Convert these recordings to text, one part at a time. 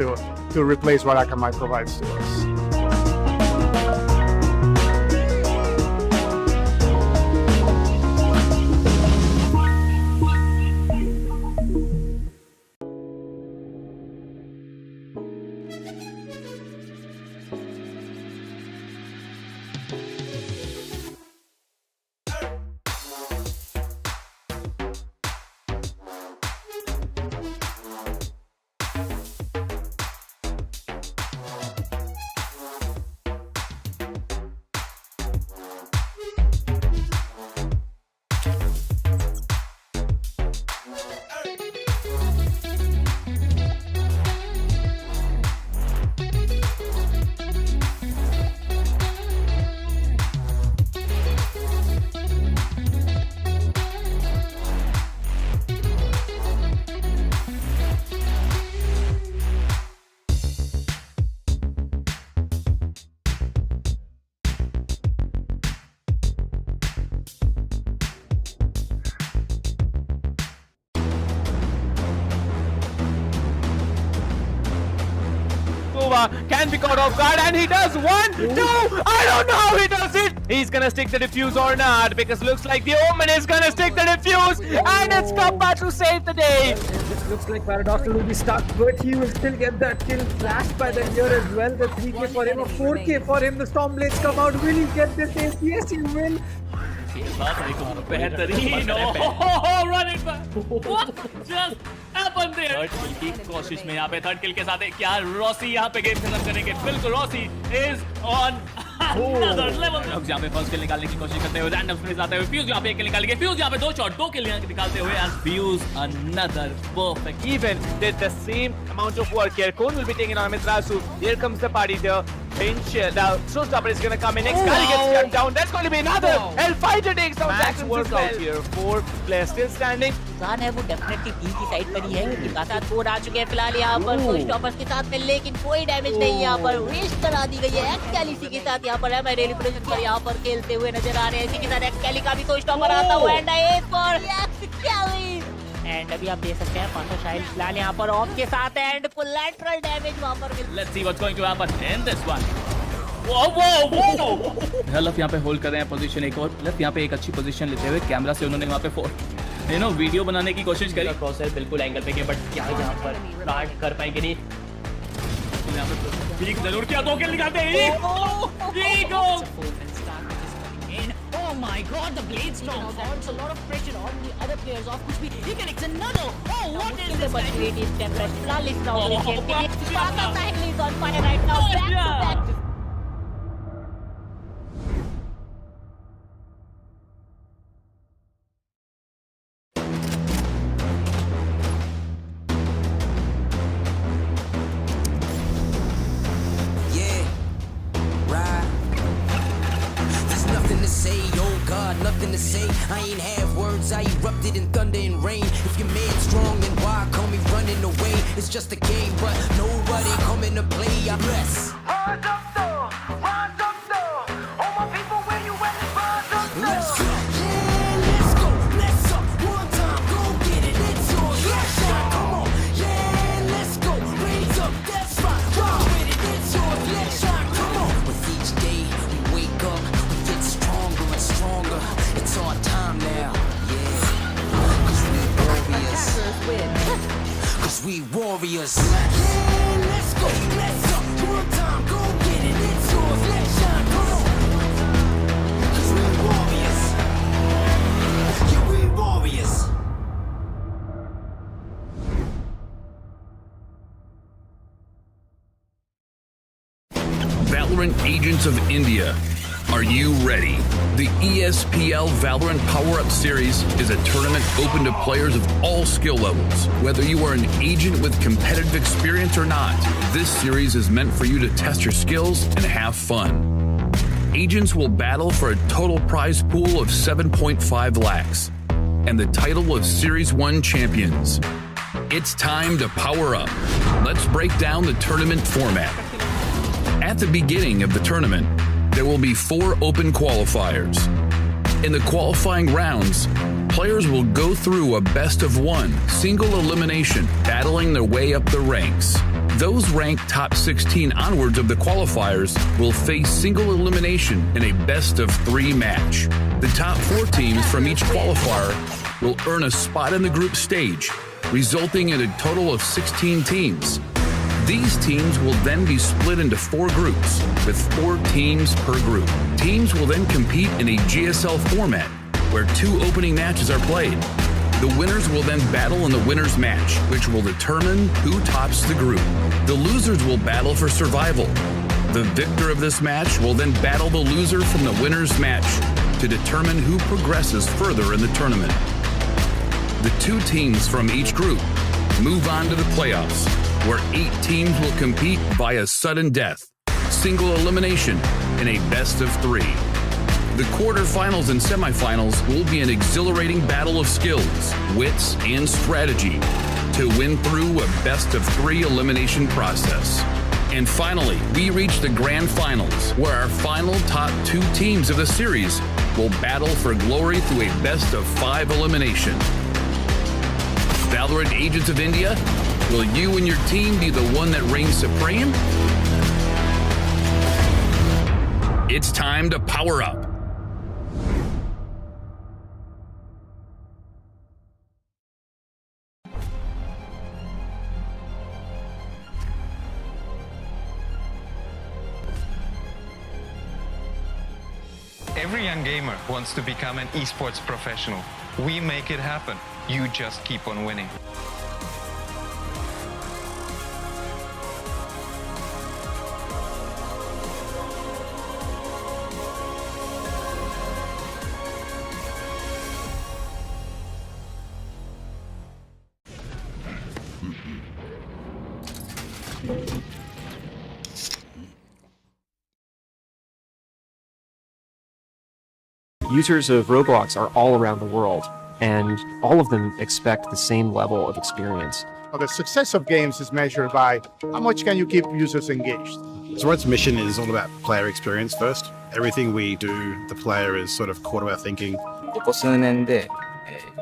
to replace what Akamai provides to us. Can be caught off guard, and he does. 1, 2, I don't know how he does it. He's gonna stick the defuse or not, because looks like the Omen is gonna stick the defuse, and it's Kappa to save the day. This looks like Paradox will be stuck, but he will still get that kill. Flashed by the gear as well. The 3k for him, a 4k for him. The Stormblades come out. Will he get this ace? Yes, he will. बेहतरीन run it what just happened there third kill की कोशिश में यहाँ पे third किल के साथ क्या Rossi यहाँ पे गेम खत्म करेंगे बिल्कुल Rossi is on another level अब यहाँ पे फर्स्ट किल निकालने की कोशिश करते हुए रैंडम स्प्रेज आते हुए फ्यूज यहाँ पे एक किल निकालेंगे फ्यूज यहाँ पे दो शॉट दो किल यहाँ निकालते हुए and fuse another perfect Even did the same amount of work here. Cone will be taking on Mitrasu. Here comes the party there. Pinch. Now, Showstopper is going to come in. Next guy gets cut down. That's going to be another. Hellfighter takes down Max work out here. 4 players still standing. नुकसान है वो definitely be की side पर ही है क्योंकि कासात code आ चुके हैं फिलहाल यहाँ पर कोई स्टॉपर्स के साथ में लेकिन कोई डैमेज नहीं यहाँ पर वेस्ट करा दी गई है एक्सकैली के साथ यहाँ पर है मैं डेली प्रोजेक्ट पर यहाँ पर खेलते हुए नजर आ रहे हैं इसी के साथ एक्सकैली का भी कोई स्टॉपर आता हुआ एंड एज फॉर एक्सकैली एंड अभी आप देख सकते हैं पांचों शाइल फिलहाल यहाँ पर ऑफ के साथ एंड कोलैटरल डैमेज वहाँ पर let's see what's going to happen in this one वो लफ यहाँ पे होल्ड कर रहे हैं पोजीशन एक और लफ यहाँ पे एक अच्छी पोजीशन लेते हुए कैमरा से उन्होंने वहाँ पे वीडियो बनाने की कोशिश करी क्रॉसर बिल्कुल एंगल पे गए बट क्या यहाँ पर स्टार्ट कर पाएंगे नहीं ठीक जरूर किया दो किल निकालते हैं Oh my god, the blade storm holds a lot of pressure on the other players off which he connects another. Oh, what is this? But great is tempered. Flawless round in game. Pata cycle is on fire right now. Back to back. Nothing to say, I ain't have words, I erupted in thunder and rain. If your man's strong, then why call me running away? It's just a game, but nobody coming to play. I'm less. Rise up though, rise up though. All my people, where you at? Rise up though. Let's go, yeah, let's go, let's up. One time, go get it, it's yours. Let's shine, come on, yeah, let's go. Raise up, that's right, run with it, it's yours. Let's shine, come on. With each day, we wake up, we get stronger and stronger. It's our time now, yeah. Cause we warriors. Cause we warriors. Yeah, let's go, let's up. One time, go get it, it's yours. Let's shine, come on. Cause we warriors. Yeah, we warriors. Valorant Agents of India. Are you ready? The ESPL Valorant PowerUp Series is a tournament open to players of all skill levels. Whether you are an agent with competitive experience or not, this series is meant for you to test your skills and have fun. Agents will battle for a total prize pool of 7.5 lakhs and the title of Series 1 champions. It's time to power up. Let's break down the tournament format. At the beginning of the tournament, there will be 4 open qualifiers. In the qualifying rounds, players will go through a best-of-1 single elimination, battling their way up the ranks. Those ranked top 16 onwards of the qualifiers will face single elimination in a best-of-3 match. The top 4 teams from each qualifier will earn a spot in the group stage, resulting in a total of 16 teams. These teams will then be split into 4 groups, with 4 teams per group. Teams will then compete in a GSL format, where 2 opening matches are played. The winners will then battle in the winner's match, which will determine who tops the group. The losers will battle for survival. The victor of this match will then battle the loser from the winner's match to determine who progresses further in the tournament. The 2 teams from each group move on to the playoffs, where 8 teams will compete via sudden death, single elimination, in a best-of-3. The quarterfinals and semifinals will be an exhilarating battle of skills, wits, and strategy to win through a best-of-3 elimination process. And finally, we reach the grand finals, where our final top 2 teams of the series will battle for glory through a best-of-5 elimination. Valorant Agents of India, will you and your team be the one that reigns supreme? It's time to power up. Every young gamer wants to become an esports professional. We make it happen. You just keep on winning. Users of Roblox are all around the world, and all of them expect the same level of experience. Well, the success of games is measured by how much can you keep users engaged. Valorant's mission is all about player experience first. Everything we do, the player is sort of core to our thinking. ここ数年で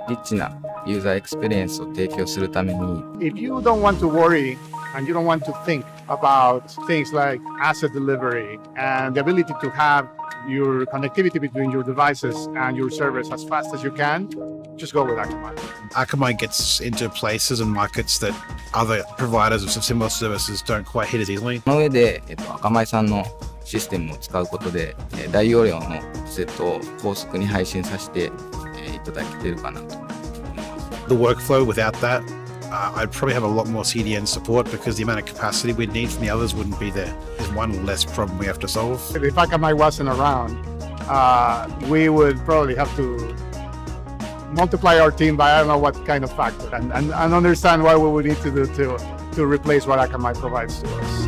リッチなユーザーエクスペリエンスを提供するために If you don't want to worry and you don't want to think about things like asset delivery and the ability to have your connectivity between your devices and your servers as fast as you can, just go with Akamai. Akamai gets into places and markets that other providers of similar services don't quite hit as easily. その上で、Akamai さんのシステムを使うことで、大容量のセットを高速に配信させて、いただけているかなと思います。The workflow without that, I'd probably have a lot more CDN support because the amount of capacity we'd need from the others wouldn't be there. There's one less problem we have to solve. If Akamai wasn't around, we would probably have to multiply our team by I don't know what kind of factor and understand what we would need to do to replace what Akamai provides to us.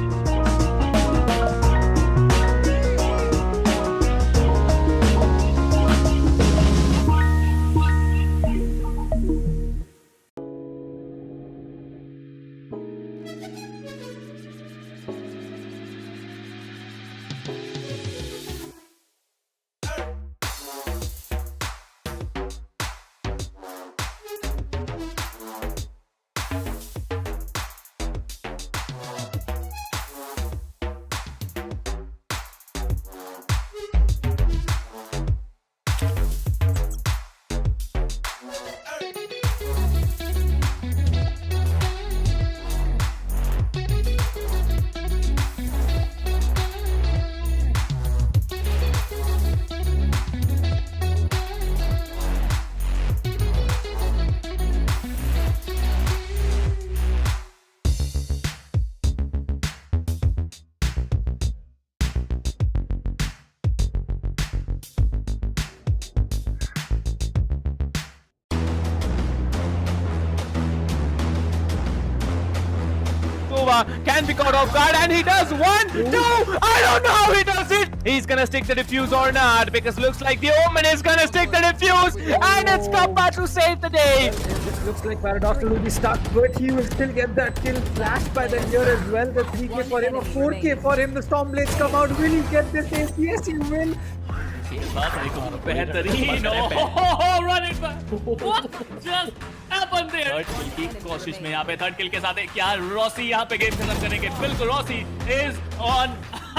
Can be caught off guard, and he does 1, 2. I don't know how he does it. He's gonna stick the defuse or not, because looks like the Omen is gonna stick the defuse, and it's Kappa to save the day. It looks like Paradoxal will be stuck, but he will still get that kill. Flashed by the here as well. The 3k for him, a 4k for him. The Stormblades come out. Will he get this ace? Yes, he will. बेहतरीन run it what just happened there third kill की कोशिश में यहाँ पे third किल के साथ क्या Rossi यहाँ पे गेम खत्म करेंगे बिल्कुल Rossi is on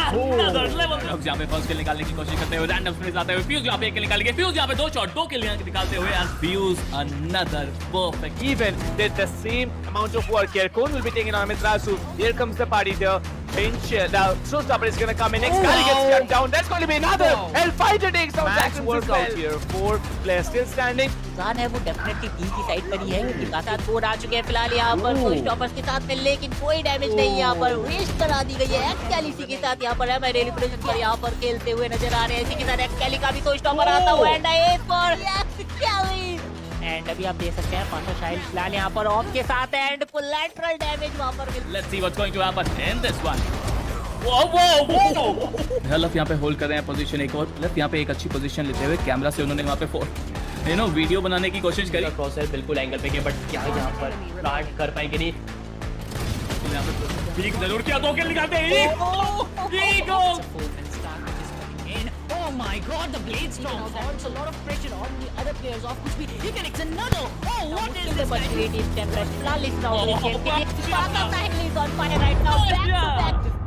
another level अब यहाँ पे फर्स्ट किल निकालने की कोशिश करते हुए रैंडम स्पिन आते हुए फ्यूज यहाँ पे एक किल निकालेंगे फ्यूज यहाँ पे दो शॉट दो किल निकालते हुए and fuse another perfect Even did the same amount of work here. Cone will be taking on Mitrasu. Here comes the party there. Pinch. Now, Showstopper is going to come in. Next guy gets shut down. That's going to be another. Hellfighter takes down Jackson work out here. 4 players still standing. इंसान है वो definitely be की side पर ही है क्योंकि लगातार 4 आ चुके हैं फिलहाल यहाँ पर कोई स्टॉपर्स के साथ में लेकिन कोई डैमेज नहीं यहाँ पर वेस्ट करा दी गई है एक्सकैलिसी के साथ यहाँ पर है मैं डेली प्रोजेक्ट पर यहाँ पर खेलते हुए नजर आ रहे हैं इसी के साथ एक्सकैली का भी कोई स्टॉपर आता हुआ एंड एज फॉर एक्सकैली एंड अभी आप देख सकते हैं पांचों शाइल्ड फिलहाल यहाँ पर ऑफ के साथ एंड कोलैटरल डैमेज वहां पर let's see what's going to happen in this one वो लफ यहाँ पे होल्ड कर रहे हैं पोजीशन एक और लफ यहाँ पे एक अच्छी पोजीशन लेते हुए कैमरा से उन्होंने वहाँ पे वीडियो बनाने की कोशिश करी क्रॉसर बिल्कुल एंगल पे गया बट क्या यहाँ पर प्लांट कर पाएंगे नहीं यहाँ पे ठीक जरूर किया दो किल निकालते हैं ego Oh my god, the blade storm adds a lot of pressure on the other players of which he connects another. Oh, what is this? But creative template. Flawless round. Sahil is on fire right now. Back to back.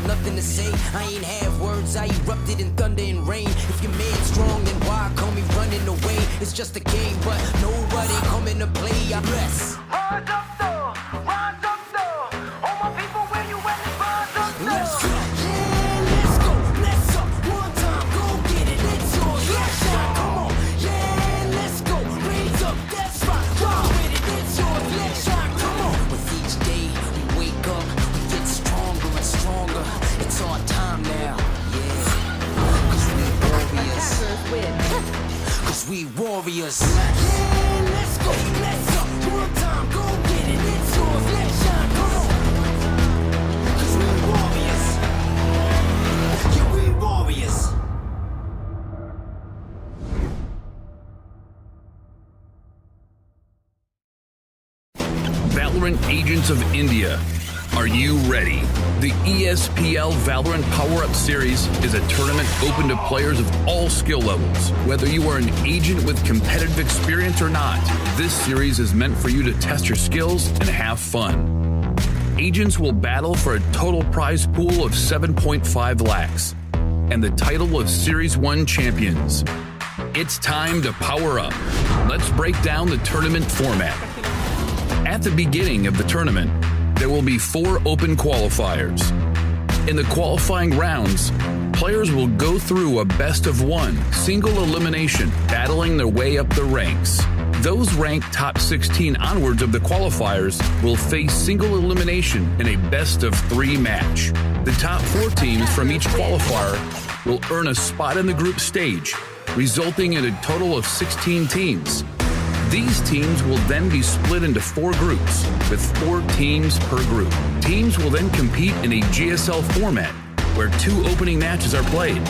Nothing to say, I ain't have words, I erupted in thunder and rain. If you're mad strong, then why call me running away? It's just a game, but nobody coming to play. I bless. Rise up though, rise up though. All my people, where you at? Rise up though. Let's go, yeah, let's go. Let's up one time, go get it. It's yours, let's shine, come on. Yeah, let's go. Raise up, that's right. Ride with it, it's yours, let's shine, come on. With each day we wake up, we get stronger and stronger. It's our time now, yeah. Cause we warriors. Cause we warriors. Yeah, let's go, let's up. One time, go get it. It's yours, let's shine, come on. Cause we warriors. Yeah, we warriors. Valorant Agents of India. Are you ready? The ESPL Valorant PowerUp Series is a tournament open to players of all skill levels. Whether you are an agent with competitive experience or not, this series is meant for you to test your skills and have fun. Agents will battle for a total prize pool of 7.5 lakhs and the title of Series 1 champions. It's time to power up. Let's break down the tournament format. At the beginning of the tournament, there will be 4 open qualifiers. In the qualifying rounds, players will go through a best-of-1 single elimination, battling their way up the ranks. Those ranked top 16 onwards of the qualifiers will face single elimination in a best-of-3 match. The top 4 teams from each qualifier will earn a spot in the group stage, resulting in a total of 16 teams. These teams will then be split into 4 groups, with 4 teams per group. Teams will then compete in a GSL format, where 2 opening matches are played.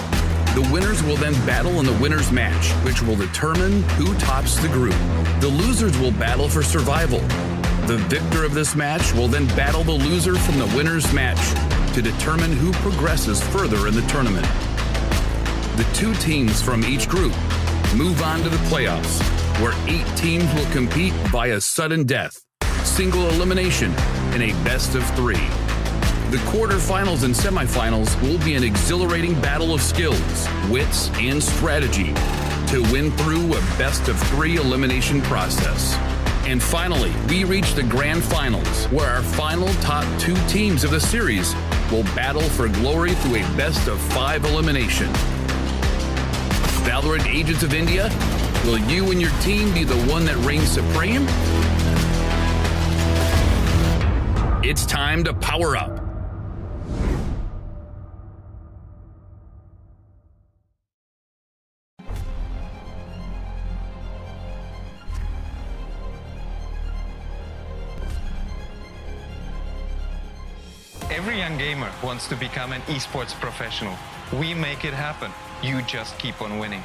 The winners will then battle in the winner's match, which will determine who tops the group. The losers will battle for survival. The victor of this match will then battle the loser from the winner's match to determine who progresses further in the tournament. The 2 teams from each group move on to the playoffs, where 8 teams will compete via sudden death, single elimination, in a best-of-3. The quarterfinals and semifinals will be an exhilarating battle of skills, wits, and strategy to win through a best-of-3 elimination process. And finally, we reach the grand finals, where our final top 2 teams of the series will battle for glory through a best-of-5 elimination. Valorant Agents of India, will you and your team be the one that reigns supreme? It's time to power up. Every young gamer wants to become an esports professional. We make it happen. You just keep on winning.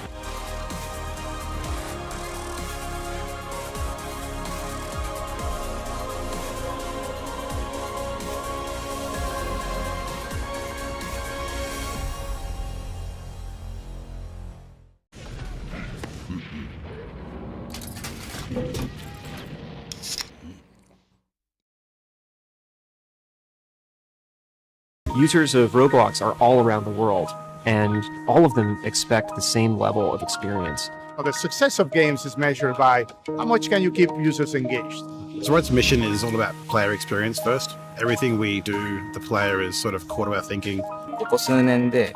Users of Roblox are all around the world, and all of them expect the same level of experience. Well, the success of games is measured by how much can you keep users engaged. Zoroark's mission is all about player experience first. Everything we do, the player is sort of core to our thinking. ここ数年で、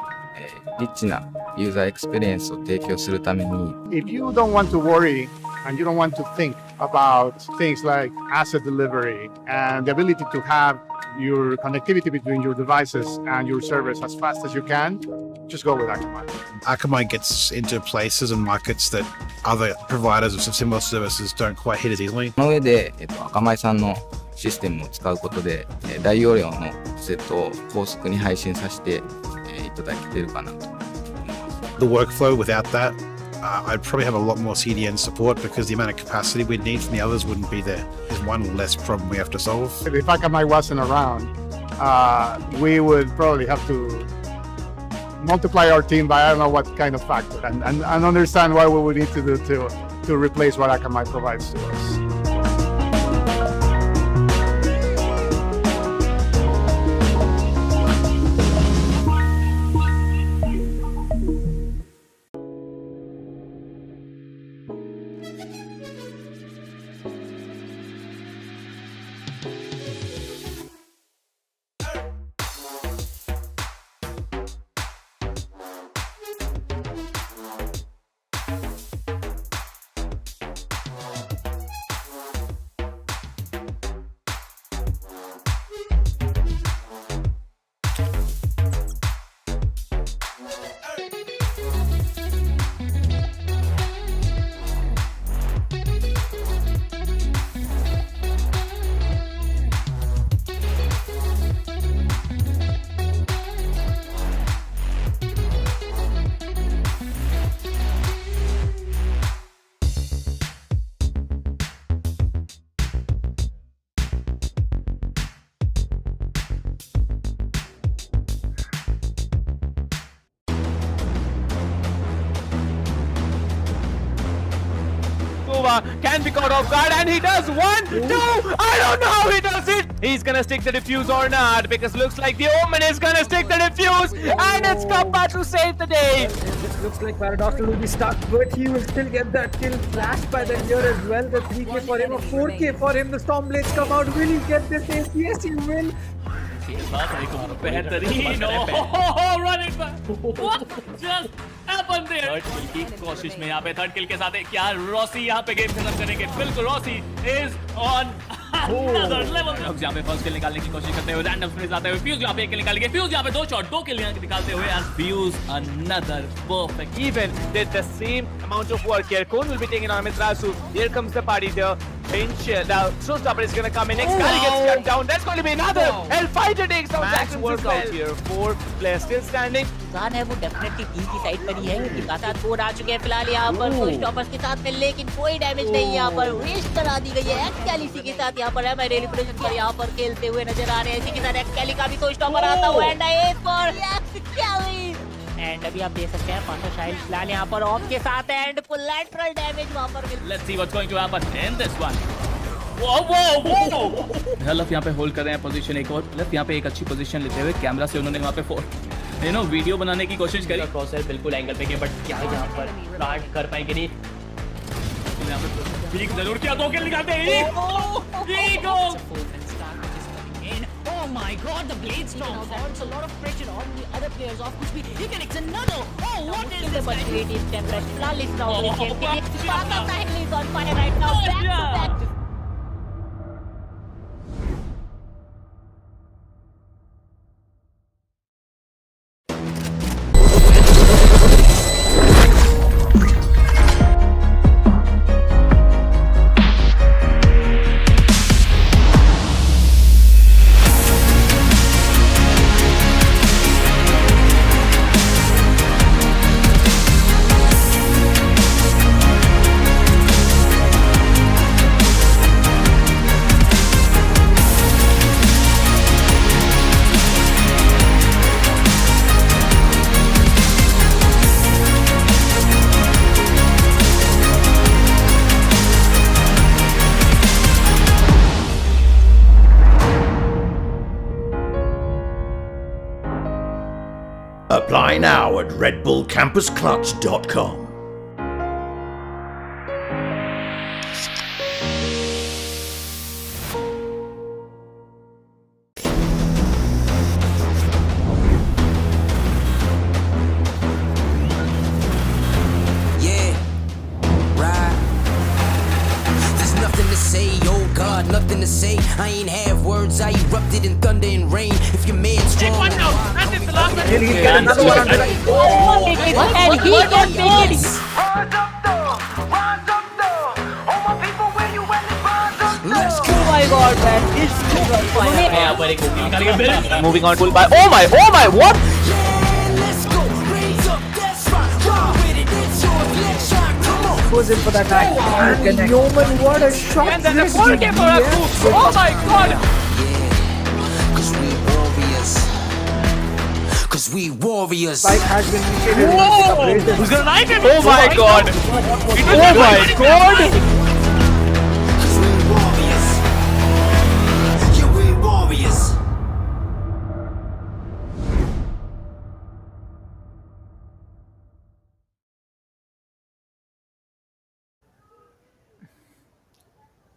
リッチなユーザーエクスペリエンスを提供するために If you don't want to worry and you don't want to think about things like asset delivery and the ability to have your connectivity between your devices and your servers as fast as you can, just go with Akamai. Akamai gets into places and markets that other providers of similar services don't quite hit as easily. その上で、アカマイさんのシステムを使うことで、大容量のセットを高速に配信させて、いただけているかなと。The workflow without that, I'd probably have a lot more CDN support because the amount of capacity we'd need from the others wouldn't be there. There's one less problem we have to solve. If Akamai wasn't around, we would probably have to multiply our team by I don't know what kind of factor and understand what we would need to do to replace what Akamai provides to us. Can be caught off guard, and he does 1, 2. I don't know how he does it. He's gonna stick the defuse or not, because looks like the Omen is gonna stick the defuse, and it's Kappa to save the day. This looks like Paradoxal will be stuck, but he will still get that kill. Flashed by the here as well. The 3k for him, a 4k for him. The Storm Blades come out. Will he get this ace? Yes, he will. बेहतरीन run it what just happened there third kill की कोशिश में यहाँ पे third किल के साथ क्या Rossi यहाँ पे गेम खत्म करेंगे बिल्कुल Rossi is on another level अब यहाँ पे फर्स्ट किल निकालने की कोशिश करते हुए रैंडम स्प्रिंट आते हुए फ्यूज यहाँ पे एक किल निकालेंगे फ्यूज यहाँ पे दो शॉट दो किल निकालते हुए and fuse another perfect Even did the same amount of work here. Cone will be taking on Mitrasu. Here comes the party there. Pinch. Now, Showstopper is going to come in. Next guy gets shut down. That's going to be another. Hellfighter takes down Jackson work out here. 4 players still standing. इंसान है वो definitely be की side पर ही है लगातार 4 आ चुके हैं फिलहाल यहाँ पर कोई स्टॉपर्स के साथ में लेकिन कोई डैमेज नहीं यहाँ पर वेस्ट करा दी गई है एक्सकैली के साथ यहाँ पर है मैं डेली प्रोजेक्ट पर यहाँ पर खेलते हुए नजर आ रहे हैं इसी के साथ एक्सकैली का भी कोई स्टॉपर आता हुआ एंड एज फॉर एक्सकैली एंड अभी आप देख सकते हैं पांचों शाइल्ड फिलहाल यहाँ पर ऑफ के साथ एंड कोलैटरल डैमेज वहां पर let's see what's going to happen in this one वो लफ यहाँ पे होल्ड कर रहे हैं पोजीशन एक और लफ यहाँ पे एक अच्छी पोजीशन लेते हुए कैमरा से उन्होंने वहाँ पे वीडियो बनाने की कोशिश करी क्रॉसर बिल्कुल एंगल पे गए बट क्या यहाँ पर प्लांट कर पाएंगे नहीं यहाँ पे ठीक जरूर किया 2 किल निकालते हैं ego Oh my god, the blade storm adds a lot of pressure on the other players off which he connects another. Oh, what is this? But creative temper. Flawless round game. Pata Sahil is on fire right now. Back to back. Apply now at redbullcampusclutch.com. Nothing to say. I ain't have words. I erupted in thunder and rain. If your man's strong, Take one down. That is the last one. He'll get another one on the right. And he can make it. let's go. Oh my god, man. This is यहाँ पर एक किल करके फिर Moving on, pull by. Oh my, what? Yeah, let's go. Raise up, that's right. Roll with it. It's your election. Come on. Goes in for that attack. And Yeoman, what a shot. and then a 4K for us. Oh my god. Cause we warriors. Cause we warriors. Spike has been initiated. Whoa! Who's gonna knife him? Oh my god. Oh my god. Cause we warriors. Yeah, we warriors.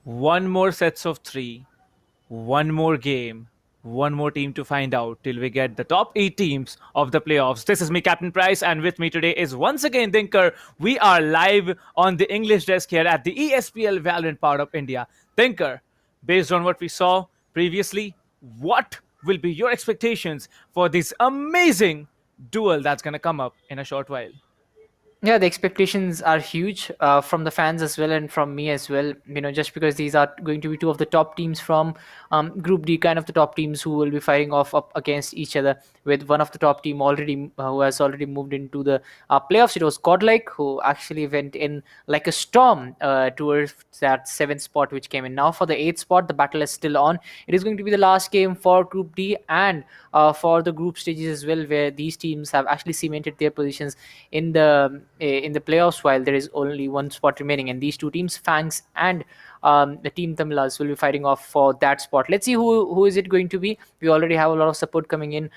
One more sets of 3, one more game, one more team to find out till we get the top 8 teams of the playoffs. This is me, Captain Price, and with me today is once again Dinker. We are live on the English desk here at the ESPL Valorant PowerUp India. Dinker, based on what we saw previously, what will be your expectations for this amazing duel that's going to come up in a short while? Yeah, the expectations are huge from the fans as well and from me as well. You know, just because these are going to be two of the top teams from Group D, kind of the top teams who will be fighting off up against each other. With one of the top team already who has already moved into the playoffs. It was Godlike who actually went in like a storm towards that 7th spot which came in. Now for the 8th spot, the battle is still on. It is going to be the last game for Group D and for the group stages as well, where these teams have actually cemented their positions in the playoffs, while there is only one spot remaining, and these two teams, Fangs and the team Tamilas, will be fighting off for that spot. Let's see who is it going to be. We already have a lot of support coming in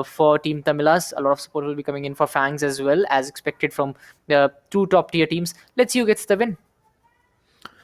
for team Tamilas. A lot of support will be coming in for Fangs as well, as expected from the two top tier teams. Let's see who gets the win.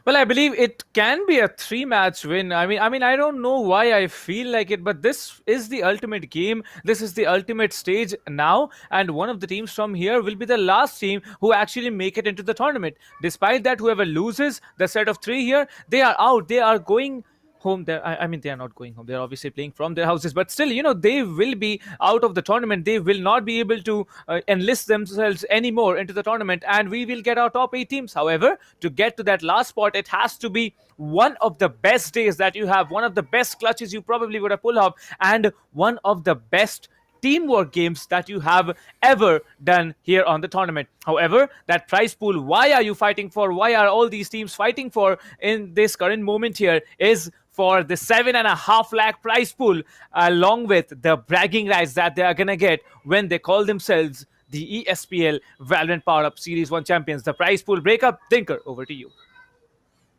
Well, I believe it can be a 3-match win. I mean, I don't know why I feel like it, but this is the ultimate game. This is the ultimate stage now, and one of the teams from here will be the last team who actually make it into the tournament. Despite that, whoever loses the set of 3 here, they are out. They are going home. I mean, they are not going home. They're obviously playing from their houses, but still, you know, they will be out of the tournament. They will not be able to enlist themselves anymore into the tournament, and we will get our top 8 teams. However, to get to that last spot, it has to be one of the best days that you have, one of the best clutches you probably would have pulled up, and one of the best teamwork games that you have ever done here on the tournament. However, that prize pool, why are you fighting for? Why are all these teams fighting for in this current moment here is for the 7.5 lakh prize pool, along with the bragging rights that they are gonna get when they call themselves the ESPL Valorant PowerUp Series 1 champions. The prize pool breakup, Tinker, over to you.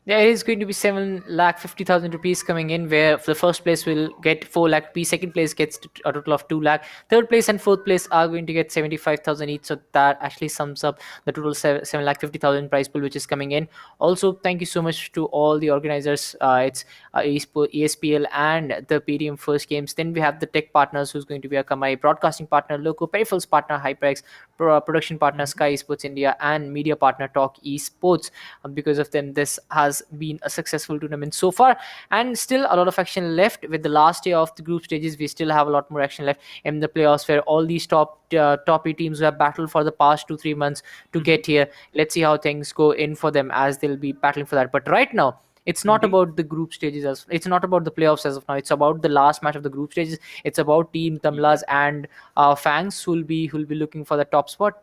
Yeah, it is going to be 7,50,000 rupees coming in, where the first place will get 4 lakh rupees, second place gets a total of 2 lakh, third place and fourth place are going to get 75,000 each. So that actually sums up the total 7,50,000 prize pool which is coming in. Also, thank you so much to all the organizers. It's ESPL and the PDM first games. Then we have the tech partners, who's going to be Akamai, broadcasting partner LOCO, Peripherals partner HyperX, production partner SkyEsports India, and media partner TalkEsport. Because of them, this has been a successful tournament so far, and still a lot of action left. With the last day of the group stages, we still have a lot more action left in the playoffs, where all these top 8 teams who have battled for the past 2-3 months to get here. Let's see how things go in for them, as they'll be battling for that. But right now, it's not about the group stages, it's not about the playoffs as of now. It's about the last match of the group stages. It's about team Tamilas and Fangs, who'll be looking for the top spot.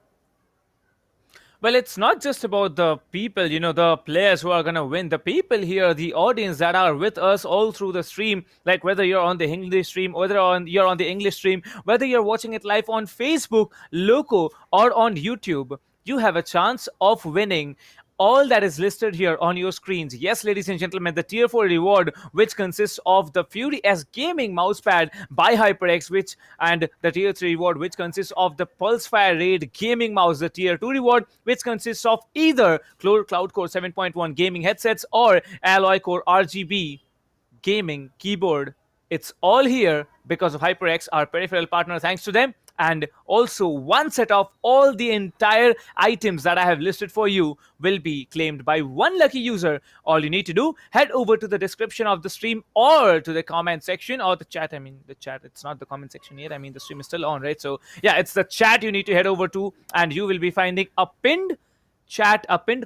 Well, it's not just about the people, you know, the players who are going to win. The people here, the audience that are with us all through the stream, like whether you're on the English stream, whether you're on the English stream, whether you're watching it live on Facebook, LOCO, or on YouTube, you have a chance of winning all that is listed here on your screens. Yes, ladies and gentlemen, the tier 4 reward, which consists of the Fury S Gaming mousepad by HyperX, and the tier 3 reward, which consists of the Pulsefire Raid Gaming mouse, the tier 2 reward, which consists of either Cloud Core 7.1 gaming headsets or Alloy Core RGB gaming keyboard. It's all here because of HyperX, our peripheral partner. Thanks to them. And also, one set of all the entire items that I have listed for you will be claimed by one lucky user. All you need to do, head over to the description of the stream or to the comment section or the chat. I mean, the chat, it's not the comment section yet. I mean, the stream is still on, right? So, yeah, it's the chat you need to head over to, and you will be finding a pinned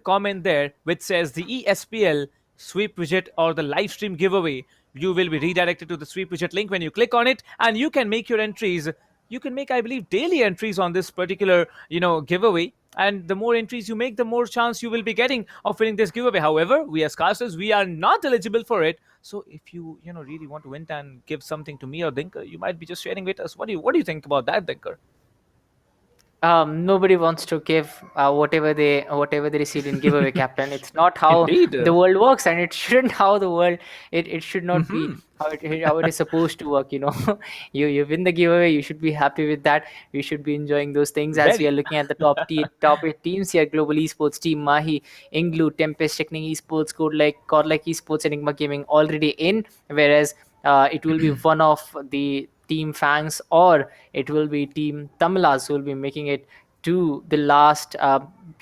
comment there which says the ESPL sweep widget or the live stream giveaway. You will be redirected to the sweep widget link when you click on it, and you can make your entries. You can make, I believe, daily entries on this particular, giveaway. And the more entries you make, the more chance you will be getting of winning this giveaway. However, we as casters, we are not eligible for it. So if you, really want to win and give something to me or Dinker, you might be just sharing with us. What do you think about that, Dinker? Nobody wants to give whatever they receive in giveaway, Captain. It's not how Indeed. the world works, and it shouldn't how the world it should not be how it is supposed to work. You win the giveaway, you should be happy with that. We should be enjoying those things as we are looking at the top 8 teams here: Global Esports, Team Mahi, Inglu, Tempest, Technic Esports, Godlike Esports, Enigma Gaming already in, whereas it will be one of the Team Fangs or it will be Team Tamilas who will be making it to the last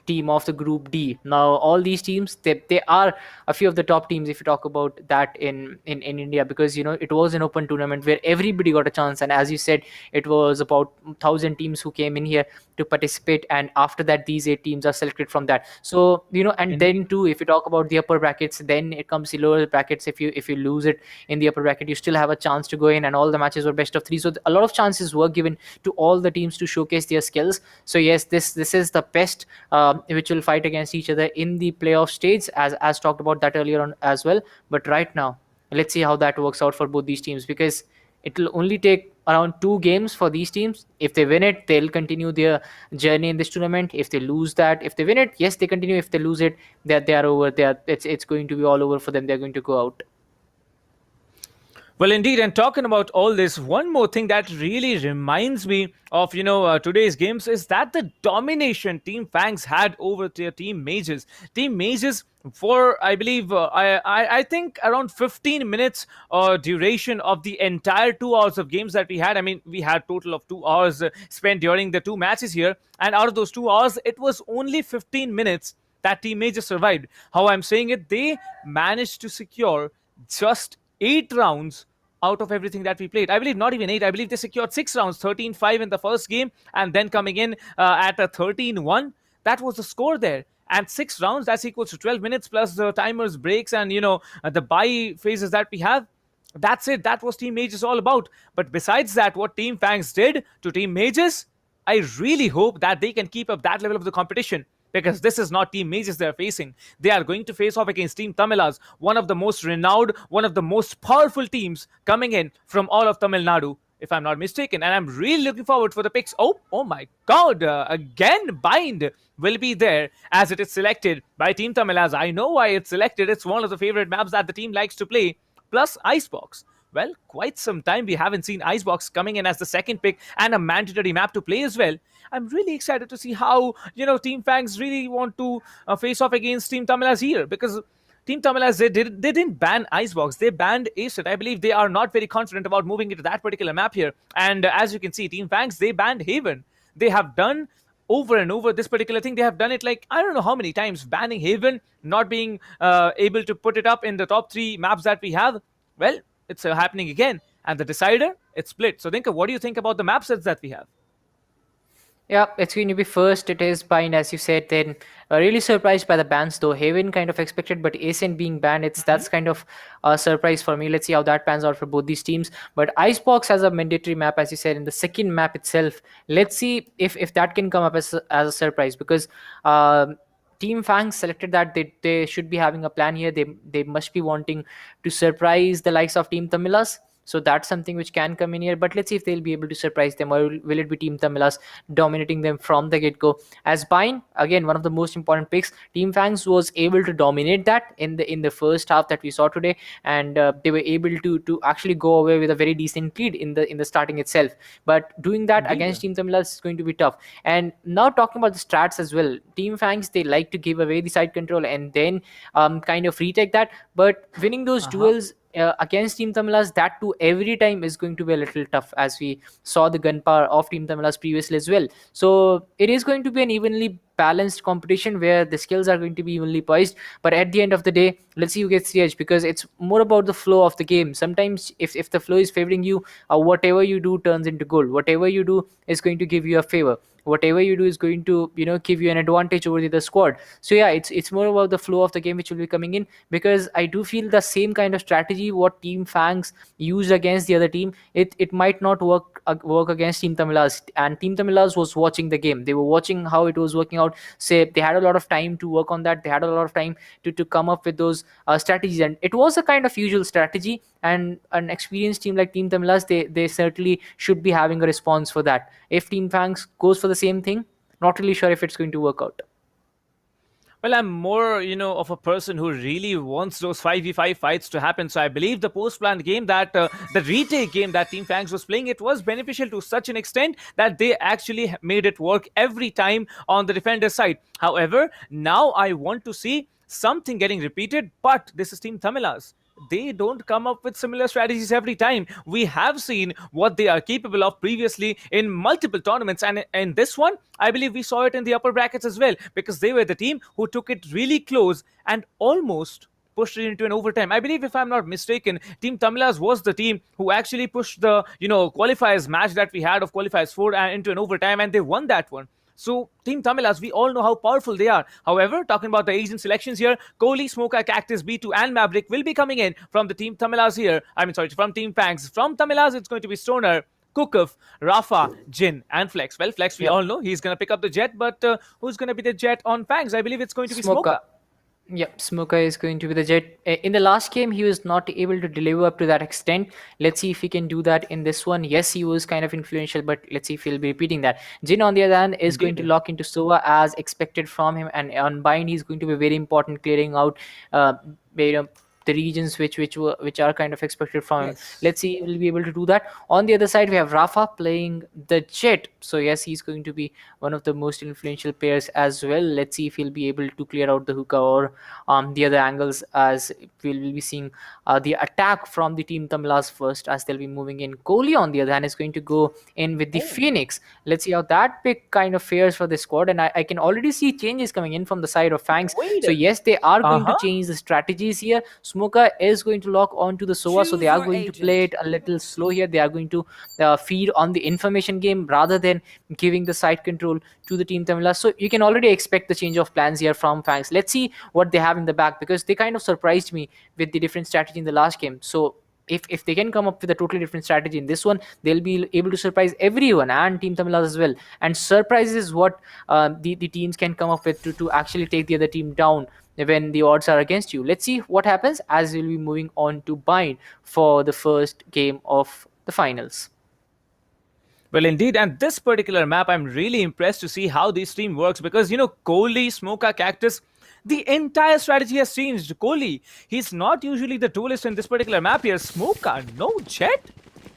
team of the Group D. Now, all these teams, they are a few of the top teams if you talk about that in India, because it was an open tournament where everybody got a chance, and as you said, it was about 1,000 teams who came in here to participate, and after that these 8 teams are selected from that. So and then too, if you talk about the upper brackets, then it comes the lower brackets. If you lose it in the upper bracket, you still have a chance to go in, and all the matches were best of 3, so a lot of chances were given to all the teams to showcase their skills. So yes, this is the best which will fight against each other in the playoff stage, as talked about that earlier on as well. But right now, let's see how that works out for both these teams, because it will only take around 2 games for these teams. If they win it, they'll continue their journey in this tournament. If they lose that, if they win it, yes, they continue. If they lose it, they are over. It's going to be all over for them. They're going to go out. Well, indeed, and talking about all this, one more thing that really reminds me of, today's games is that the domination Team Fangs had over their Team Mages. Team Mages, for, I believe, I think around 15 minutes duration of the entire 2 hours of games that we had. I mean, we had total of 2 hours spent during the 2 matches here. And out of those 2 hours, it was only 15 minutes that Team Mages survived. How I'm saying it, they managed to secure just 8 rounds out of everything that we played. I believe not even 8. I believe they secured 6 rounds, 13-5 in the first game, and then coming in at a 13-1. That was the score there. And 6 rounds, that's equals to 12 minutes plus the timers, breaks, and, the buy phases that we have. That's it. That was Team Mages all about. But besides that, what Team Fangs did to Team Mages, I really hope that they can keep up that level of the competition. Because this is not Team Mages they're facing. They are going to face off against Team Tamilas, one of the most renowned, one of the most powerful teams coming in from all of Tamil Nadu, if I'm not mistaken. And I'm really looking forward for the picks. Oh my God. Again, Bind will be there as it is selected by Team Tamilas. I know why it's selected. It's one of the favorite maps that the team likes to play. Plus Icebox. Well, quite some time we haven't seen Icebox coming in as the second pick and a mandatory map to play as well. I'm really excited to see how, Team Fangs really want to face off against Team Tamilas here, because Team Tamilas, they didn't ban Icebox, they banned Acid. I believe they are not very confident about moving into that particular map here. And as you can see, Team Fangs, they banned Haven. They have done over and over this particular thing. They have done it like, I don't know how many times, banning Haven, not being able to put it up in the top 3 maps that we have. Well, it's happening again. And the decider, it's split. So, Dinka, what do you think about the map sets that we have? Yeah, it's going to be first. It is Bind, as you said. Then really surprised by the bans, though. Haven kind of expected, but Ascent being banned, that's kind of a surprise for me. Let's see how that pans out for both these teams. But Icebox has a mandatory map, as you said, in the second map itself. Let's see if that can come up as a surprise, because Team Fangs selected that they should be having a plan here. They must be wanting to surprise the likes of Team Tamilas. So that's something which can come in here. But let's see if they'll be able to surprise them, or will it be Team Tamilas dominating them from the get-go. As Bine, again, one of the most important picks, Team Fangs was able to dominate that in the first half that we saw today, and they were able to actually go away with a very decent lead in the starting itself. But doing that against Team Tamilas is going to be tough. And now talking about the strats as well, Team Fangs, they like to give away the side control and then kind of retake that, but winning those duels against Team Tamilas, that too every time is going to be a little tough, as we saw the gunpower of Team Tamilas previously as well. So it is going to be an evenly balanced competition where the skills are going to be evenly poised, but at the end of the day, let's see who gets the edge, because it's more about the flow of the game. Sometimes if the flow is favoring you, whatever you do turns into gold. Whatever you do is going to give you a favor. Whatever you do is going to give you an advantage over the other squad. So yeah, it's more about the flow of the game which will be coming in, because I do feel the same kind of strategy what Team Fangs used against the other team, it might not work against Team Tamilas. And Team Tamilas was watching the game, they were watching how it was working out. Say they had a lot of time to work on that, they had a lot of time to come up with those strategies, and it was a kind of usual strategy, and an experienced team like Team Tamilas, they certainly should be having a response for that. If Team Fangs goes for the same thing, not really sure if it's going to work out. Well, I'm more, of a person who really wants those 5v5 fights to happen. So I believe the post-planned game, that the retake game that Team Fangs was playing, it was beneficial to such an extent that they actually made it work every time on the defender side. However, now I want to see something getting repeated, but this is Team Tamilas. They don't come up with similar strategies every time. We have seen what they are capable of previously in multiple tournaments, and in this one, I believe we saw it in the upper brackets as well, because they were the team who took it really close and almost pushed it into an overtime. I believe, if I'm not mistaken, Team Tamilas was the team who actually pushed the qualifiers match that we had of qualifiers 4 into an overtime, and they won that one. So, Team Tamilas, we all know how powerful they are. However, talking about the Asian selections here, Kohli, Smoker, Cactus, B2 and Maverick will be coming in from the Team Tamilas here. From Team Fangs. From Tamilas, it's going to be Stoner, Kukuf, Rafa, Jin and Flex. Well, Flex, we all know he's going to pick up the Jet, but who's going to be the Jet on Fangs? I believe it's going to be Smoker. Yep, Smoker is going to be the Jet. In the last game, he was not able to deliver up to that extent. Let's see if he can do that in this one. Yes, he was kind of influential, but let's see if he'll be repeating that. Jin, on the other hand, is going to lock into Sova as expected from him, and on Bind, he's going to be very important, clearing out the regions which are kind of expected from him. Let's see if he'll be able to do that. On the other side, we have Rafa playing the Jet. So yes, he's going to be one of the most influential players as well. Let's see if he'll be able to clear out the hookah or the other angles, as we'll be seeing the attack from the Team Tamilas first, as they'll be moving in. Kohli, on the other hand, is going to go in with the Phoenix. Let's see how that pick kind of fares for the squad, and I can already see changes coming in from the side of Fangs. So yes, they are going to change the strategies here. Smoker is going to lock onto the Sova, so they are going to play it a little slow here. They are going to feed on the information game rather than giving the side control to the Team Tamilas. So you can already expect the change of plans here from Fangs. Let's see what they have in the back, because they kind of surprised me with the different strategy in the last game. So if they can come up with a totally different strategy in this one, they'll be able to surprise everyone and Team Tamilas as well. And surprise is what the teams can come up with to actually take the other team down when the odds are against you. Let's see what happens, as we'll be moving on to Bind for the first game of the finals. Well, indeed, and this particular map, I'm really impressed to see how this team works, because, Kohli, Smoker, Cactus, the entire strategy has changed. Kohli, he's not usually the duelist in this particular map here. Smoker, no Jet?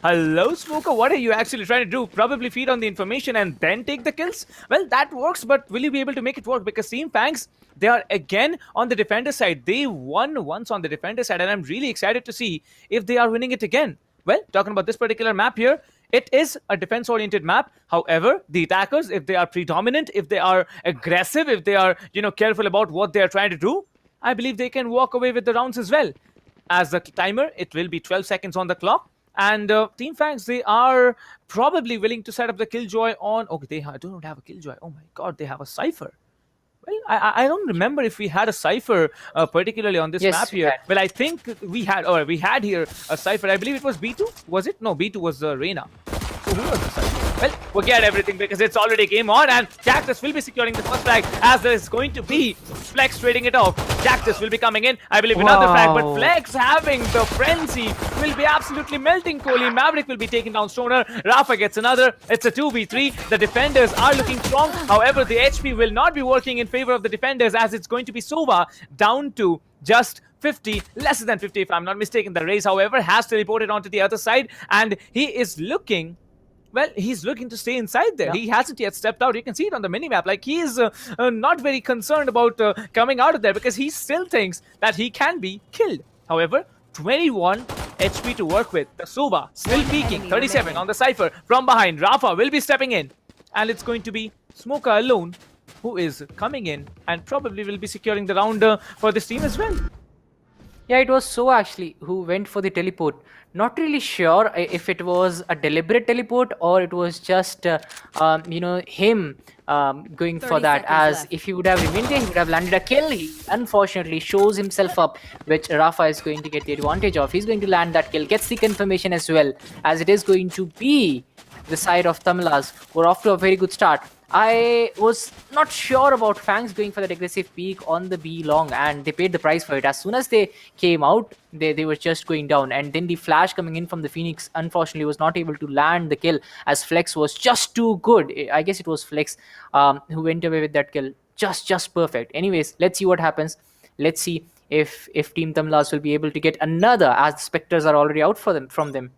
Hello, Smoker, what are you actually trying to do? Probably feed on the information and then take the kills? Well, that works, but will you be able to make it work? Because Team Fangs, they are again on the defender side. They won once on the defender side, and I'm really excited to see if they are winning it again. Well, talking about this particular map here, it is a defense-oriented map. However, the attackers, if they are predominant, if they are aggressive, if they are, careful about what they are trying to do, I believe they can walk away with the rounds as well. As the timer, it will be 12 seconds on the clock. And Team Fangs, they are probably willing to set up the Killjoy on... Okay, they don't have a Killjoy. Oh my god, they have a Cypher. Well, I don't remember if we had a Cypher particularly on this map here. Well, I think we had here a Cypher. I believe it was B2. Was it? No, B2 was Reyna. who was this? Well, forget everything because it's already game on, and Cactus will be securing the first frag as there is going to be Flex trading it off. Cactus will be coming in. I believe another frag, but Flex having the frenzy will be absolutely melting Kohli. Maverick will be taking down Stoner. Rafa gets another. It's a 2v3. The defenders are looking strong. However, the HP will not be working in favor of the defenders as it's going to be Sova down to just 50, less than 50 if I'm not mistaken. The Raze, however, has teleported onto the other side, and he is looking... Well, he's looking to stay inside there. Yeah. He hasn't yet stepped out. You can see it on the minimap. Like, he is not very concerned about coming out of there because he still thinks that he can be killed. However, 21 HP to work with. The Suba still peeking. 37 on the Cypher. From behind, Rafa will be stepping in. And it's going to be Smoker alone who is coming in and probably will be securing the round for this team as well. Yeah, it was So actually who went for the teleport. Not really sure if it was a deliberate teleport or it was just, him going for that. As left. If he would have remained there, he would have landed a kill. He unfortunately shows himself up, which Rafa is going to get the advantage of. He's going to land that kill, gets the confirmation as well, as it is going to be the side of Tamilas. We're off to a very good start. I was not sure about Fangs going for that aggressive peek on the B long, and they paid the price for it. As soon as they came out, they were just going down, and then the flash coming in from the Phoenix unfortunately was not able to land the kill as Flex was just too good. I guess it was Flex who went away with that kill. Just perfect. Anyways, let's see what happens. Let's see if Team Tamilas will be able to get another, as the Spectres are already out from them.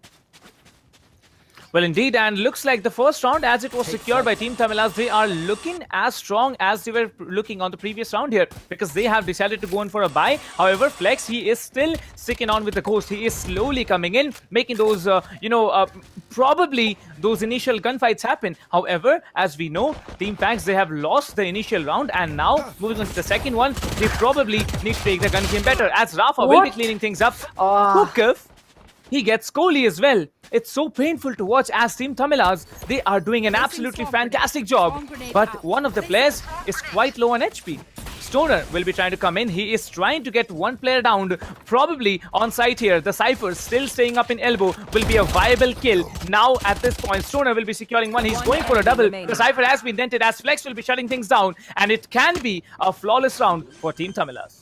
Well, indeed, and looks like the first round, as it was secured by Team Tamilas, they are looking as strong as they were looking on the previous round here, because they have decided to go in for a buy. However, Flex, he is still sticking on with the Ghost. He is slowly coming in, making those, probably those initial gunfights happen. However, as we know, Team Fangs, they have lost the initial round, and now, moving on to the second one, they probably need to take the gun game better, as Rafa will be cleaning things up. Hookif, he gets Kohli as well. It's so painful to watch as Team Tamilas, they are doing an absolutely fantastic job. But one of the players is quite low on HP. Stoner will be trying to come in. He is trying to get one player down, probably on site here. The Cypher still staying up in elbow will be a viable kill. Now at this point, Stoner will be securing one. He's going for a double. The Cypher has been dented as Flex will be shutting things down. And it can be a flawless round for Team Tamilas.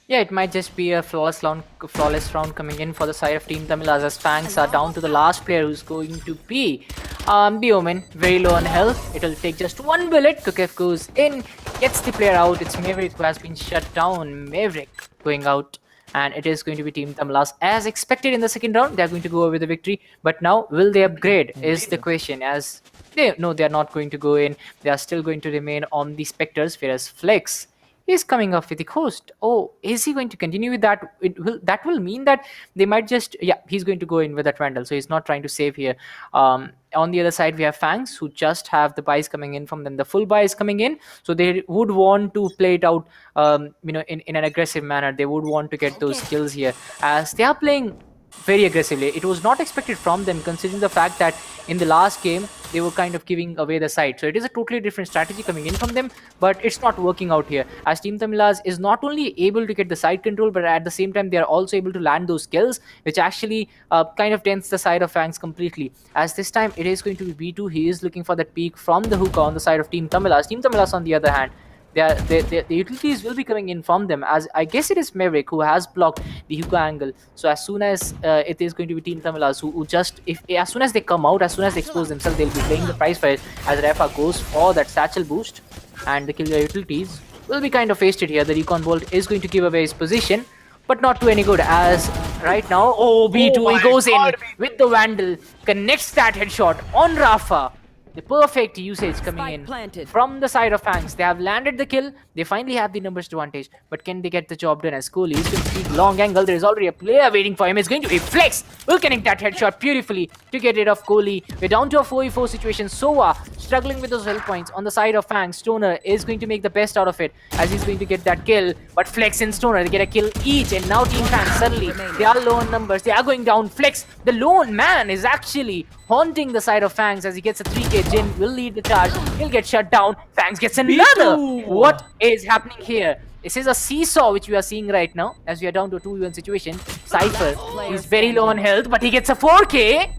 Yeah, it might just be a flawless round coming in for the side of Team Tamilas, as Fangs are down to the last player who's going to be the Omen. Very low on health. It'll take just one bullet. Kukef goes in, gets the player out. It's Maverick who has been shut down. Maverick going out. And it is going to be Team Tamilas. As expected in the second round, they're going to go away with the victory. But now, will they upgrade is the question. As they're not going to go in. They are still going to remain on the Spectres, whereas Flex is coming off with the Ghost. Oh, is he going to continue with that? That will mean that they might just... Yeah, he's going to go in with that Vandal, so he's not trying to save here. On the other side, we have Fangs, who just have the buys coming in from them. The full buy is coming in, so they would want to play it out in an aggressive manner. They would want to get those kills here, as they are playing very aggressively. It was not expected from them, considering the fact that in the last game they were kind of giving away the side. So it is a totally different strategy coming in from them, but it's not working out here, as Team Tamilas is not only able to get the side control, but at the same time they are also able to land those kills, which actually kind of dents the side of Fangs completely. As this time it is going to be B2. He is looking for that peak from the hookah on the side of Team Tamilas. Team Tamilas, on the other hand, the utilities will be coming in from them, as I guess it is Maverick who has blocked the hookah angle. So as soon as it is going to be Team Tamilas who just, as soon as they come out, as soon as they expose themselves, they'll be playing the price for it, as Rafa goes for that satchel boost, and the killer utilities will be kind of wasted here. The recon bolt is going to give away his position, but not to any good, as right now, B2, he goes in with the Vandal, connects that headshot on Rafa. The perfect usage coming in from the side of Fangs. They have landed the kill. They finally have the numbers advantage. But can they get the job done, as Kohli is going to feed long angle? There is already a player waiting for him. It's going to be Flex. Will connect that headshot beautifully to get rid of Kohli. We're down to a 4v4 situation. Sova struggling with those health points on the side of Fangs. Stoner is going to make the best out of it, as he's going to get that kill. But Flex and Stoner, they get a kill each. And now Team Fangs, suddenly, they are low on numbers. They are going down. Flex, the lone man, is actually haunting the side of Fangs, as he gets a 3k. Jin will lead the charge. He'll get shut down. Fangs gets another. What is happening here? This is a seesaw which we are seeing right now, as we are down to a 2v1 situation. Cypher is very low on health, but he gets a 4k.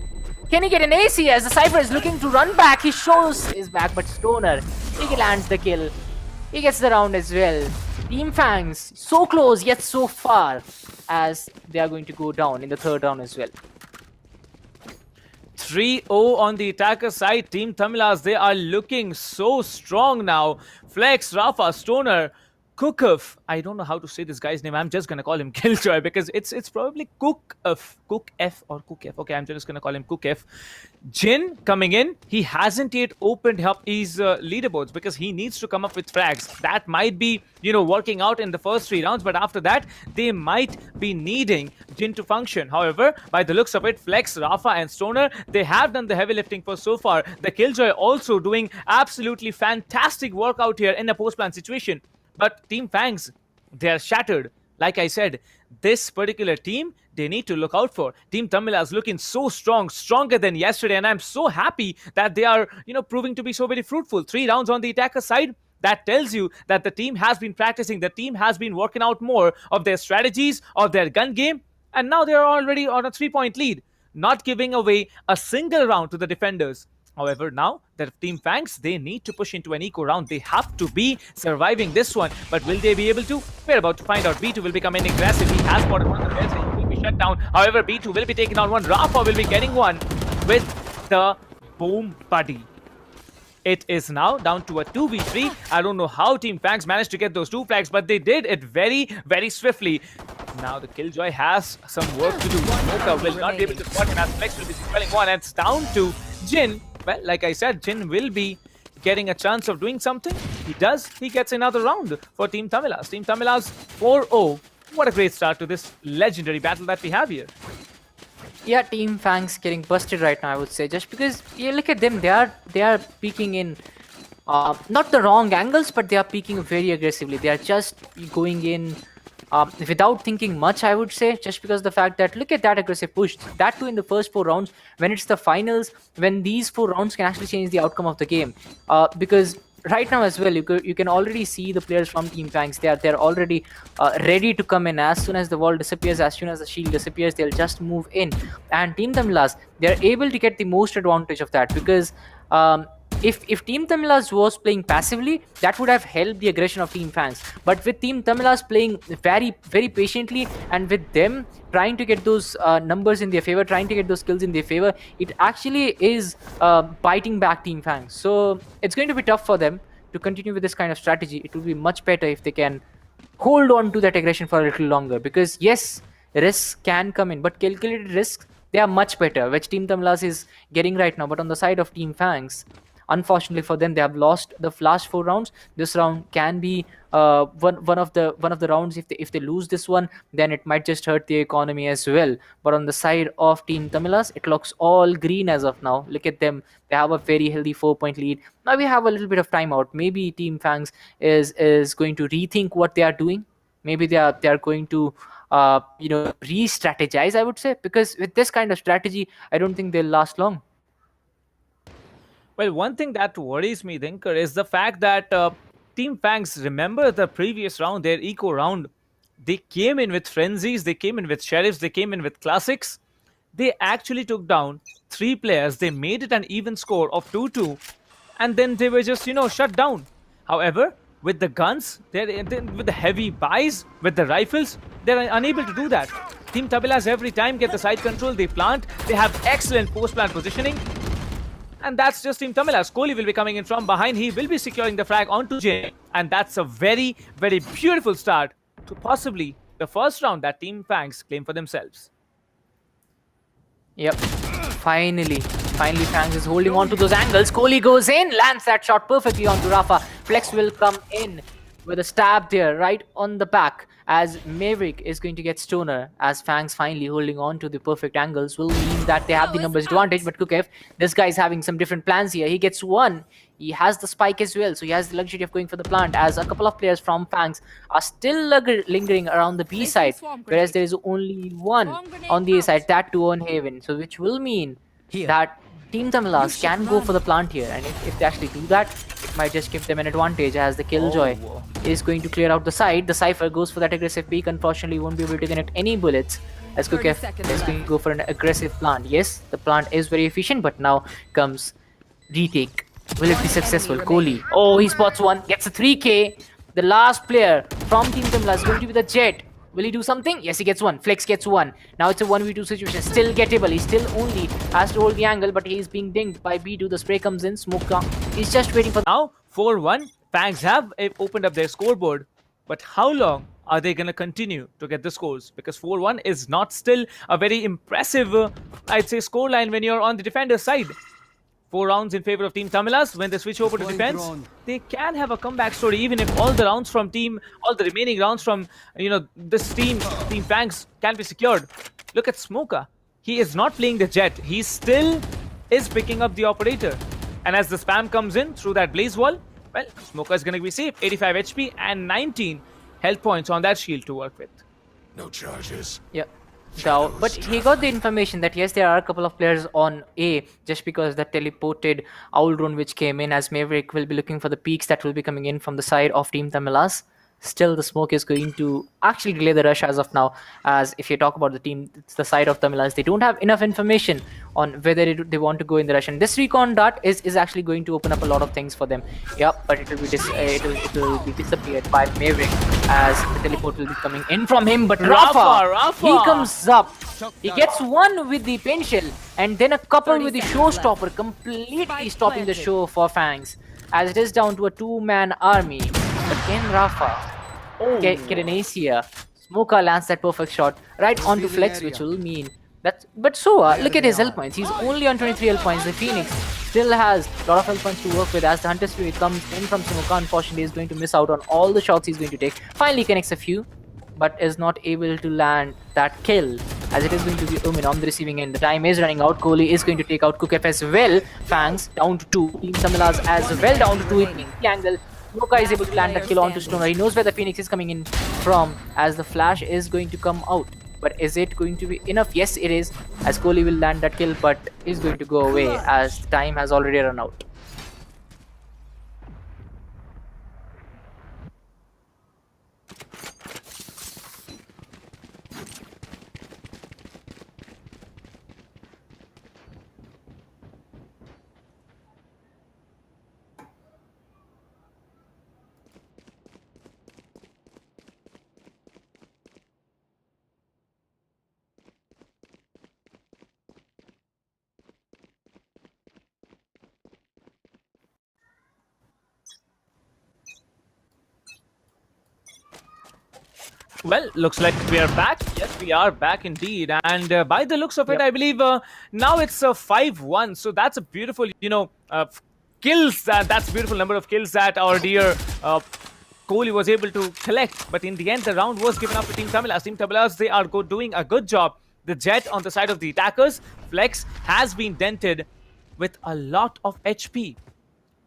Can he get an AC as the Cypher is looking to run back? He shows his back, but Stoner, he lands the kill. He gets the round as well. Team Fangs, so close yet so far, as they are going to go down in the third round as well. 3-0 on the attacker side. Team Tamilas, they are looking so strong now. Flex, Rafa, Stoner, Cookf. I don't know how to say this guy's name. I'm just going to call him Killjoy because it's probably Cookf. Cookf or Cookf. Okay, I'm just going to call him Cookf. Jin coming in. He hasn't yet opened up his leaderboards because he needs to come up with frags. That might be, working out in the first 3 rounds, but after that, they might be needing Jin to function. However, by the looks of it, Flex, Rafa and Stoner, they have done the heavy lifting for so far. The Killjoy also doing absolutely fantastic work out here in a post-plan situation. But Team Fangs, they are shattered. Like I said, this particular team, they need to look out for. Team Tamilas looking so strong, stronger than yesterday, and I'm so happy that they are, proving to be so very fruitful. 3 rounds on the attacker side. That tells you that the team has been practicing, the team has been working out more of their strategies, of their gun game, and now they are already on a 3-point lead, not giving away a single round to the defenders. However, now the Team Fangs, they need to push into an eco round. They have to be surviving this one. But will they be able to? We're about to find out. B2 will be coming aggressive. He has spotted one of the players and he will be shut down. However, B2 will be taking on one. Rafa will be getting one with the Boom Buddy. It is now down to a 2v3. I don't know how Team Fangs managed to get those 2 flags, but they did it very, very swiftly. Now the Killjoy has some work to do. Mocha will not be able to spot him as Flex will be spelling one. And it's down to Jin. Well, like I said, Jin will be getting a chance of doing something. He does. He gets another round for Team Tamilas. Team Tamilas 4-0. What a great start to this legendary battle that we have here. Yeah, Team Fangs getting busted right now, I would say, just because you look at them, they are peeking in not the wrong angles, but they are peeking very aggressively. They are just going in without thinking much, I would say, just because the fact that look at that aggressive push, that too in the first 4 rounds, when it's the finals, when these 4 rounds can actually change the outcome of the game. Because right now as well, you can already see the players from Team Fangs. They're already ready to come in. As soon as the wall disappears, as soon as the shield disappears, they'll just move in. And Team Tamilas, they're able to get the most advantage of that because if Team Tamilas was playing passively, that would have helped the aggression of Team Fangs. But with Team Tamilas playing very, very patiently, and with them trying to get those numbers in their favor, trying to get those kills in their favor, it actually is biting back Team Fangs. So it's going to be tough for them to continue with this kind of strategy. It would be much better if they can hold on to that aggression for a little longer. Because yes, risks can come in, but calculated risks, they are much better, which Team Tamilas is getting right now. But on the side of Team Fangs, unfortunately for them, they have lost the last 4 rounds. This round can be one of the rounds. If they lose this one, then it might just hurt the economy as well. But on the side of Team Tamilas, it looks all green as of now. Look at them; they have a very healthy 4-point lead. Now we have a little bit of timeout. Maybe Team Fangs is going to rethink what they are doing. Maybe they are going to re-strategize, I would say, because with this kind of strategy, I don't think they'll last long. Well, one thing that worries me, Dinker, is the fact that Team Fangs, remember the previous round, their eco round, they came in with frenzies, they came in with sheriffs, they came in with classics. They actually took down 3 players. They made it an even score of 2-2, and then they were just, shut down. However, with the guns, with the heavy buys, with the rifles, they're unable to do that. Team Tamilas every time get the side control, they plant, they have excellent post-plant positioning. And that's just Team Tamilas. Kohli will be coming in from behind. He will be securing the frag onto Jay. And that's a very, very beautiful start to possibly the first round that Team Fangs claim for themselves. Yep. Finally, Fangs is holding on to those angles. Kohli goes in, lands that shot perfectly onto Rafa. Flex will come in with a stab there right on the back, as Maverick is going to get Stoner, as Fangs finally holding on to the perfect angles will mean that they have the numbers advantage. But Kukev, this guy is having some different plans here. He gets one. He has the spike as well, so he has the luxury of going for the plant, as a couple of players from Fangs are still lingering around the B side, whereas there is only one on the A side, that too on Haven. So which will mean that Team Tamilas can go for the plant here, and if they actually do that, it might just give them an advantage, as the Killjoy is going to clear out the side. The Cypher goes for that aggressive peek. Unfortunately, won't be able to connect any bullets. as Kukef is going to go for an aggressive plant. Yes, the plant is very efficient, but now comes retake. Will it be successful? Kohli. Oh, he spots one, gets a 3k. The last player from Team Tamilas is going to be the Jet. Will he do something? Yes, he gets one. Flex gets one. Now it's a 1v2 situation. Still gettable. He still only has to hold the angle, but he's being dinged by B2. The spray comes in. Smoke down. He's just waiting for... Now, 4-1. Fangs have opened up their scoreboard. But how long are they going to continue to get the scores? Because 4-1 is not still a very impressive, I'd say, scoreline when you're on the defender's side. 4 rounds in favor of Team Tamilas. When they switch over to defense, they can have a comeback story, even if all the remaining rounds from, this team Fangs can be secured. Look at Smoka. He is not playing the Jet. He still is picking up the operator. And as the spam comes in through that blaze wall, well, Smoka is going to be safe. 85 HP and 19 health points on that shield to work with. No charges. Yeah. So, but he got the information that yes, there are a couple of players on A, just because that teleported owl drone which came in, as Maverick will be looking for the peaks that will be coming in from the side of Team Tamilas. Still, the smoke is going to actually delay the rush as of now, as if you talk about the team, it's the side of Tamilas, they don't have enough information on whether they want to go in the rush, and this recon dart is actually going to open up a lot of things for them. Yeah, but it will be disappeared by Maverick, as the teleport will be coming in from him. But Rafa, he comes up, he gets one with the pain shell, and then a couple with the showstopper, completely stopping the show for Fangs, as it is down to a 2-man army. But can Rafa get an ace here? Smoka lands that perfect shot right onto Flex, which will mean that... But Soa, look at his health points. He's only on 23 health points. The Phoenix still has a lot of health points to work with, as the Hunter Spirit comes in from Smoka. Unfortunately, he's going to miss out on all the shots he's going to take. Finally connects a few, but is not able to land that kill, as it is going to be Umin on the receiving end. The time is running out. Kohli is going to take out Kukef as well. Fangs down to 2. Team Tamilas as well down to 2. It the angle. Smoka is able to land that kill onto Stoner. He knows where the Phoenix is coming in from, as the flash is going to come out. But is it going to be enough? Yes, it is, as Kohli will land that kill, but is going to go away as the time has already run out. Well, looks like we are back. Yes, we are back indeed. And by the looks of it, I believe now it's a 5-1. So that's a beautiful, kills. That's a beautiful number of kills that our dear Kohli was able to collect. But in the end, the round was given up to Team Tamilas. Team Tamilas, they are doing a good job. The Jet on the side of the attackers. Flex has been dented with a lot of HP.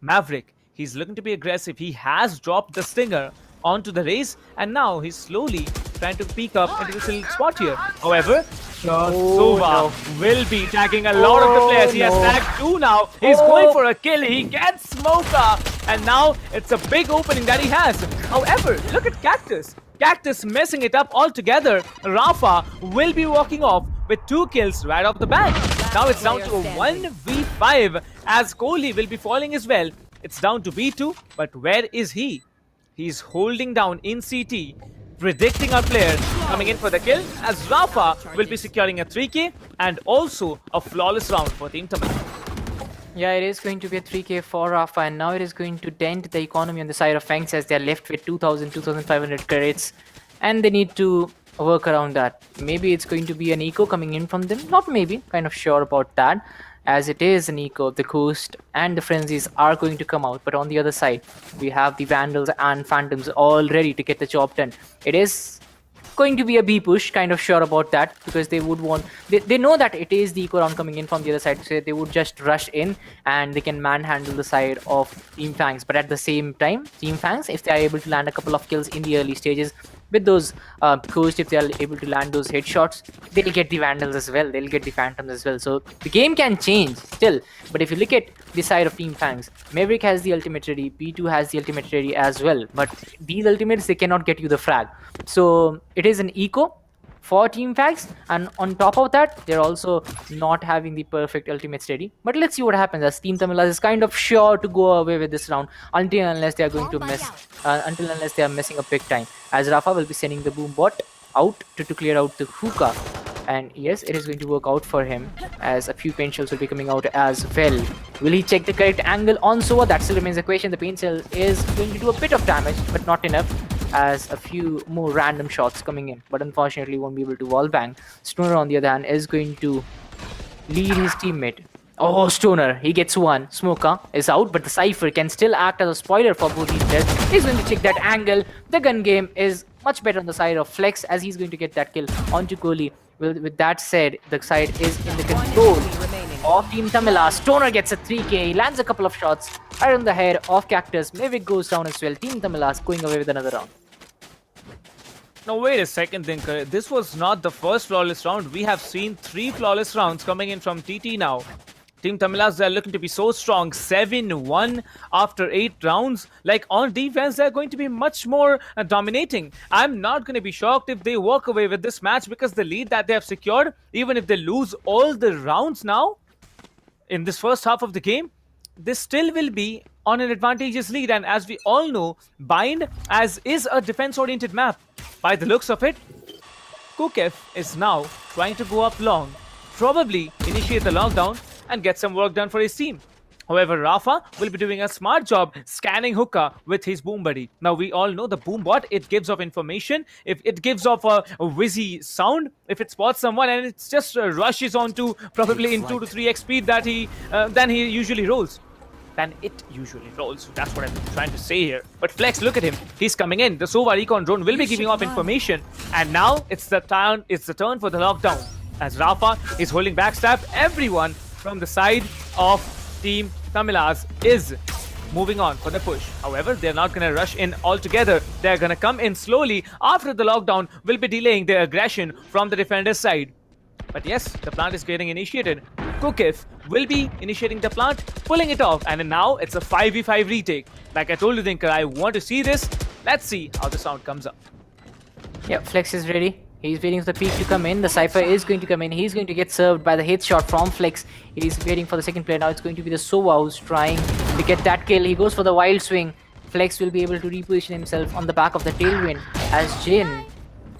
Maverick, he's looking to be aggressive. He has dropped the Stinger onto the race, and now he's slowly trying to peek up into this little spot here. However, Sova will be tagging a lot of the players. He has tagged 2 now. He's going for a kill. He gets Smoka, and now it's a big opening that he has. However, look at Cactus. Cactus messing it up altogether. Rafa will be walking off with 2 kills right off the bat. Now it's down to a 1v5, as Kohli will be falling as well. It's down to B2, but where is he? He's holding down in CT, predicting our player coming in for the kill, as Rafa will be securing a 3k and also a flawless round for Team Tamilas. Yeah, it is going to be a 3k for Rafa, and now it is going to dent the economy on the side of Fangs, as they are left with 2,500 credits, and they need to work around that. Maybe it's going to be an eco coming in from them. Not maybe, kind of sure about that, as it is an eco. The Coast and the Frenzies are going to come out, but on the other side we have the Vandals and Phantoms all ready to get the job done. It is going to be a B push, kind of sure about that, because they would want, they know that it is the eco round coming in from the other side, so they would just rush in and they can manhandle the side of Team Fangs. But at the same time, Team Fangs, if they are able to land a couple of kills in the early stages with those Coast, if they are able to land those headshots, they'll get the Vandals as well, they'll get the Phantoms as well. So the game can change still. But if you look at the side of Team Fangs, Maverick has the ultimate ready, B2 has the ultimate ready as well, but these ultimates, they cannot get you the frag. So it is an eco for Team Fangs, and on top of that, they're also not having the perfect ultimate steady. But let's see what happens, as Team Tamilas is kind of sure to go away with this round until unless they are going to unless they are messing up big time. As Rafa will be sending the boom bot out to clear out the hookah. And yes, it is going to work out for him, as a few paint shells will be coming out as well. Will he check the correct angle on Sova? That still remains a question. The paint shell is going to do a bit of damage, but not enough, as a few more random shots coming in. But unfortunately, won't be able to wall bang. Stoner, on the other hand, is going to lead his teammate. Oh, Stoner, he gets one. Smoker is out, but the Cypher can still act as a spoiler for both these players. He's going to check that angle. The gun game is much better on the side of Flex, as he's going to get that kill onto Kohli. With that said, the side is in the control of Team Tamilas. Stoner gets a 3k. He lands a couple of shots right on the head of Cactus. Mavic goes down as well. Team Tamilas going away with another round. Now wait a second, Thinker. This was not the first flawless round. We have seen 3 flawless rounds coming in from TT now. Team Tamilas, they're looking to be so strong. 7-1 after 8 rounds. Like, on defense, they're going to be much more dominating. I'm not going to be shocked if they walk away with this match, because the lead that they have secured, even if they lose all the rounds now in this first half of the game, they still will be on an advantageous lead. And as we all know, Bind as is a defense-oriented map. By the looks of it, Kukef is now trying to go up long, probably initiate the lockdown and get some work done for his team. However, Rafa will be doing a smart job scanning hookah with his boom buddy. Now, we all know the boom bot, it gives off information. If it gives off a whizzy sound, if it spots someone, and it just rushes onto probably in 2 to 3x speed that than he usually rolls. That's what I'm trying to say here. But Flex, look at him. He's coming in. The Sova Recon drone will be giving off information. And now it's the turn for the lockdown, as Rafa is holding backstab. Everyone from the side of Team Tamilas is moving on for the push. However, they're not going to rush in altogether. They're going to come in slowly after the lockdown will be delaying their aggression from the defender's side. But yes, the plant is getting initiated. Kukif will be initiating the plant, pulling it off, and now it's a 5v5 retake. Like I told you, Thinker, I want to see this. Let's see how the sound comes up. Yeah, Flex is ready. He's waiting for the peak to come in. The Cypher is going to come in. He's going to get served by the headshot from Flex. He's waiting for the second player. Now it's going to be the Sova who's trying to get that kill. He goes for the wild swing. Flex will be able to reposition himself on the back of the tailwind as Jin.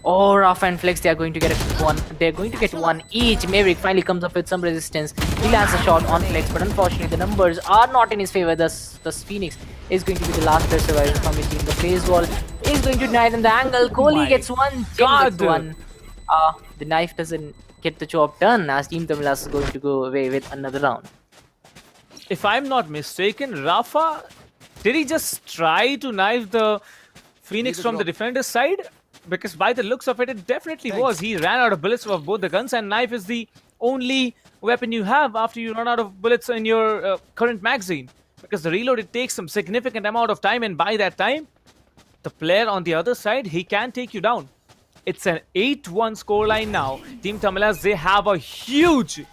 Oh, Rafa and Flex, they are going to get one. They're going to get one each. Maverick finally comes up with some resistance. He lands a shot on Flex, but unfortunately the numbers are not in his favor. Thus Phoenix is going to be the last player survivor from his team. The phase wall is going to deny them the angle. Kohli gets one. Jin gets one. The knife doesn't get the job done, as Team Tamilas is going to go away with another round. If I'm not mistaken, Rafa, did he just try to knife the Phoenix from the defender's side? Because by the looks of it, it definitely was. He ran out of bullets of both the guns, and knife is the only weapon you have after you run out of bullets in your current magazine. Because the reload, it takes some significant amount of time, and by that time, the player on the other side, he can take you down. It's an 8-1 scoreline now. Team Tamilas, they have a huge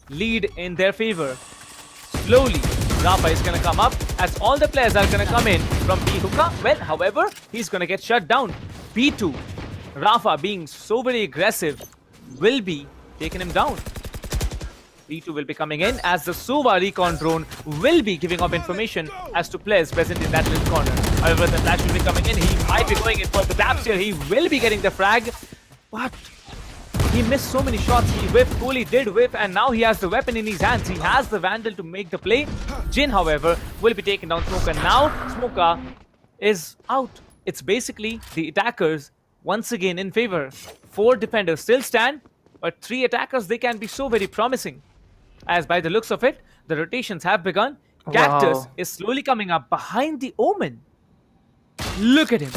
lead in their favor. Slowly, Rafa is going to come up, as all the players are going to come in from B hookah. Well, however, he's going to get shut down. B2, Rafa being so very aggressive, will be taking him down. B2 will be coming in, as the Sova Recon drone will be giving off information as to players present in that little corner. However, the flash will be coming in. He might be going in for the taps here. He will be getting the frag. But he missed so many shots. He whiffed. Kohli did whiff, and now he has the weapon in his hands. He has the Vandal to make the play. Jin, however, will be taking down Smoker. Now, Smoker is out. It's basically the attackers once again in favor. 4 defenders still stand, but 3 attackers, they can be so very promising. As by the looks of it, the rotations have begun. Cactus is slowly coming up behind the Omen. Look at him.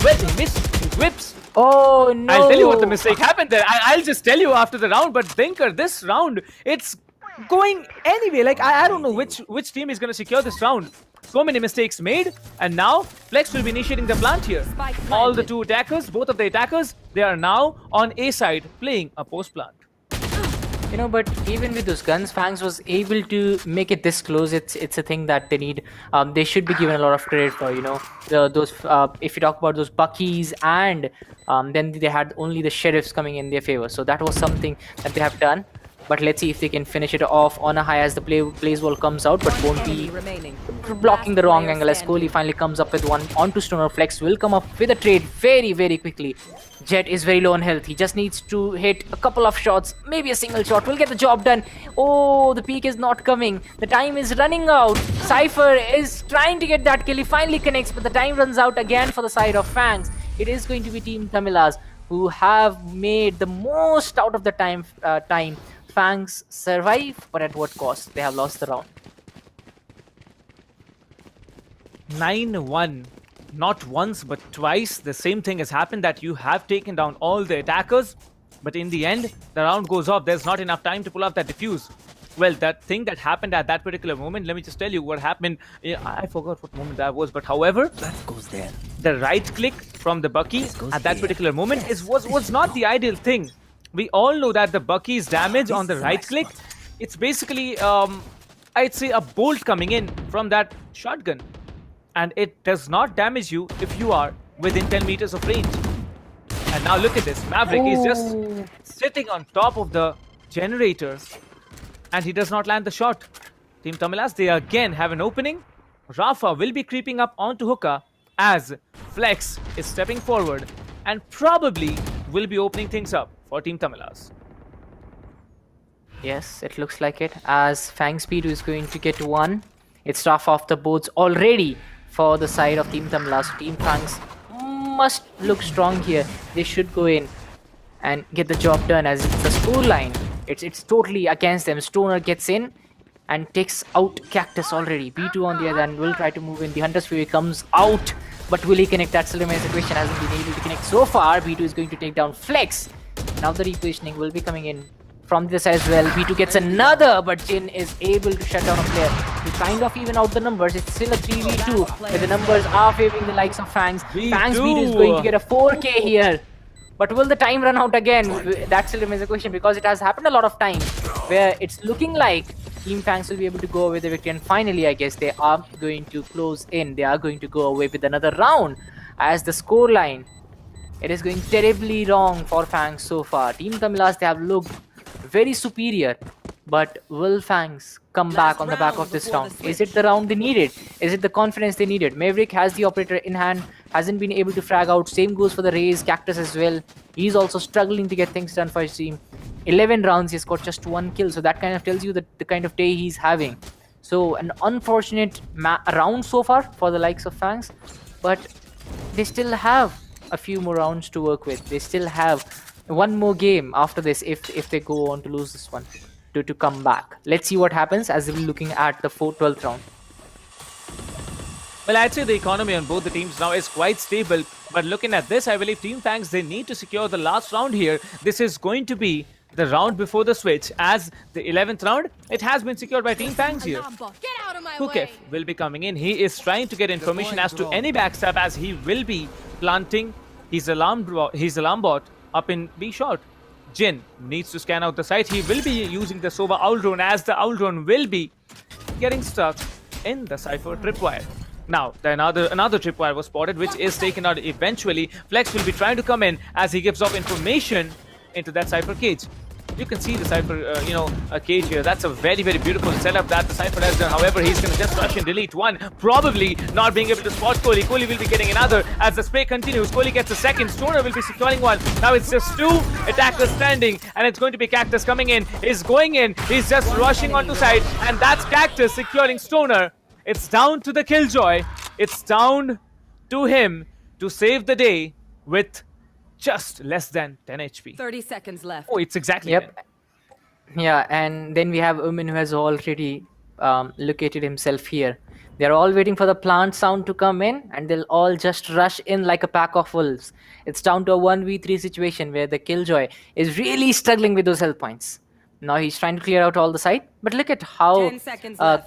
Well, he missed. He whips. Oh, no. I'll tell you what the mistake happened there. I'll just tell you after the round. But Thinker, this round, it's going anyway. Like, I don't know which team is going to secure this round. So many mistakes made, and now Flex will be initiating the plant here. All the 2 attackers, both of the attackers, they are now on A side playing a post plant. You know, but even with those guns, Fangs was able to make it this close. It's a thing that they need. They should be given a lot of credit for. You know, those if you talk about those Buckies and then they had only the Sheriffs coming in their favor. So that was something that they have done. But let's see if they can finish it off on a high as the plays wall comes out, but won't be blocking the wrong angle as Kohli finally comes up with one onto Stoner. Flex will come up with a trade very, very quickly. Jet is very low on health. He just needs to hit a couple of shots, maybe a single shot will get the job done. Oh, the peak is not coming. The time is running out. Cypher is trying to get that kill. He finally connects, but the time runs out again for the side of Fangs. It is going to be Team Tamilas who have made the most out of the time. Fangs survive, but at what cost? They have lost the round. 9-1. Not once, but twice. The same thing has happened, that you have taken down all the attackers, but in the end, the round goes off. There's not enough time to pull off that defuse. Well, that thing that happened at that particular moment, let me just tell you what happened. I forgot what moment that was, but however, that goes there. The right click from the Bucky at that particular moment was not the ideal thing. We all know that the Bucky's damage on the right click, it's basically, I'd say, a bolt coming in from that shotgun. And it does not damage you if you are within 10 meters of range. And now look at this. Maverick is just sitting on top of the generator, and he does not land the shot. Team Tamilas, they again have an opening. Rafa will be creeping up onto Hookah as Flex is stepping forward and probably will be opening things up for Team Tamilas. Yes, it looks like it, as Fang Speed is going to get one. It's Rafa off the boards already for the side of Team Tamilas. Team Fangs must look strong here. They should go in and get the job done, as it's the score line. It's totally against them. Stoner gets in and takes out Cactus already. B2 on the other hand will try to move in. The Hunter's Fury comes out, but will he connect? That still remains the question. Hasn't been able to connect so far. B2 is going to take down Flex. Now the repositioning will be coming in from this side as well. B2 gets another, but Jin is able to shut down a player to kind of even out the numbers. It's still a 3v2, but the numbers are favoring the likes of Fangs. Fangs B2 is going to get a 4k here. But will the time run out again? That still remains a question, because it has happened a lot of times where it's looking like Team Fangs will be able to go away with the victory. And finally, I guess they are going to close in. They are going to go away with another round, as the score line, it is going terribly wrong for Fangs so far. Team Tamilas, they have looked very superior, but will Fangs come back on the back of this round? Is it the round they needed? Is it the confidence they needed? Maverick has the operator in hand, hasn't been able to frag out. Same goes for the Raze, Cactus as well. He's also struggling to get things done for his team. 11 rounds, he's got just 1 kill, so that kind of tells you the kind of day he's having. So an unfortunate round so far for the likes of Fangs, but they still have a few more rounds to work with. They still have one more game after this if they go on to lose this one to come back. Let's see what happens as we're looking at the 12th round. Well, I'd say the economy on both the teams now is quite stable, but looking at this, I believe Team Fangs, they need to secure the last round here. This is going to be the round before the switch, as the 11th round, it has been secured by Team Fangs here. Kukef will be coming in. He is trying to get information as to any backstab, as he will be planting his alarm bot up in B short. Jin needs to scan out the site. He will be using the Sova Owl Drone, as the Owl Drone will be getting stuck in the Cypher tripwire. Now, another tripwire was spotted, which is taken out eventually. Flex will be trying to come in as he gives off information into that Cypher cage. You can see the Cypher, a cage here. That's a very, very beautiful setup that the Cypher has done. However, he's going to just rush and delete one, probably not being able to spot Kohli. Kohli will be getting another as the spray continues. Kohli gets a second. Stoner will be securing one. Now it's just 2 attackers standing, and it's going to be Cactus coming in. He's going in. He's just rushing onto side, and that's Cactus securing Stoner. It's down to the Killjoy. It's down to him to save the day with just less than 10 HP. 30 seconds left. Oh, it's exactly 10. Yeah, and then we have Umin, who has already located himself here. They're all waiting for the plant sound to come in, and they'll all just rush in like a pack of wolves. It's down to a 1v3 situation where the Killjoy is really struggling with those health points. Now he's trying to clear out all the site, but look at how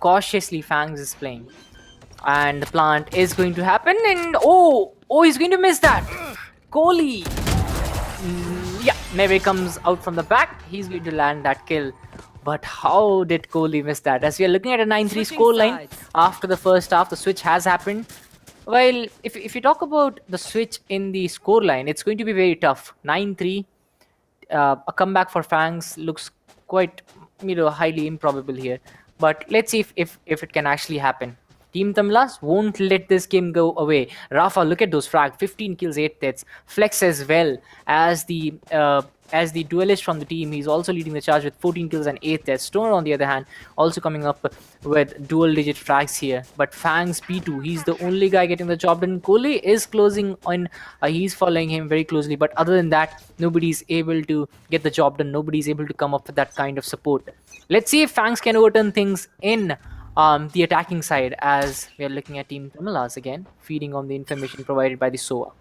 cautiously Fangs is playing. And the plant is going to happen, and oh, he's going to miss that. Kohli. Yeah, Maybe comes out from the back. He's going to land that kill. But how did Kohli miss that? As we are looking at a 9-3 scoreline after the first half, the switch has happened. Well, if you talk about the switch in the scoreline, it's going to be very tough. 9-3, a comeback for Fangs looks quite, highly improbable here. But let's see if it can actually happen. Team Tamilas won't let this game go away. Rafa, look at those frags. 15 kills, 8 deaths. Flex as well as the duelist from the team. He's also leading the charge with 14 kills and 8 deaths. Stoner, on the other hand, also coming up with dual-digit frags here. But Fangs P2, he's the only guy getting the job done. Kohli is closing on. He's following him very closely. But other than that, nobody's able to get the job done. Nobody's able to come up with that kind of support. Let's see if Fangs can overturn things in the attacking side, as we are looking at Team Tamilas again, feeding on the information provided by the SOA.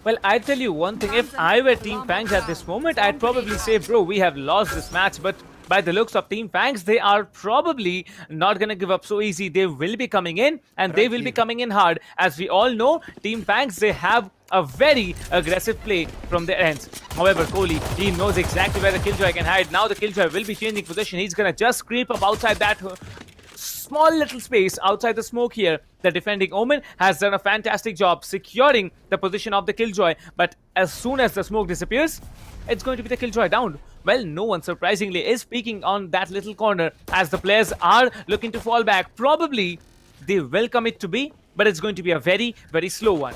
Well, I tell you one thing, if I were Team Fangs at this moment, I'd probably say, bro, we have lost this match, but by the looks of Team Fangs, they are probably not going to give up so easy. They will be coming in, and they will be coming in hard. As we all know, Team Fangs, they have a very aggressive play from their ends. However, Kohli, he knows exactly where the Killjoy can hide. Now the Killjoy will be changing position. He's going to just creep up outside that small little space outside the smoke here. The defending Omen has done a fantastic job securing the position of the Killjoy. But as soon as the smoke disappears, it's going to be the Killjoy down. Well, no one surprisingly is peeking on that little corner as the players are looking to fall back. Probably they will commit to B, but it's going to be a very, very slow one.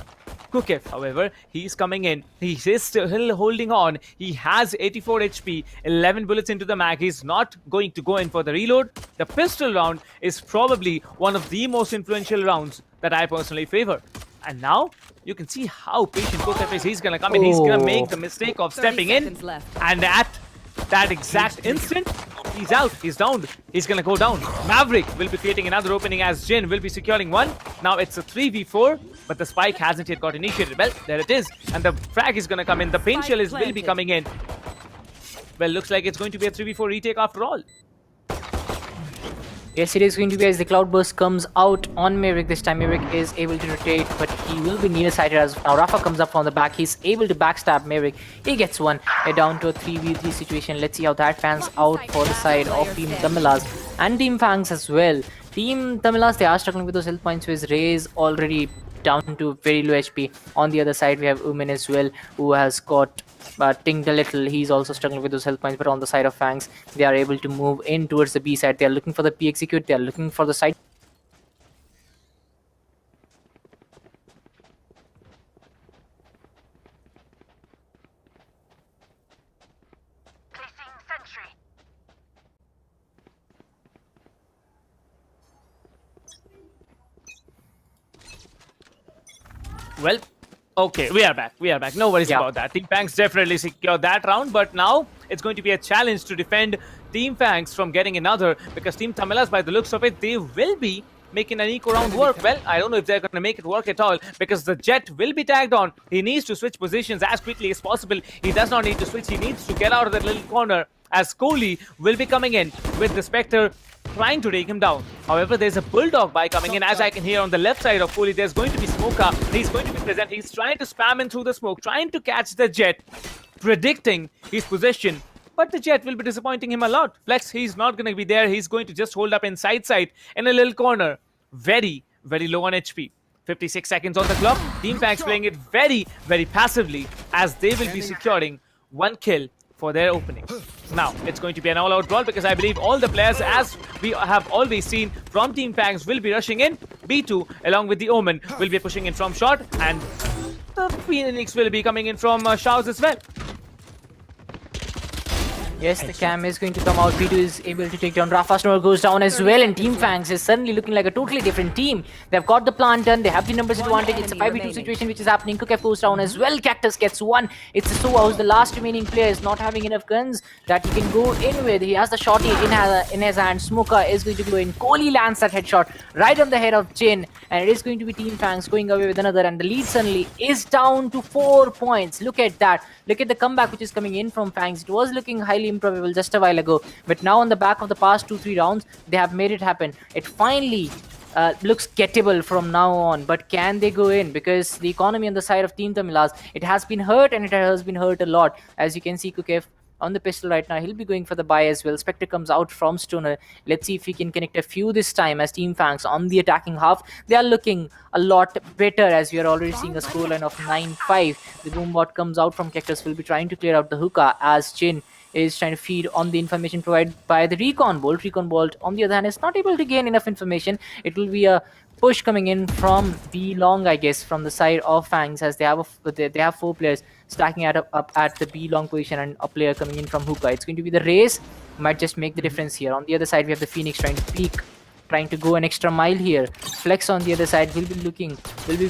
Kukef, however, he's coming in. He is still holding on. He has 84 HP, 11 bullets into the mag. He's not going to go in for the reload. The pistol round is probably one of the most influential rounds that I personally favor. And now, you can see how patient Kukef is. He's going to come in. He's going to make the mistake of stepping in. And at that exact instant, he's out. He's down. He's going to go down. Maverick will be creating another opening as Jin will be securing one. Now it's a 3v4, but the spike hasn't yet got initiated. Well, there it is. And the frag is going to come in. The paint shell will be coming in. Well, looks like it's going to be a 3v4 retake after all. Yes, it is going to be, as the cloudburst comes out on Maverick. This time Maverick is able to rotate, but he will be nearsighted as now Rafa comes up from the back. He's able to backstab Maverick. He gets one. Down to a 3v3 situation. Let's see how that pans out for the side of Team Tamilas and Team Fangs as well. Team Tamilas, they are struggling with those health points with Raze already down to very low HP. On the other side, we have Umen as well, who has got tinged a little. He's also struggling with those health points, but on the side of Fangs, they are able to move in towards the B side. They are looking for the P execute. They are looking for the side. Well, okay, we are back. We are back. No worries about that. Team Fangs definitely secured that round, but now it's going to be a challenge to defend Team Fangs from getting another, because Team Tamilas, by the looks of it, they will be making an eco round work. Well, I don't know if they're going to make it work at all, because the Jet will be tagged on. He needs to switch positions as quickly as possible. He does not need to switch. He needs to get out of that little corner, as Kohli will be coming in with the Spectre trying to take him down. However, there's a Bulldog by coming in, as I can hear on the left side of Kohli. There's going to be Smoker. He's going to be present. He's trying to spam in through the smoke, trying to catch the Jet, predicting his position. But the Jet will be disappointing him a lot. Flex, he's not going to be there. He's going to just hold up inside sight in a little corner. Very, very low on HP. 56 seconds on the clock. Team Fangs playing it very, very passively, as they will be securing one kill for their opening. Now, it's going to be an all-out brawl, because I believe all the players, as we have always seen from Team Fangs, will be rushing in. B2, along with the Omen, will be pushing in from short, and the Phoenix will be coming in from showers as well. Yes, the cam is going to come out. P2 is able to take down Rafa. Snore goes down as well, and Team Fangs is suddenly looking like a totally different team. They've got the plant done. They have the numbers advantage. It's a 5v2 situation which is happening. Kukef goes down as well. Cactus gets one. It's the Soa who's the last remaining player, is not having enough guns that he can go in with. He has the shotty in his hand. Smoker is going to go in. Kohli lands that headshot right on the head of Jin, and it is going to be Team Fangs going away with another, and the lead suddenly is down to 4 points. Look at that. Look at the comeback which is coming in from Fangs. It was looking highly improbable just a while ago, but now on the back of the past 2-3 rounds, they have made it happen. It finally looks gettable from now on, but can they go in? Because the economy on the side of Team Tamilas, it has been hurt, and it has been hurt a lot. As you can see, Kukev on the pistol right now, he'll be going for the buy as well. Spectre comes out from Stoner. Let's see if he can connect a few this time, as Team Fangs on the attacking half, they are looking a lot better, as we are already seeing a scoreline of 9-5. The Boombot comes out from Cactus, will be trying to clear out the hookah, as Jin is trying to feed on the information provided by the Recon Bolt. Recon Bolt, on the other hand, is not able to gain enough information. It will be a push coming in from B long, I guess, from the side of Fangs, as they have 4 players stacking up at the B long position, and a player coming in from hookah. It's going to be the race, might just make the difference here. On the other side, we have the Phoenix trying to peek, trying to go an extra mile here. Flex on the other side will be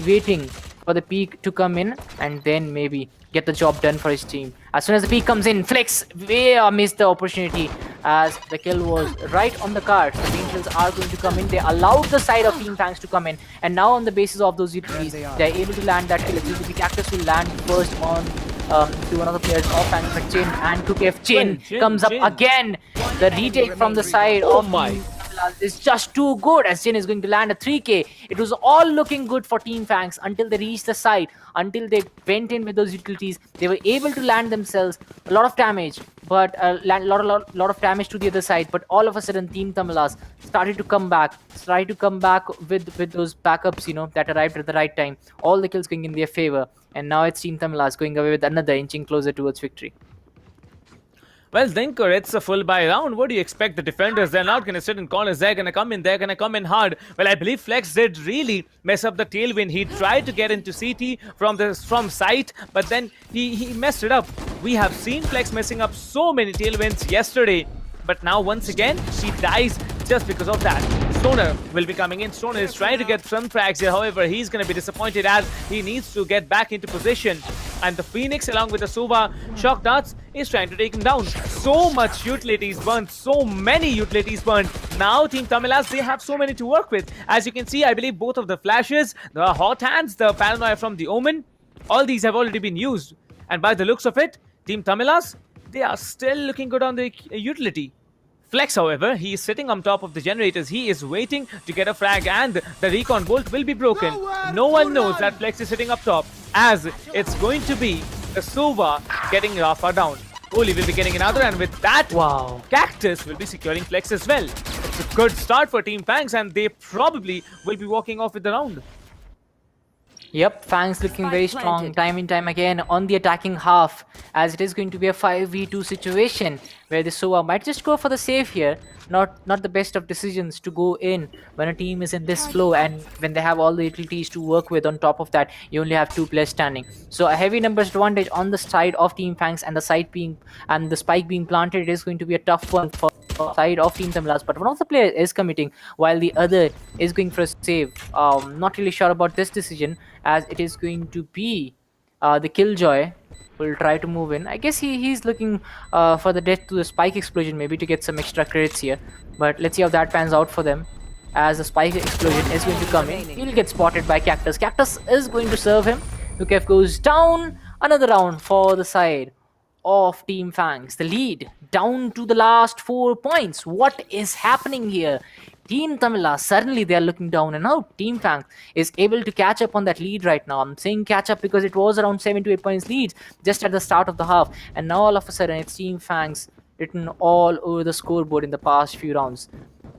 waiting for the peak to come in, and then maybe get the job done for his team. As soon as the peak comes in, Flex missed the opportunity, as the kill was right on the card. The Angels are going to come in. They allowed the side of Team Fangs to come in, and now on the basis of those utilities, they're able to land that kill. The Cactus will land first on to one of the players of Fangs, but Chin and Kukev. Chin comes up again. The retake from the side of is just too good, as Jin is going to land a 3k. It was all looking good for Team Fangs until they reached the side, until they went in with those utilities. They were able to land themselves a lot of damage, but lot of damage to the other side. But all of a sudden, Team Tamilas started to come back with those backups, you know, that arrived at the right time. All the kills going in their favor, and now it's Team Tamilas going away with another inching closer towards victory. Well, Zinker, it's a full buy round. What do you expect? The defenders, they're not going to sit in corners. They're going to come in. They're going to come in hard. Well, I believe Flex did really mess up the tailwind. He tried to get into CT from sight, but then he messed it up. We have seen Flex messing up so many tailwinds yesterday, but now once again, he dies just because of that. Stoner will be coming in. Stoner is trying to get some frags here. However, he's going to be disappointed, as he needs to get back into position. And the Phoenix, along with the Suva shock darts, is trying to take him down. So much utilities burned. So many utilities burned. Now, Team Tamilas, they have so many to work with. As you can see, I believe both of the flashes, the hot hands, the paranoia from the Omen, all these have already been used. And by the looks of it, Team Tamilas, they are still looking good on the utility. Flex, however, he is sitting on top of the generators. He is waiting to get a frag, and the recon bolt will be broken. No one knows that Flex is sitting up top, as it's going to be the Suva getting Rafa down. Oli will be getting another, and with that, Cactus will be securing Flex as well. It's a good start for Team Fangs, and they probably will be walking off with the round. Yep, Fangs looking very strong time and time again on the attacking half, as it is going to be a 5v2 situation where the Sova might just go for the save here. Not the best of decisions to go in when a team is in this flow, and when they have all the utilities to work with. On top of that, you only have 2 players standing, so a heavy numbers advantage on the side of Team Fangs, and the spike being planted. It is going to be a tough one for side of Team Tamilas, but one of the players is committing while the other is going for a save. Not really sure about this decision, as it is going to be the Killjoy will try to move in. I guess he's looking for the death to the spike explosion, maybe to get some extra credits here, but let's see how that pans out for them, as the spike explosion is going to come in. He'll get spotted by Cactus. Cactus is going to serve him. Lukev goes down. Another round for the side of Team Fangs. The lead down to the last 4 points. What is happening here? Team Tamilas, suddenly they are looking down and out. Team Fangs is able to catch up on that lead right now. I'm saying catch up because it was around 7 to 8 points lead just at the start of the half, and now all of a sudden it's Team Fangs written all over the scoreboard in the past few rounds.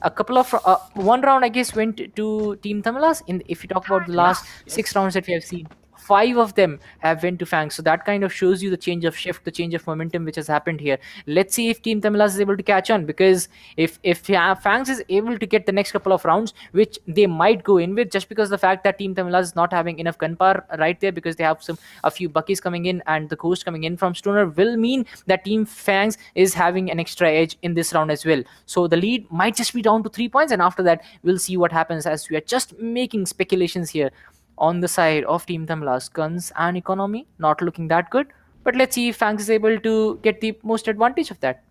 A couple of one round, I guess, went to Team Tamilas. If you talk about the last 6 rounds that we have seen, 5 of them have went to Fangs. So that kind of shows you the change of shift, the change of momentum which has happened here. Let's see if Team Tamilas is able to catch on, because if Fangs is able to get the next couple of rounds, which they might go in with, just because the fact that Team Tamilas is not having enough gunpowder right there, because they have a few buckies coming in and the coast coming in from Stoner, will mean that Team Fangs is having an extra edge in this round as well. So the lead might just be down to 3 points, and after that we'll see what happens, as we are just making speculations here. On the side of Team Tamilas, guns and economy not looking that good, but let's see if Fangs is able to get the most advantage of that.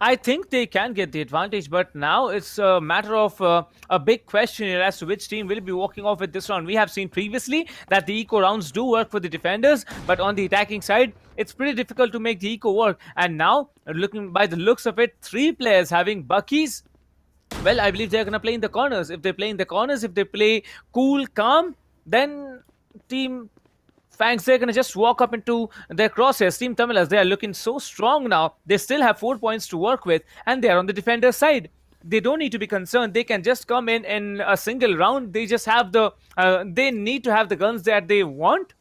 I think they can get the advantage, but now it's a matter of a big question here as to which team will be walking off with this round. We have seen previously that the eco rounds do work for the defenders, but on the attacking side, it's pretty difficult to make the eco work. And now, looking by the looks of it, 3 players having buckies. Well, I believe they're going to play in the corners. If they play in the corners, if they play cool, calm, then Team Fangs, they're going to just walk up into their crosshairs. Team Tamilas, they are looking so strong now. They still have 4 points to work with, and they are on the defender's side. They don't need to be concerned. They can just come in a single round. They just have they need to have the guns that they want.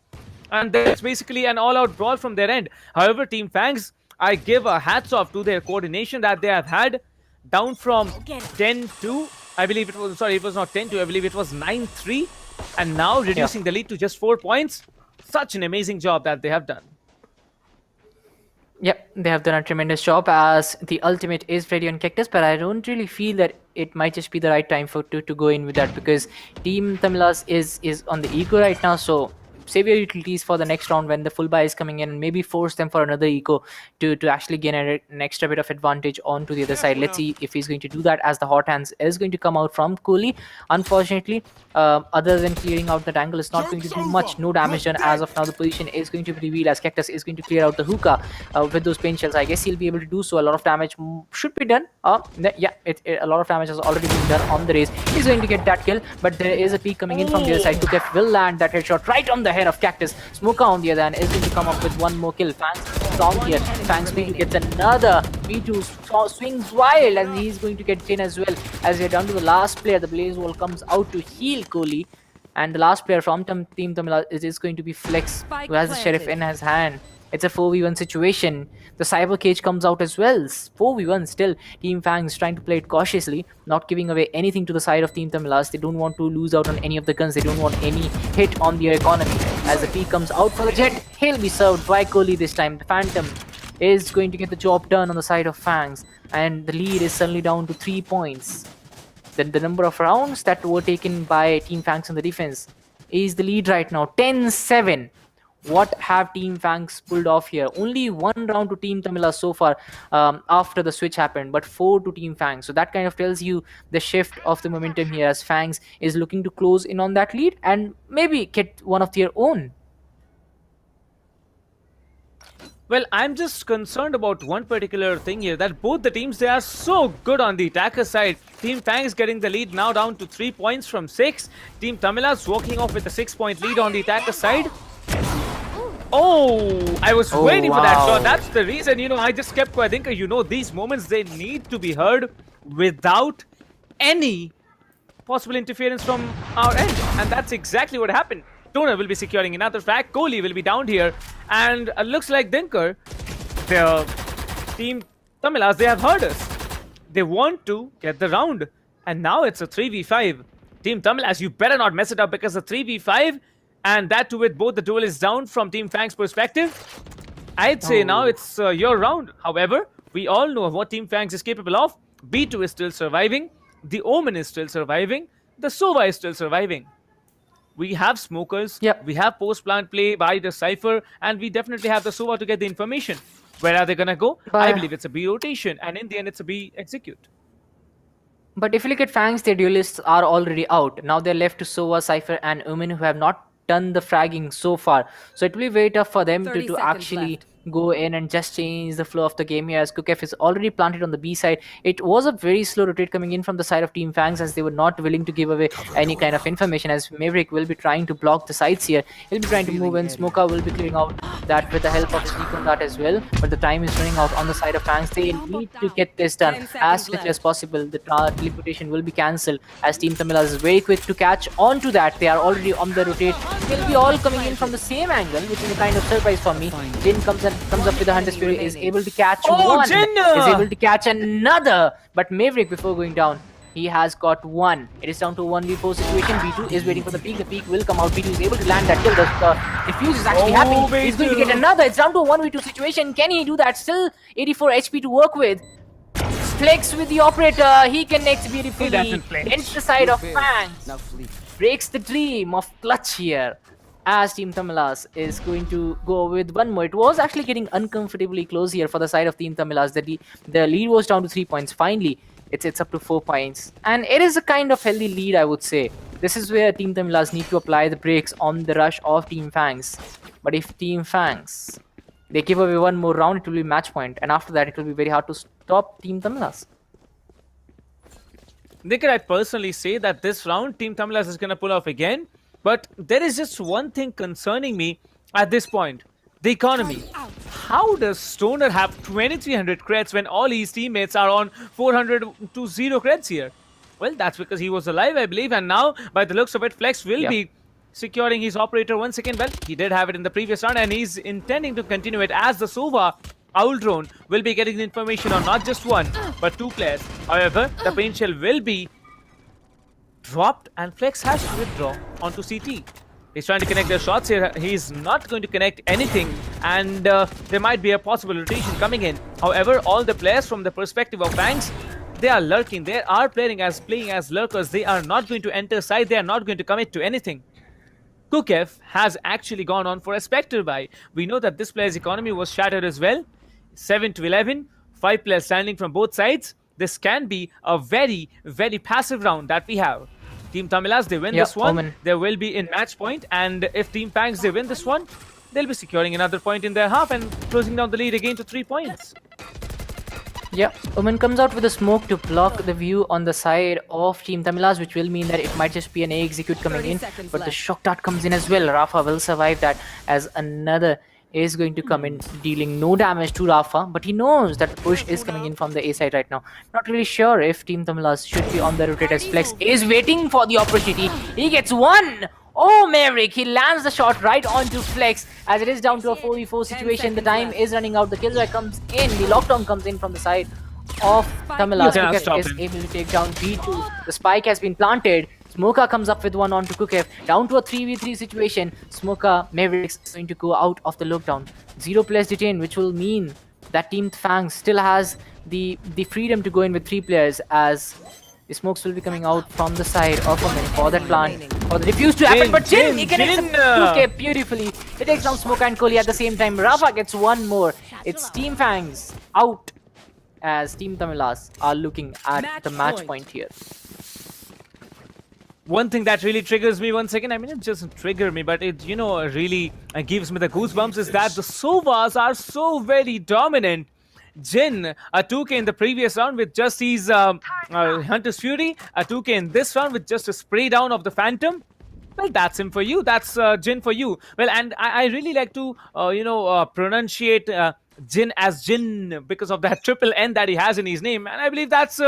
And that's basically an all-out brawl from their end. However, Team Fangs, I give a hats off to their coordination that they have had. Down from 10-2, I believe it was, sorry, it was not 10-2, I believe it was 9-3. And now reducing the lead to just 4 points. Such an amazing job that they have done. Yep, they have done a tremendous job as the ultimate is ready on Cactus, but I don't really feel that it might just be the right time to go in with that, because Team Tamilas is on the eco right now, so save your utilities for the next round when the full buy is coming in, and maybe force them for another eco to actually gain an extra bit of advantage onto the other side. Let's see if he's going to do that, as the hot hands is going to come out from Kohli. Unfortunately, other than clearing out that angle, is not going to do much. No damage done as of now. The position is going to be revealed as Cactus is going to clear out the hookah with those paint shells. I guess he'll be able to do so. A lot of damage should be done. Yeah, a lot of damage has already been done on the race. He's going to get that kill, but there is a peek coming in from the other side. Tukef will land that headshot right on the head of Cactus. Smoker on the other hand is going to come up with one more kill. Fangs down here. Fangs B2 gets another. B2 swings wild, and he's going to get 10 as well. As we're down to the last player, the Blaze Wall comes out to heal Kohli. And the last player from Team Tamila is going to be Flex, who has the Sheriff in his hand. It's a 4v1 situation. The Cyber Cage comes out as well. 4v1 still. Team Fangs trying to play it cautiously, not giving away anything to the side of Team Tamilas. They don't want to lose out on any of the guns. They don't want any hit on their economy. As the P comes out for the Jet, he'll be served by Kohli this time. The Phantom is going to get the job done on the side of Fangs. And the lead is suddenly down to 3 points. Then the number of rounds that were taken by Team Fangs on the defense is the lead right now. 10-7. What have Team Fangs pulled off here? Only 1 round to Team Tamila so far after the switch happened, but 4 to Team Fangs. So that kind of tells you the shift of the momentum here, as Fangs is looking to close in on that lead and maybe get one of their own. Well, I'm just concerned about one particular thing here, that both the teams, they are so good on the attacker side. Team Fangs getting the lead now down to 3 points from 6. Team Tamilas walking off with a 6-point lead on the attacker side. Oh, I was waiting for that shot. That's the reason, I just kept quiet. I think, these moments, they need to be heard without any possible interference from our end. And that's exactly what happened. Toner will be securing another frag. Kohli will be down here. And looks like Dinkar, the Team Tamilas, they have heard us. They want to get the round. And now it's a 3v5. Team Tamilas, you better not mess it up, because a 3v5, and that too with both the duelists down from Team Fangs' perspective, I'd say now it's your round. However, we all know what Team Fangs is capable of. B2 is still surviving. The Omen is still surviving. The Sova is still surviving. We have smokers. We have post-plant play by the Cypher. And we definitely have the Sova to get the information. Where are they going to go? I believe it's a B rotation. And in the end, it's a B execute. But if you look at Fangs, their duelists are already out. Now they're left to Sova, Cypher, and Omen, who have not done the fragging so far. So it will be very tough for them to actually go in and just change the flow of the game here, as Kukef is already planted on the B side. It was a very slow rotate coming in from the side of Team Fangs, as they were not willing to give away any kind of information, as Maverick will be trying to block the sides here. He'll be trying to move in. Smoker will be clearing out that with the help of Sneak on that as well. But the time is running out on the side of Fangs. They need to get this done as quickly as possible. The teleportation will be cancelled, as Team Tamilas is very quick to catch on to that. They are already on the rotate. They'll be all coming in from the same angle, which is a kind of surprise for me. Jin comes up with the Hunter's Fury, is able to catch one, is able to catch another, but Maverick, before going down, he has got one. It is down to a 1v4 situation. B2 is waiting for the peak. The peak will come out. B2 is able to land that kill. The defuse is actually happening. He's going to get another. It's down to a 1v2 situation. Can he do that? Still 84 HP to work with. Flex with the operator. He connects beautifully into the side of Fangs. Breaks the dream of Clutch here, as Team Tamilas is going to go with one more. It was actually getting uncomfortably close here for the side of Team Tamilas. The lead was down to 3 points. Finally, it's up to 4 points. And it is a kind of healthy lead, I would say. This is where Team Tamilas need to apply the brakes on the rush of Team Fangs. But if Team Fangs, they give away one more round, it will be match point. And after that, it will be very hard to stop Team Tamilas. Nikhil, I personally say that this round, Team Tamilas is going to pull off again. But there is just one thing concerning me at this point. The economy. How does Stoner have 2300 creds when all his teammates are on 400 to 0 creds here? Well, that's because he was alive, I believe. And now, by the looks of it, Flex will be securing his operator once again. Well, he did have it in the previous round and he's intending to continue it as the Sova Owl Drone will be getting the information on not just one, but two players. However, the paint shell will be dropped and Flex has to withdraw onto CT. He's trying to connect their shots here. He's not going to connect anything and there might be a possible rotation coming in. However, all the players from the perspective of Fangs, they are lurking. They are playing as lurkers. They are not going to enter side. They are not going to commit to anything. Kukev has actually gone on for a Spectre buy. We know that this player's economy was shattered as well. 7 to 11, 5 players standing from both sides. This can be a very, very passive round that we have. Team Tamilas, they win this one. They will be in match point. And if Team Fangs, they win this one, they'll be securing another point in their half and closing down the lead again to 3 points. Yeah, Omen comes out with a smoke to block the view on the side of Team Tamilas, which will mean that it might just be an A execute coming in. But the shock dart comes in as well. Rafa will survive that as another is going to come in, dealing no damage to Rafa. But he knows that the push is coming in from the A side right now. Not really sure if Team Tamilas should be on the rotate as Flex is waiting for the opportunity. He gets one! Oh, Maverick, he lands the shot right onto Flex as it is down to a 4v4 situation. The time is running out. The killjoy comes in. The lockdown comes in from the side of Tamilas. Kukev is able to take down B2. The spike has been planted. Smoka comes up with one onto Kukev. Down to a 3v3 situation. Smoka, Maverick is going to go out of the lockdown. 0 players detained, which will mean that Team Fangs still has the freedom to go in with 3 players as the smokes will be coming out from the side of Omen for that plant. For the defuse to happen, but Jin, he connects the 2K beautifully. He takes down Smoke and Kohli at the same time. Rafa gets one more. It's Team Fangs out as Team Tamilas are looking at the match point here. One thing that really triggers me once again, I mean, it doesn't trigger me, but it, you know, really gives me the goosebumps is that the Sovas are so very dominant. Jin, a 2K in the previous round with just his Hunter's Fury, a 2K in this round with just a spray down of the Phantom. Well, that's him for you. That's Jin for you. Well, and I really like to, pronunciate Jin as Jin because of that triple N that he has in his name. And I believe that's,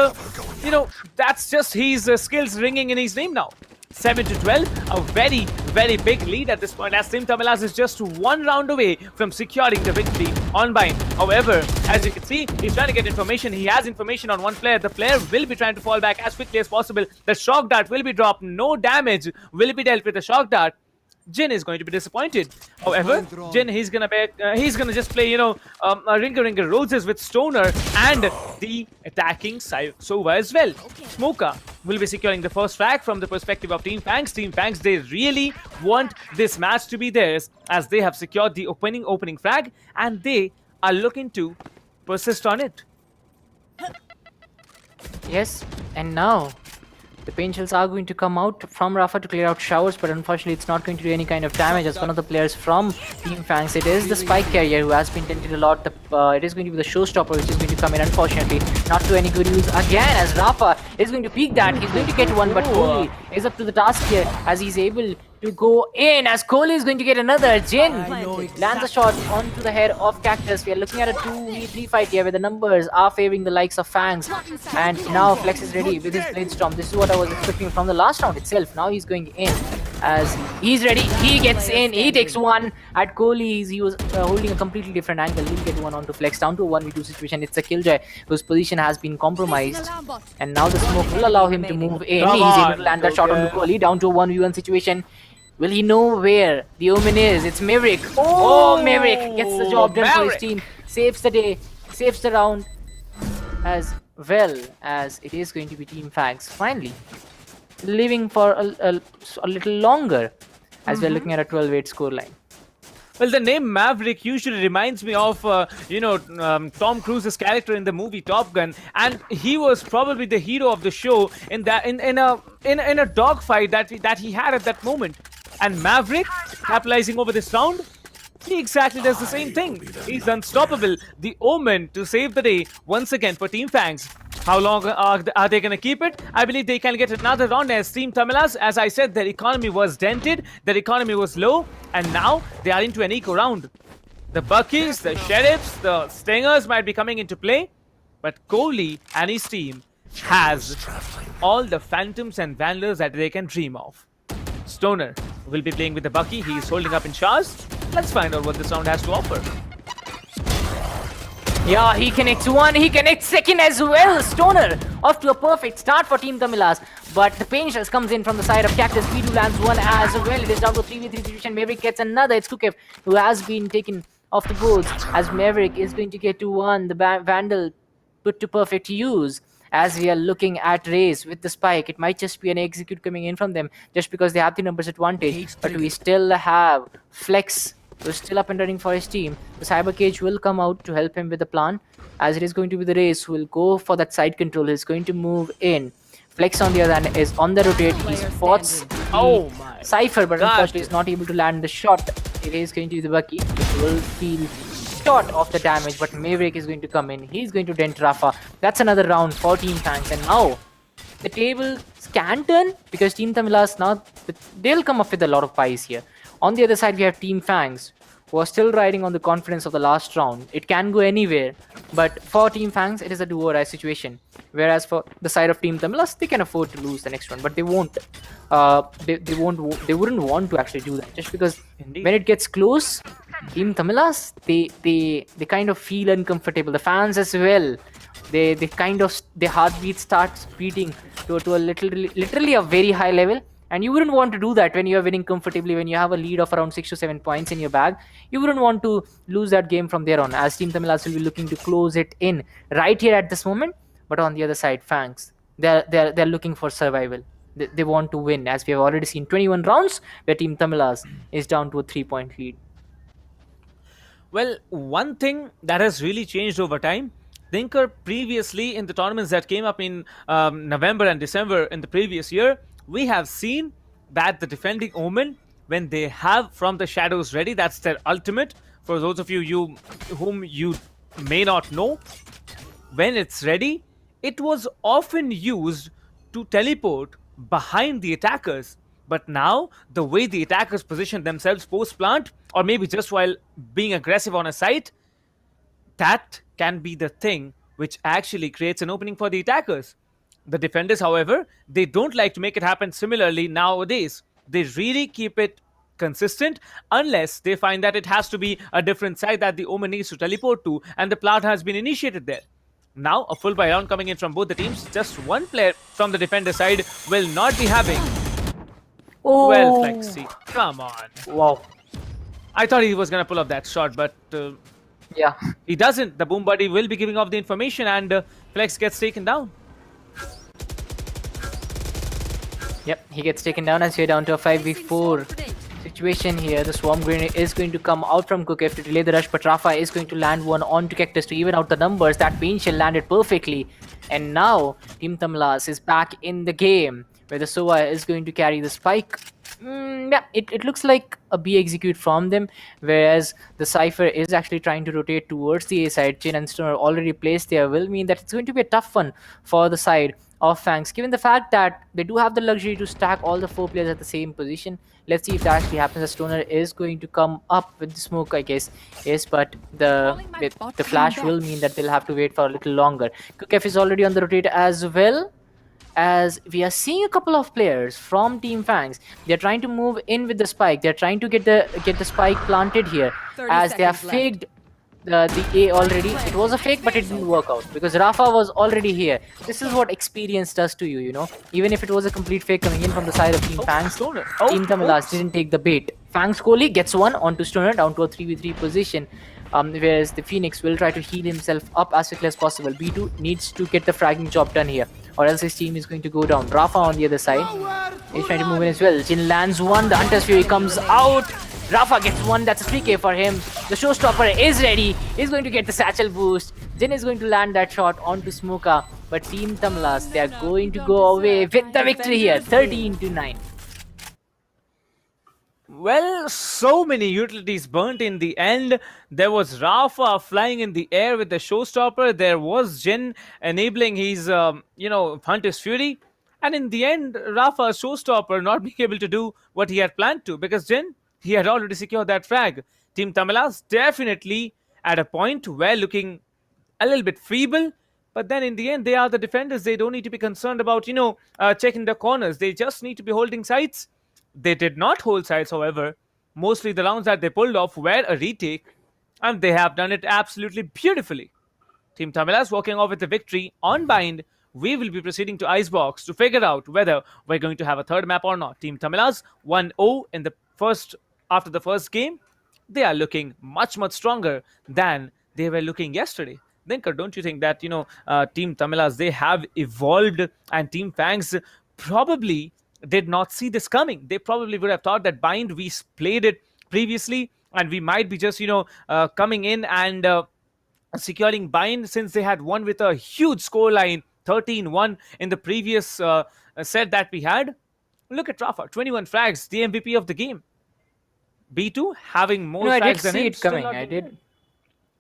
that's just his skills ringing in his name now. 7 to 12, a very, very big lead at this point as Team Tamilas is just 1 round away from securing the victory on Bind. However, as you can see, he's trying to get information. He has information on one player. The player will be trying to fall back as quickly as possible. The shock dart will be dropped. No damage will be dealt with the shock dart. Jin is going to be disappointed. However, Jin, he's gonna just play, ringer roses with Stoner and the attacking side Sova as well. Smoka will be securing the first frag from the perspective of Team Fangs. Team Fangs, they really want this match to be theirs as they have secured the opening frag and they are looking to persist on it. Yes, and now the paint shells are going to come out from Rafa to clear out showers, but unfortunately it's not going to do any kind of damage as one of the players from Team Fangs. It is the spike carrier who has been dented a lot. It is going to be the showstopper which is going to come in, unfortunately. Not to any good use again as Rafa is going to peek that. He's going to get one, but Kohli is up to the task here as he's able to go in as Kohli is going to get another. Jin lands a shot onto the head of Cactus. We are looking at a 2v3 fight here where the numbers are favoring the likes of Fangs. And now Flex is ready with his Blade Storm. This is what I was expecting from the last round itself. Now he's going in as he's ready. He gets in. He takes one at Kohli. He was holding a completely different angle. He'll get one onto Flex down to a 1v2 situation. It's a Killjoy whose position has been compromised. And now the smoke will allow him to move in. He's able to land that shot onto Kohli down to a 1v1 situation. Will he know where the Omen is? It's Maverick. Oh, Maverick gets the job done for his team. Saves the day. Saves the round. As well as it is going to be Team Fangs finally living for a little longer as we're looking at a 12-8 scoreline. Well, the name Maverick usually reminds me of, Tom Cruise's character in the movie Top Gun, and he was probably the hero of the show in a dogfight that he had at that moment. And Maverick, capitalizing over this round, he exactly does the same thing. He's unstoppable. The Omen to save the day once again for Team Fangs. How long are they going to keep it? I believe they can get another round as Team Tamilas. As I said, their economy was dented, their economy was low, and now they are into an eco round. The Buckies, the Sheriffs, the Stingers might be coming into play, but Kohli and his team has all the Phantoms and Vandals that they can dream of. Stoner will be playing with the Bucky. He is holding up in Shaz. Let's find out what this round has to offer. Yeah, he connects one, he connects second as well. Stoner off to a perfect start for Team Tamilas. But the pain shells comes in from the side of Cactus. B2 lands one as well. It is down to 3v3 situation. Maverick gets another. It's Kukev who has been taken off the boards as Maverick is going to get to one. The Vandal put to perfect use. As we are looking at Raze with the spike, it might just be an execute coming in from them just because they have the numbers advantage. But we still have Flex who's still up and running for his team. The Cyber Cage will come out to help him with the plan, as it is going to be the Raze who will go for that side control. He's going to move in. Flex on the other hand is on the rotate. He spots Cypher, but unfortunately is not able to land the shot. It is going to be the Bucky, which will feel short of the damage, but Maverick is going to come in. He's going to dent Rafa. That's another round for Team Fangs, and now the table can turn because Team Tamilas now they'll come up with a lot of pies here. On the other side, we have Team Fangs, who are still riding on the confidence of the last round. It can go anywhere, but for Team Fangs, it is a do-or-die situation. Whereas for the side of Team Tamilas, they can afford to lose the next one, but they won't. They wouldn't want to actually do that, just because when it gets close, Team Tamilas, they kind of feel uncomfortable. The fans as well. They kind of their heartbeat starts beating to a literally a very high level. And you wouldn't want to do that when you're winning comfortably, when you have a lead of around 6 to 7 points in your bag. You wouldn't want to lose that game from there on, as Team Tamilas will be looking to close it in right here at this moment. But on the other side, Fangs, they're looking for survival. They want to win, as we have already seen 21 rounds where Team Tamilas is down to a 3-point lead. Well, one thing that has really changed over time, Thinker previously in the tournaments that came up in November and December in the previous year, we have seen that the defending Omen, when they have From the Shadows ready, that's their ultimate. For those of you whom you may not know, when it's ready, it was often used to teleport behind the attackers. But now, the way the attackers position themselves post-plant, or maybe just while being aggressive on a site, that can be the thing which actually creates an opening for the attackers. The defenders, however, they don't like to make it happen similarly nowadays. They really keep it consistent unless they find that it has to be a different side that the Omen needs to teleport to, and the plant has been initiated there. Now, a full buy round coming in from both the teams. Just one player from the defender side will not be having 12 Flexi. Come on. Wow. I thought he was going to pull off that shot, but yeah, he doesn't. The Boom Buddy will be giving off the information, and Flex gets taken down. Yep, he gets taken down as we're down to a 5v4 situation here. The Swarm Grenade is going to come out from Kukev to delay the rush, but Rafa is going to land one onto Cactus to even out the numbers. That pain shell landed perfectly. And now, Team Tamilas is back in the game, where the Sova is going to carry the spike. Yeah, it looks like a B execute from them, whereas the Cypher is actually trying to rotate towards the A side. Jin and Stoner already placed there, will mean that it's going to be a tough one for the side of Fangs, given the fact that they do have the luxury to stack all the 4 players at the same position. Let's see if that actually happens. The Stoner is going to come up with the smoke, I guess. Yes, but the flash will mean that they'll have to wait for a little longer. Kukev is already on the rotate as well, as we are seeing a couple of players from Team Fangs. They're trying to move in with the spike. They're trying to get the spike planted here, as they have faked the A already. It was a fake, but it didn't work out because Rafa was already here. This is what experience does to you, you know. Even if it was a complete fake coming in from the side of Team Fangs, Team Tamilas didn't take the bait. Fangs Kohli gets one onto Stoner, down to a 3v3 position. Whereas the Phoenix will try to heal himself up as quickly as possible. B2 needs to get the fragging job done here, or else his team is going to go down. Rafa on the other side is trying to move in as well. Jin lands one. The Hunter's Fury comes out. Rafa gets one. That's a 3k for him. The Showstopper is ready. He's going to get the satchel boost. Jin is going to land that shot onto Smoka. But Team Tamilas, they are going to go away with the victory here. 13-9. Well, so many utilities burnt in the end. There was Rafa flying in the air with the showstopper. There was Jin enabling his, Hunter's Fury. And in the end, Rafa, showstopper, not being able to do what he had planned to because Jin, he had already secured that frag. Team Tamilas definitely at a point where looking a little bit feeble. But then in the end, they are the defenders. They don't need to be concerned about, checking the corners. They just need to be holding sides. They did not hold sides, however. Mostly the rounds that they pulled off were a retake, and they have done it absolutely beautifully. Team Tamilas walking off with the victory on bind. We will be proceeding to Icebox to figure out whether we're going to have a third map or not. Team Tamilas 1-0 in the first after the first game. They are looking much stronger than they were looking yesterday. Dinker, don't you think that Team Tamilas, they have evolved, and Team Fangs probably did not see this coming? They probably would have thought that bind, we played it previously, and we might be just coming in and securing bind, since they had won with a huge scoreline 13-1 in the previous set that we had. Look at Rafa, 21 frags, the MVP of the game. B2 having more I did frags than see him. it coming. I did.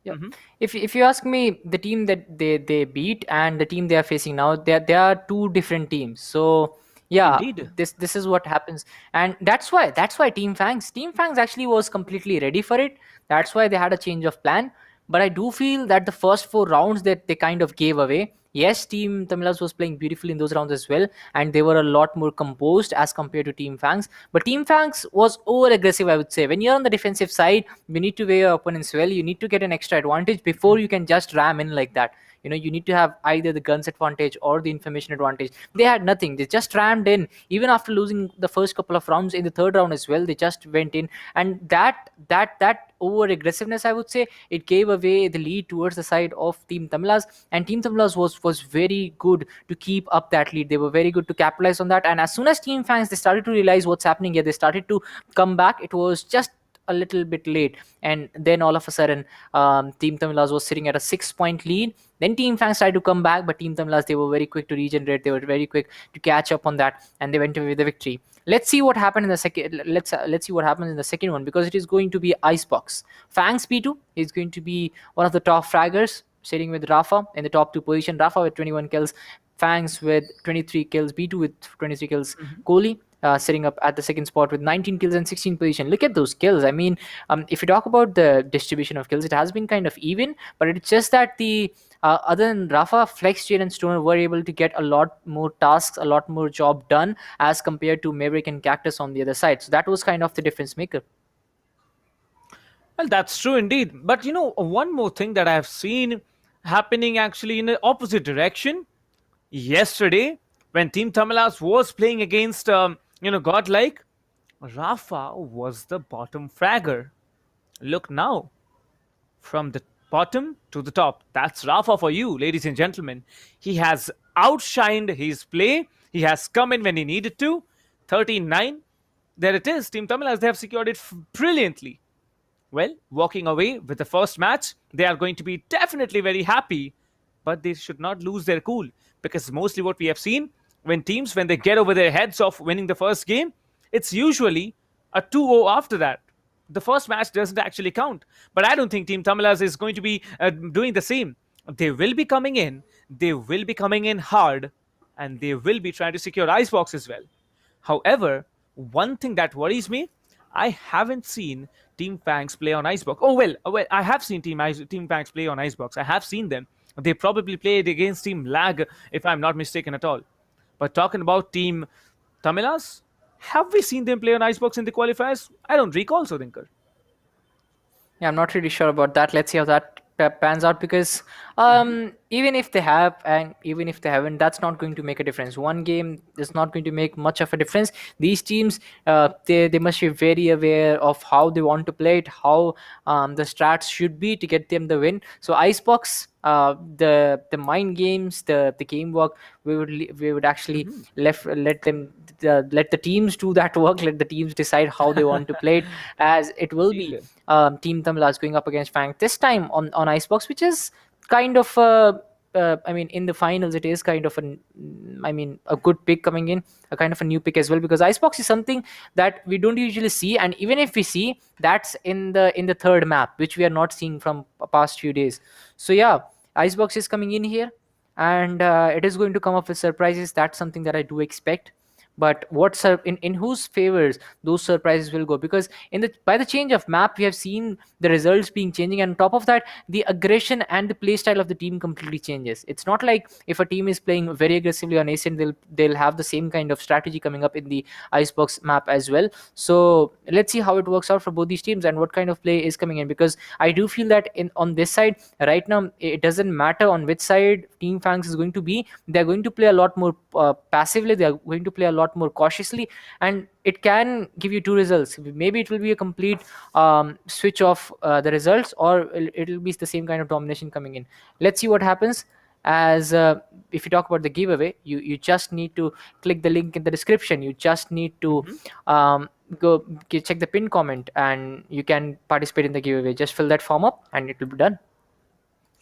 Yeah. If you ask me, the team that they beat and the team they are facing now, they are two different teams. So yeah, Indeed. this is what happens, and that's why Team Fangs actually was completely ready for it. That's why they had a change of plan. But I do feel that the first 4 rounds that they kind of gave away. Yes, Team Tamilas was playing beautifully in those rounds as well, and they were a lot more composed as compared to Team Fangs. But Team Fangs was over aggressive, I would say. When you're on the defensive side, you need to weigh your opponents well. You need to get an extra advantage before you can just ram in like that. You need to have either the guns advantage or the information advantage. They had nothing. They just rammed in. Even after losing the first couple of rounds, in the third round as well, they just went in, and that over aggressiveness, I would say, it gave away the lead towards the side of Team Tamilas. And Team Tamilas was very good to keep up that lead. They were very good to capitalize on that. And as soon as Team Fangs, they started to realize what's happening here, they started to come back. It was just a little bit late, and then all of a sudden Team Tamilas was sitting at a 6-point lead. Then Team Fangs tried to come back, but Team Tamilas, they were very quick to regenerate. They were very quick to catch up on that, and they went away with the victory. Let's see what happened in the second. Let's see what happens in the second one, because it is going to be Icebox. Fangs P2 is going to be one of the top fraggers, sitting with Rafa in the top 2 position. Rafa with 21 kills, Fangs with 23 kills, B2 with 23 kills, Kohli sitting up at the second spot with 19 kills and 16 position. Look at those kills. I mean, if you talk about the distribution of kills, it has been kind of even, but it's just that the other than Rafa, Flex, Jade and Stoner were able to get a lot more tasks, a lot more job done as compared to Maverick and Cactus on the other side. So that was kind of the difference maker. Well, that's true indeed. But one more thing that I have seen happening actually in the opposite direction. Yesterday, when Team Tamilas was playing against, Godlike, Rafa was the bottom fragger. Look now. From the bottom to the top. That's Rafa for you, ladies and gentlemen. He has outshined his play. He has come in when he needed to. 13-9. There it is. Team Tamilas, they have secured it brilliantly. Well, walking away with the first match, they are going to be definitely very happy. But they should not lose their cool. Because mostly what we have seen, when they get over their heads of winning the first game, it's usually a 2-0 after that. The first match doesn't actually count. But I don't think Team Tamilas is going to be doing the same. They will be coming in. They will be coming in hard. And they will be trying to secure Icebox as well. However, one thing that worries me, I haven't seen Team Fangs play on Icebox. Oh, well, I have seen Team Fangs play on Icebox. I have seen them. They probably played against Team Lag, if I'm not mistaken at all. But talking about Team Tamilas, have we seen them play on Icebox in the qualifiers? I don't recall so, Dinker. Yeah, I'm not really sure about that. Let's see how that pans out, because even if they have and even if they haven't, that's not going to make a difference. One game is not going to make much of a difference. These teams, they must be very aware of how they want to play it, how the strats should be to get them the win. So Icebox, the mind games, the game work, we would actually let the teams do that work. Let the teams decide how they want to play it, as it will be Team Tamilas going up against Fang this time on Icebox, which is kind of I mean, in the finals, it is kind of a good pick coming in, a kind of a new pick as well, because Icebox is something that we don't usually see, and even if we see, that's in the third map, which we are not seeing from past few days. So yeah, Icebox is coming in here, and it is going to come up with surprises. That's something that I do expect. But in whose favors those surprises will go, because in the by the change of map, we have seen the results being changing, and on top of that, the aggression and the play style of the team completely changes. It's not like if a team is playing very aggressively on Ascent, they'll have the same kind of strategy coming up in the Icebox map as well. So let's see how it works out for both these teams and what kind of play is coming in, because I do feel that on this side right now, it doesn't matter on which side Team Fangs is going to be. They're going to play a lot more passively, they're going to play a lot more cautiously, and it can give you two results. Maybe it will be a complete switch of the results, or it'll be the same kind of domination coming in. Let's see what happens. As if you talk about the giveaway, you just need to click the link in the description. You just need to go check the pin comment, and you can participate in the giveaway. Just fill that form up and it will be done.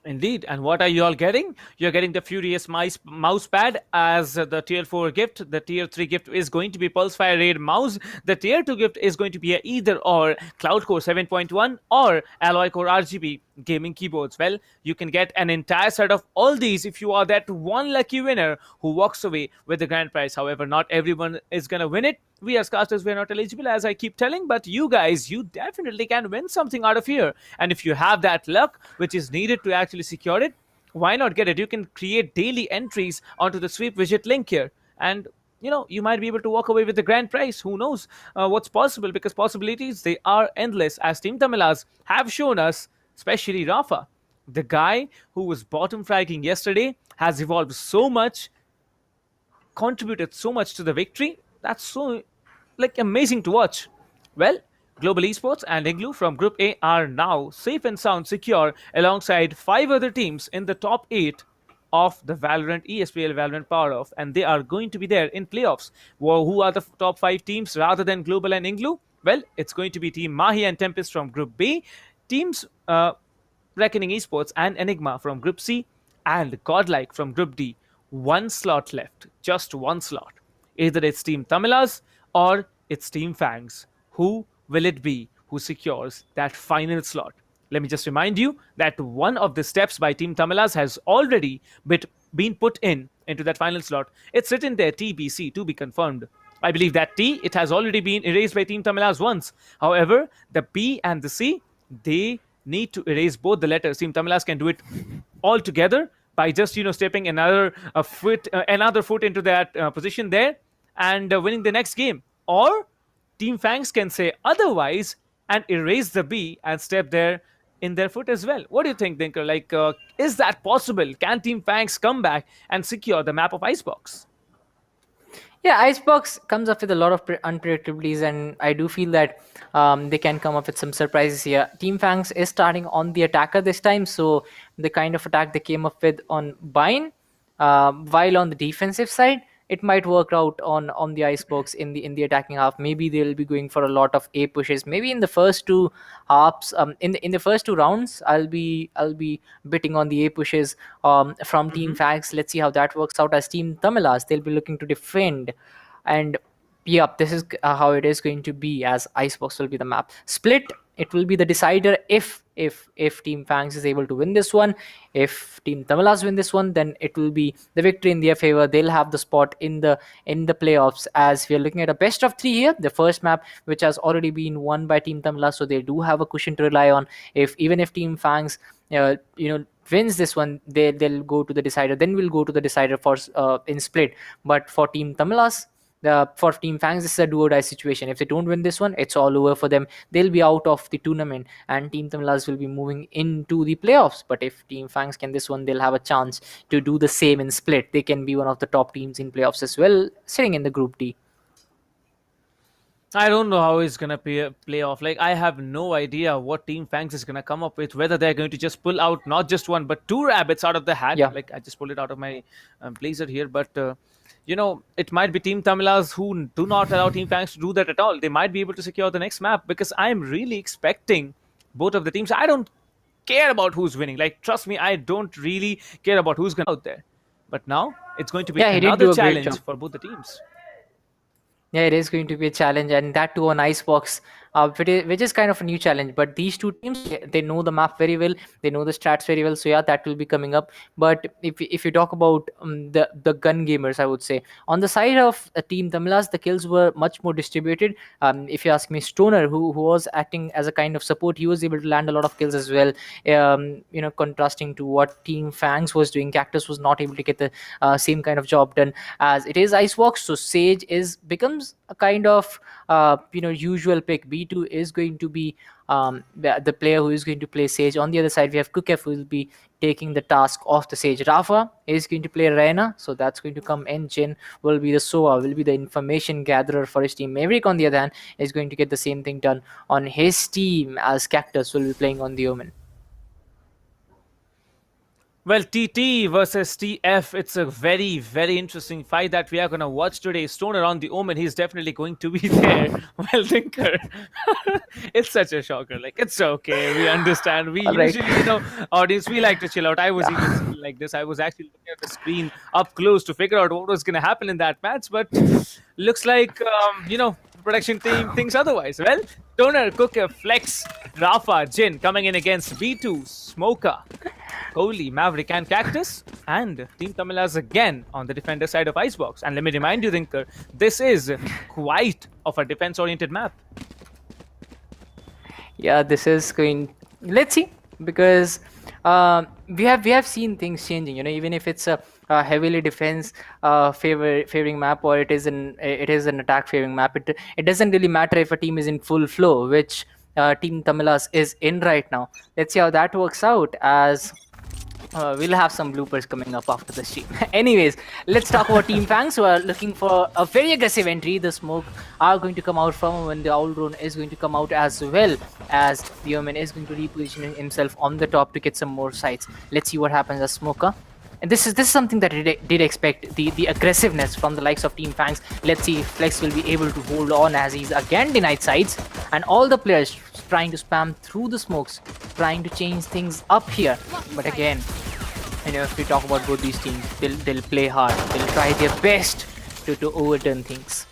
Indeed. And what are you all getting? You're getting the Furious mouse pad as the tier 4 gift. The tier 3 gift is going to be Pulsefire Raid mouse. The tier 2 gift is going to be either or Cloud Core 7.1 or Alloy Core RGB gaming keyboards. Well, you can get an entire set of all these if you are that one lucky winner who walks away with the grand prize. However, not everyone is going to win it. We as casters, we're not eligible, as I keep telling, but you guys, you definitely can win something out of here. And if you have that luck, which is needed to actually secure it, why not get it? You can create daily entries onto the sweep widget link here. And you might be able to walk away with the grand prize. Who knows what's possible, because possibilities, they are endless, as Team Tamilas have shown us, especially Rafa. The guy who was bottom fragging yesterday has evolved so much, contributed so much to the victory. That's so amazing to watch. Well, Global Esports and Igloo from Group A are now safe and sound secure alongside 5 other teams in the top 8 of the Valorant ESPL Valorant PowerUp, and they are going to be there in playoffs. Well, who are the top 5 teams rather than Global and Igloo? Well, it's going to be Team Mahi and Tempest from Group B, teams Reckoning Esports and Enigma from Group C, and Godlike from Group D. One slot left, just one slot. Either it's Team Tamilas or it's Team Fangs. Who will it be who secures that final slot? Let me just remind you that one of the steps by Team Tamilas has already been put into that final slot. It's written there, TBC, to be confirmed. I believe that T, it has already been erased by Team Tamilas once. However, the B and the C, they need to erase both the letters. Team Tamilas can do it all together by just stepping another foot into that position there and winning the next game. Or Team Fangs can say otherwise and erase the B and step there in their foot as well. What do you think, Dinker? Is that possible? Can Team Fangs come back and secure the map of Icebox? Yeah, Icebox comes up with a lot of unpredictabilities, and I do feel that they can come up with some surprises here. Team Fangs is starting on the attacker this time, so the kind of attack they came up with on Bind, while on the defensive side, it might work out on the Icebox in the attacking half. Maybe they'll be going for a lot of A pushes. Maybe in the first two halves, in the first 2 rounds, I'll be betting on the A pushes from Team Fangs. Let's see how that works out. As Team Tamilas, they'll be looking to defend, and yep, this is how it is going to be, as Icebox will be the map. Split, it will be the decider if Team Fangs is able to win this one. If Team Tamilas win this one, then it will be the victory in their favor. They'll have the spot in the playoffs, as we are looking at a best of 3 here. The first map, which has already been won by Team Tamilas, so they do have a cushion to rely on. Even if Team Fangs wins this one, they'll go to the decider. Then we'll go to the decider for in split. But for Team Tamilas, for Team Fangs, this is a do-or-die situation. If they don't win this one, it's all over for them. They'll be out of the tournament, and Team Tamilas will be moving into the playoffs. But if Team Fangs can this one, they'll have a chance to do the same in split. They can be one of the top teams in playoffs as well, sitting in the Group D. I don't know how it's going to play off. I have no idea what Team Fangs is going to come up with, whether they're going to just pull out not just one, but 2 rabbits out of the hat. Yeah. I just pulled it out of my blazer here, but... it might be Team Tamilas who do not allow Team Fangs to do that at all. They might be able to secure the next map, because I'm really expecting both of the teams. I don't care about who's winning. Like, trust me, I don't really care about who's going to out there. But now it's going to be Yeah, he did another do a great challenge job. for both the teams. Yeah, it is going to be a challenge, and that too on Icebox, which is kind of a new challenge. But these two teams, they know the map very well, they know the strats very well. So yeah, that will be coming up. But if you talk about the gun gamers, I would say on the side of Team Tamilas, the kills were much more distributed. If you ask me, Stoner, who was acting as a kind of support, he was able to land a lot of kills as well. Contrasting to what Team Fangs was doing, Cactus was not able to get the same kind of job done as it is Icebox. So Sage becomes a kind of usual pick. B2 is going to be the player who is going to play Sage. On the other side, we have Kukef, who will be taking the task of the Sage. Rafa is going to play Reyna, so that's going to come in. Jin will be the SOA, will be the information gatherer for his team. Maverick, on the other hand, is going to get the same thing done on his team, as Cactus will be playing on the Omen. Well, TT versus TF, it's a very, very interesting fight that we are going to watch today. Stoner on the Omen, he's definitely going to be there. Well, Tinker, it's such a shocker. Like, it's okay, we understand. We usually, audience, we like to chill out. I was even like this. I was actually looking at the screen up close to figure out what was going to happen in that match. But looks like, production team thinks otherwise. Well, Stoner, Cooker, Flex, Rafa, Jin coming in against B2, Smoker, Kohli, Maverick and Cactus, and Team Tamilas again on the defender side of Icebox. And let me remind you, Rinker, this is quite of a defense-oriented map. Yeah, this is going... Let's see, because we have seen things changing. Even if it's a heavily defense favoring map, or it is an attack favoring map, it doesn't really matter if a team is in full flow, which Team Tamilas is in right now. Let's see how that works out, as we'll have some bloopers coming up after the stream. Anyways, let's talk about Team Fangs, who are looking for a very aggressive entry. The smoke are going to come out from when the Owl Drone is going to come out, as well as the Omen is going to reposition himself on the top to get some more sights. Let's see what happens as Smoker. And this is something that I did expect, the aggressiveness from the likes of Team Fangs. Let's see if Flex will be able to hold on, as he's again denied sides, and all the players trying to spam through the smokes, trying to change things up here. But again, if we talk about both these teams, they'll play hard. They'll try their best to overturn things.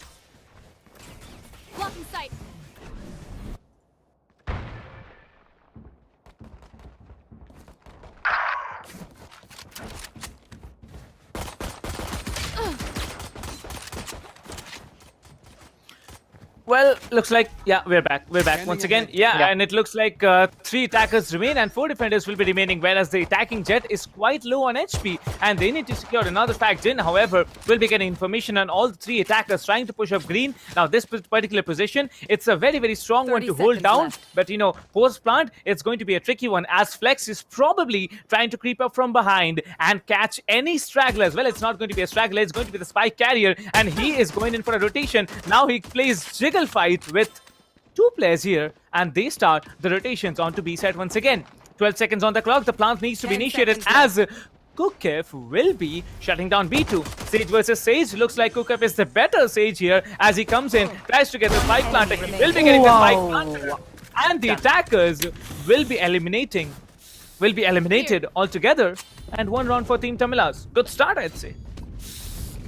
Well, looks like, yeah, we're back once again. Yeah, and it looks like 3 attackers remain and 4 defenders will be remaining, whereas the attacking Jet is quite low on HP and they need to secure another frag. Jin, however, will be getting information on all the 3 attackers trying to push up green. Now, this particular position, it's a very, very strong one to hold down, but post-plant, it's going to be a tricky one, as Flex is probably trying to creep up from behind and catch any stragglers. Well, it's not going to be a straggler, it's going to be the spike carrier, and he is going in for a rotation. Now he plays Jiggle fight with 2 players here, and they start the rotations onto B side once again. 12 seconds on the clock. The plant needs to be initiated, as Kukef will be shutting down B2. Sage versus Sage. Looks like Kukef is the better Sage here, as he comes in, tries to get the spike planter. He will be getting the spike planter, and the attackers will be eliminated altogether. And 1 round for Team Tamilas. Good start, I'd say.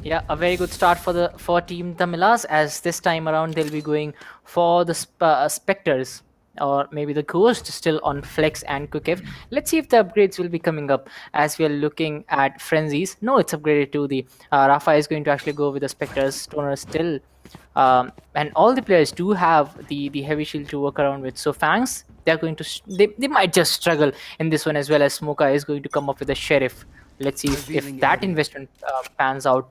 Yeah, a very good start for Team Tamilas, as this time around they'll be going for the Spectres, or maybe the Ghost, still on Flex and Kukef. Let's see if the upgrades will be coming up, as we are looking at Frenzies. No, it's upgraded to the Rafa is going to actually go with the Spectres. Stoner still, and all the players do have the heavy shield to work around with. So Fangs, they're going to they might just struggle in this one, as well as Smoker is going to come up with a Sheriff. Let's see if that investment pans out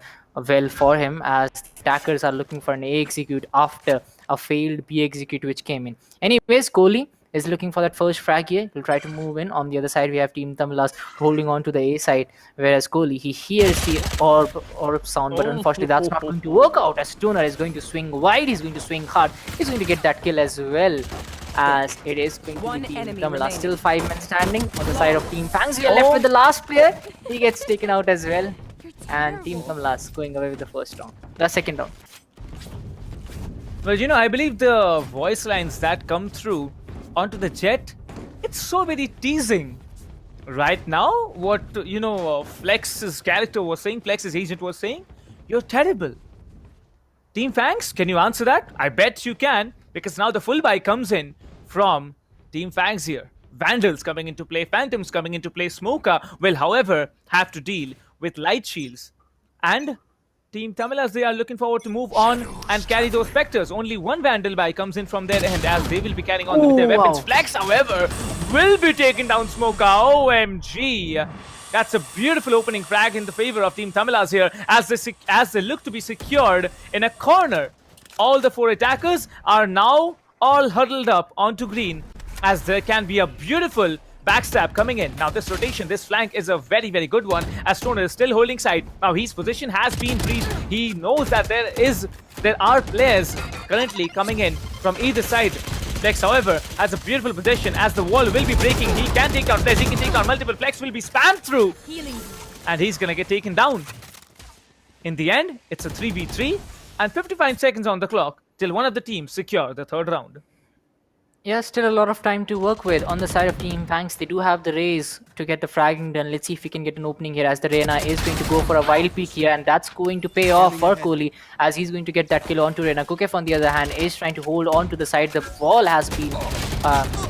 well for him, as attackers are looking for an A execute after a failed B execute which came in. Anyways, Kohli is looking for that first frag here. He'll try to move in. On the other side, we have Team Tamilas holding on to the A side, whereas Kohli, he hears the orb sound, but unfortunately that's not going to work out, as Stoner is going to swing wide, he's going to swing hard, he's going to get that kill as well, as it is going to be Team Tamilas. Still 5 men standing on the side of Team Fangs. We are left with the last player. He gets taken out as well, and Team Tamilas going away with the second round. Well, I believe the voice lines that come through onto the Jet, it's so very teasing. Right now, what, Flex's character was saying, Flex's agent was saying, you're terrible. Team Fangs, can you answer that? I bet you can, because now the full buy comes in from Team Fangs here. Vandals coming into play, Phantoms coming into play, Smoker will, however, have to deal with Light Shields. And Team Tamilas, they are looking forward to move on and carry those Spectres. Only one Vandal buy comes in from their end as they will be carrying on with their weapons. Flex, however, will be taking down Smoker. OMG. That's a beautiful opening frag in the favor of Team Tamilas here as they look to be secured in a corner. All the 4 attackers are now all huddled up onto green as there can be a beautiful backstab coming in. Now this rotation, this flank is a very, very good one as Stoner is still holding side. Now his position has been breached. He knows that there are players currently coming in from either side. Flex, however, has a beautiful position as the wall will be breaking. He can take out Flex, he can take out multiple. Flex will be spammed through. And he's gonna get taken down. In the end, it's a 3v3 and 55 seconds on the clock till one of the teams secure the 3rd round. Yeah, still a lot of time to work with on the side of Team Fangs. They do have the raise to get the fragging done. Let's see if we can get an opening here as the Reyna is going to go for a wild peek here, and that's going to pay off for Kohli as he's going to get that kill onto Reyna. Kukef on the other hand is trying to hold on to the side. The wall has been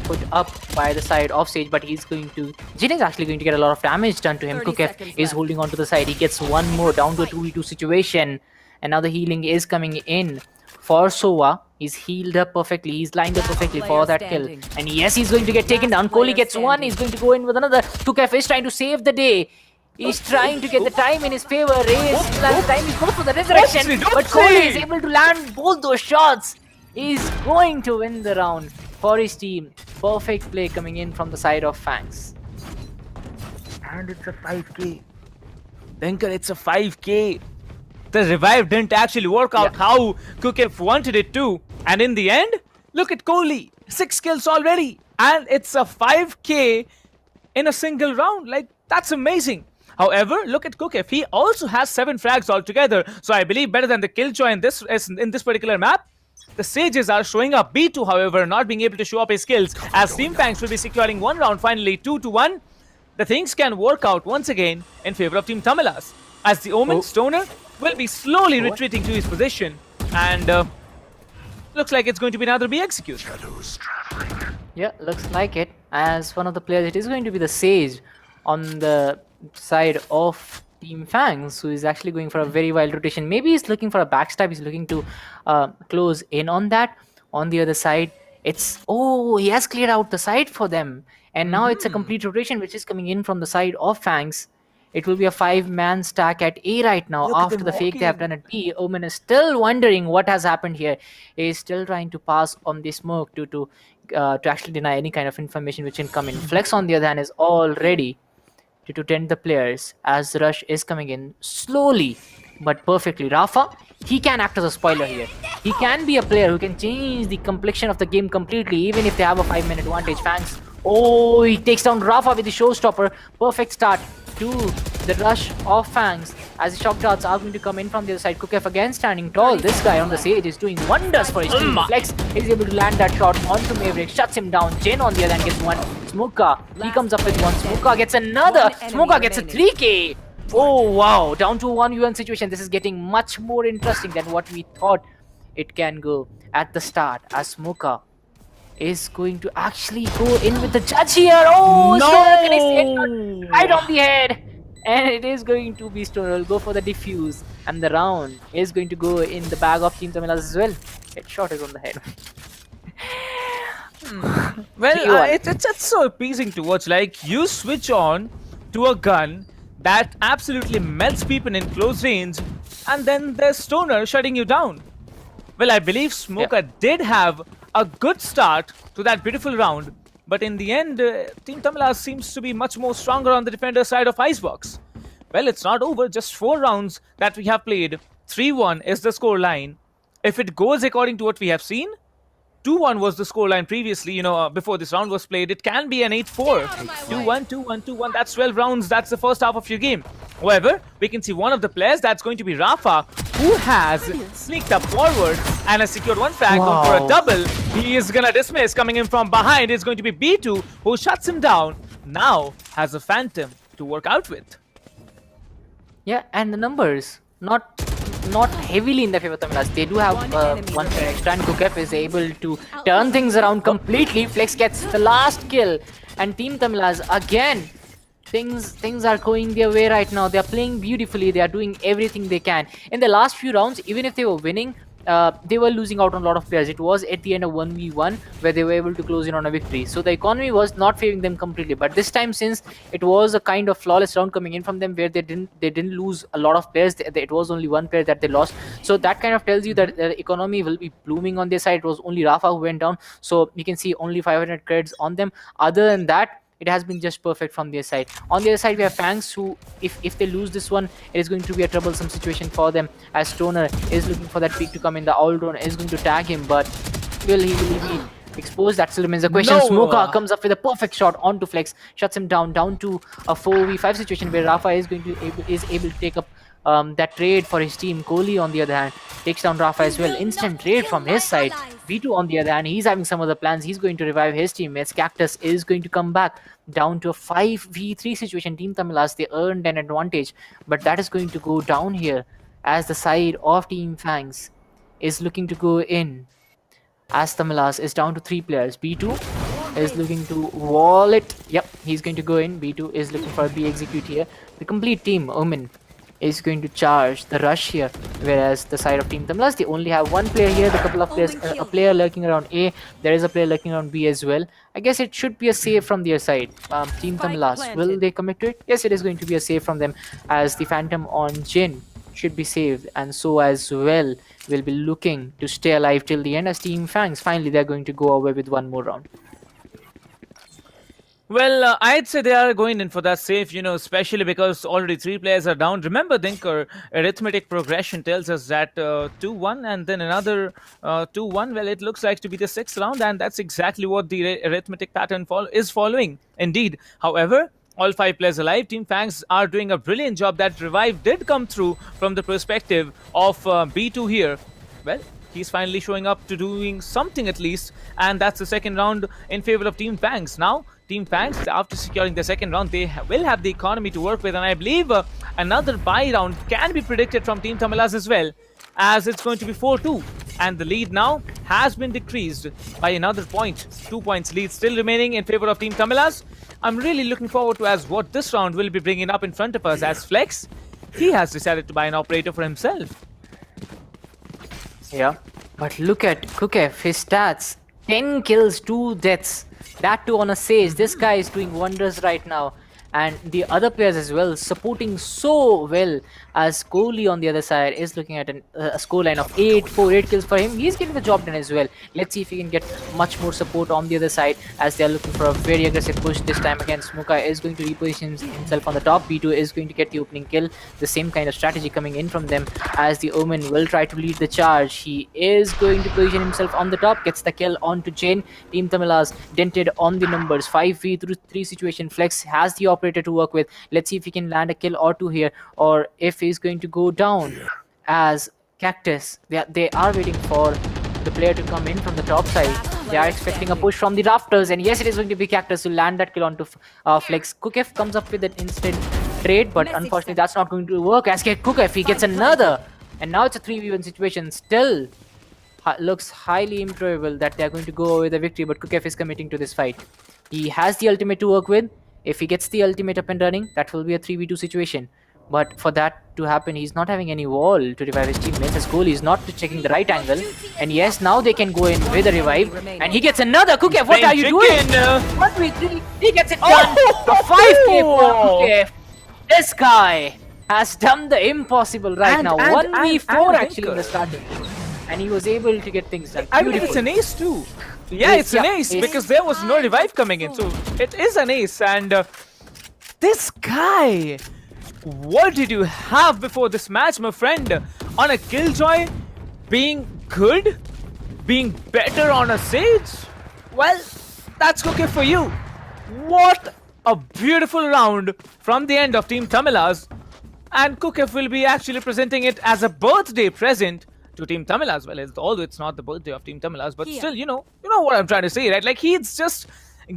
put up by the side of Sage, but he's going to... Jin is actually going to get a lot of damage done to him. Kukef is holding on to the side. He gets one more down to a 2v2 situation, and now the healing is coming in for Sova. He's healed up perfectly. He's lined up perfectly for that kill. And yes, he's going to get taken down. Kohli gets one. He's going to go in with another. Kukef is trying to save the day. He's trying to get the time in his favor. Raise last time. He goes for the resurrection. But Kohli is able to land both those shots. He's going to win the round for his team. Perfect play coming in from the side of Fangs. And it's a 5k. Denker, it's a 5k. The revive didn't actually work out how Kukef wanted it to. And in the end, look at Kohli. 6 kills already. And it's a 5k in a single round. Like, that's amazing. However, look at Kukef. He also has 7 frags altogether. So I believe better than the Killjoy in this particular map. The Sages are showing up. B2, however, not being able to show up his skills as Team Fangs will be securing 1 round finally, 2-1. The things can work out once again in favor of Team Tamilas as the Omen Stoner will be slowly retreating to his position, and looks like it's going to be another B execute. Yeah, looks like it. As one of the players, it is going to be the Sage on the side of Team Fangs, who is actually going for a very wild rotation. Maybe he's looking for a backstab. He's looking to close in on that. On the other side, it's... Oh, he has cleared out the side for them. And now it's a complete rotation, which is coming in from the side of Fangs. It will be a 5-man stack at A right now. After the fake they have done at B. Omen is still wondering what has happened here. He is still trying to pass on the smoke to actually deny any kind of information which can come in. Flex on the other hand is all ready to tend the players as the rush is coming in slowly but perfectly. Rafa, he can act as a spoiler here. He can be a player who can change the complexion of the game completely even if they have a 5-minute advantage. Fangs, oh, he takes down Rafa with the showstopper. Perfect start to the rush of Fangs as the shock darts are going to come in from the other side. Kukef again standing tall. This guy on the Sage is doing wonders for his team. Flex is able to land that shot onto Maverick, shuts him down. Jin on the other hand gets one. Smoka, he comes up with one. Smoka gets another. Smoka gets a 3k. Oh wow, down to 1v1 situation. This is getting much more interesting than what we thought it can go at the start, as Smoka is going to actually go in with the judge here. Oh, no! Right on the head. And it is going to be Stoner. Will go for the defuse. And the round is going to go in the bag of Team Tamilas as well. Headshot is on the head. Well, it's so appeasing to watch. Like, you switch on to a gun that absolutely melts people in close range, and then there's Stoner shutting you down. Well, I believe Smoker did have a good start to that beautiful round, but in the end, Team Tamilas seems to be much more stronger on the defender side of Icebox. Well, it's not over, just 4 rounds that we have played. 3-1 is the scoreline. If it goes according to what we have seen, 2-1 was the scoreline previously, before this round was played. It can be an 8-4. 2-1, 2-1, 2-1. That's 12 rounds. That's the first half of your game. However, we can see one of the players, that's going to be Rafa, who has sneaked up forward and has secured one frag, going for a double. He is gonna dismiss. Coming in from behind is going to be B2, who shuts him down. Now has a Phantom to work out with. Yeah, and the numbers not heavily in the favor of Tamilas. They do have one player extra, and Kukef is able to turn things around completely. Flex gets the last kill, and Team Tamilas again. Things are going their way right now. They are playing beautifully. They are doing everything they can. In the last few rounds, even if they were winning, they were losing out on a lot of players. It was at the end of 1v1 where they were able to close in on a victory. So the economy was not favoring them completely. But this time, since it was a kind of flawless round coming in from them where they didn't lose a lot of players, it was only one player that they lost. So that kind of tells you that the economy will be blooming on their side. It was only Rafa who went down. So you can see only 500 credits on them. Other than that, it has been just perfect from their side. On the other side, we have Fangs, who, if they lose this one, it is going to be a troublesome situation for them, as Stoner is looking for that peak to come in. The Aldron is going to tag him, but will he be exposed? That still remains the question. No. Smoker comes up with a perfect shot onto Flex, shuts him down to a 4v5 situation where Rafa is able to take up that trade for his team. Kohli, on the other hand, takes down Rafa as well. Instant trade from his side. V2, on the other hand, he's having some other plans. He's going to revive his teammates. Cactus is going to come back down to a 5v3 situation. Team Tamilas, they earned an advantage, but that is going to go down here as the side of Team Fangs is looking to go in. As Tamilas is down to 3 players. B2 is looking to wall it. Yep, he's going to go in. B2 is looking for a B execute here. The complete team, Omen, is going to charge the rush here, whereas the side of Team Tamilas, they only have one player here, a player lurking around A, there is a player lurking around B as well. I guess it should be a save from their side. Team Tamilas, will they commit to it? Yes, it is going to be a save from them, as the Phantom on Jin should be saved, and so as well will be looking to stay alive till the end, as Team Fangs, finally they're going to go away with one more round. Well, I'd say they are going in for that save, especially because already 3 players are down. Remember, Dinker, arithmetic progression tells us that 2-1 and then another 2-1. Well, it looks like to be the 6th round, and that's exactly what the arithmetic pattern is following. Indeed. However, all 5 players alive. Team Fangs are doing a brilliant job. That revive did come through from the perspective of B2 here. Well, he's finally showing up to doing something at least, and that's the 2nd round in favor of Team Fangs. Now, Team Fangs, after securing the 2nd round, they will have the economy to work with, and I believe another buy round can be predicted from Team Tamilas as well, as it's going to be 4-2, and the lead now has been decreased by another point. 2 points lead still remaining in favor of Team Tamilas. I'm really looking forward to as what this round will be bringing up in front of us, as Flex, he has decided to buy an operator for himself. Yeah, but look at Kukef, his stats, 10 kills, 2 deaths, that too on a Sage. This guy is doing wonders right now, and the other players as well supporting so well, as Kohli on the other side is looking at a scoreline of 8 kills for him. He's getting the job done as well. Let's see if he can get much more support on the other side, as they are looking for a very aggressive push this time. Again, Smoker is going to reposition himself on the top. B2 is going to get the opening kill. The same kind of strategy coming in from them, as the Omen will try to lead the charge. He is going to position himself on the top, gets the kill onto Jane. Team Tamilas dented on the numbers. 5v3 situation. Flex has the operator to work with. Let's see if he can land a kill or 2 here, or if he's going to go down, as Cactus, they are waiting for the player to come in from the top side. They are expecting a push from the rafters, and yes, it is going to be Cactus to land that kill onto Flex. Kukef comes up with an instant trade, but unfortunately that's not going to work, as Kukef, he gets another, and now it's a 3v1 situation. Still looks highly improbable that they are going to go away with a victory, but Kukef is committing to this fight. He has the ultimate to work with. If he gets the ultimate up and running, that will be a 3v2 situation. But for that to happen, he's not having any wall to revive his teammates, as Kohli is not checking the right angle. And yes, now they can go in with a revive. And he gets another. Kukef, what are you doing? 1v3, he gets it done. A 5k for Kukef. This guy has done the impossible right now. 1v4 actually in the starting. And he was able to get things done. I mean, it's an ace too. Yeah, it's an ace, because there was no revive coming in. So it is an ace. And this guy, what did you have before this match, my friend? On a Killjoy, being good, being better on a Sage? Well, that's okay for you. What a beautiful round from the end of Team Tamilas. And Kukef will be actually presenting it as a birthday present to Team Tamilas. Well, although it's not the birthday of Team Tamilas, but still, you know what I'm trying to say, right? Like, he's just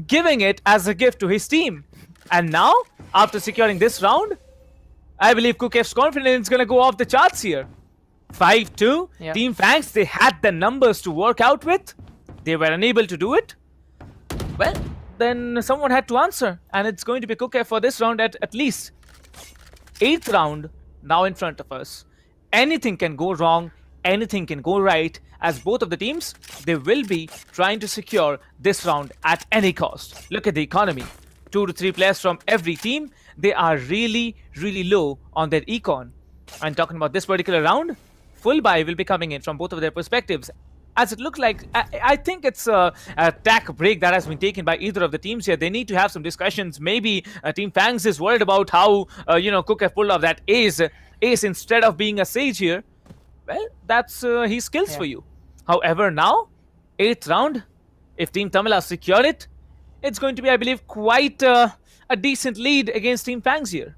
giving it as a gift to his team. And now, after securing this round, I believe Kukef's confidence is going to go off the charts here. 5-2. Yeah. Team Fangs, they had the numbers to work out with. They were unable to do it. Well, then someone had to answer. And it's going to be Kukef for this round at least. 8th round now in front of us. Anything can go wrong. Anything can go right. As both of the teams, they will be trying to secure this round at any cost. Look at the economy. 2 to 3 players from every team. They are really, really low on their econ. And talking about this particular round, full buy will be coming in from both of their perspectives. As it looked like, I think it's a tack break that has been taken by either of the teams here. They need to have some discussions. Maybe Team Fangs is worried about how, Kukef pulled off that ace instead of being a Sage here. Well, that's his skills for you. However, now, 8th round, if Team Tamilas secure it, it's going to be, I believe, quite a decent lead against Team Fangs here.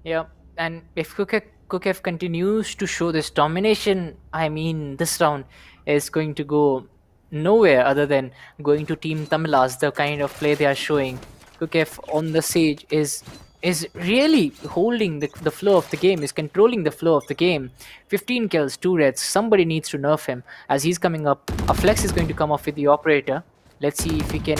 Yeah, and if Kukef continues to show this domination, I mean, this round is going to go nowhere other than going to Team Tamilas. The kind of play they are showing, Kukef on the Sage is really holding the flow of the game, is controlling the flow of the game. 15 kills, 2 reds. Somebody needs to nerf him as he's coming up. A flex is going to come off with the operator. Let's see if he can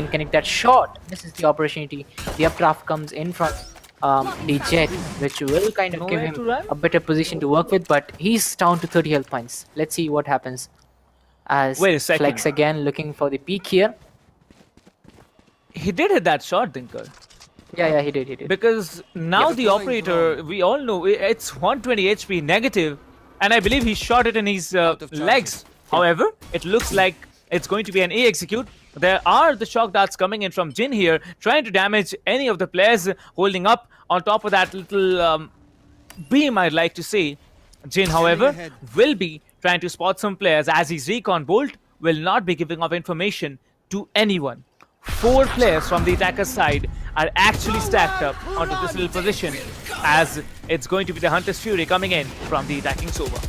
connect that shot. This is the opportunity. The updraft comes in from the Jet, which will kind of give him a better position to work with, but he's down to 30 health points. Let's see what happens. As Flex again looking for the peak here. He did hit that shot, Dinker. Yeah, he did. Because now the operator, we all know, it's 120 HP negative, and I believe he shot it in his legs. However, it looks like it's going to be an A execute. There are the shock darts coming in from Jin here, trying to damage any of the players holding up on top of that little beam, I'd like to say. Jin, however, will be trying to spot some players as his recon bolt will not be giving off information to anyone. 4 players from the attacker's side are actually stacked up onto this little position, as it's going to be the Hunter's Fury coming in from the attacking Sova.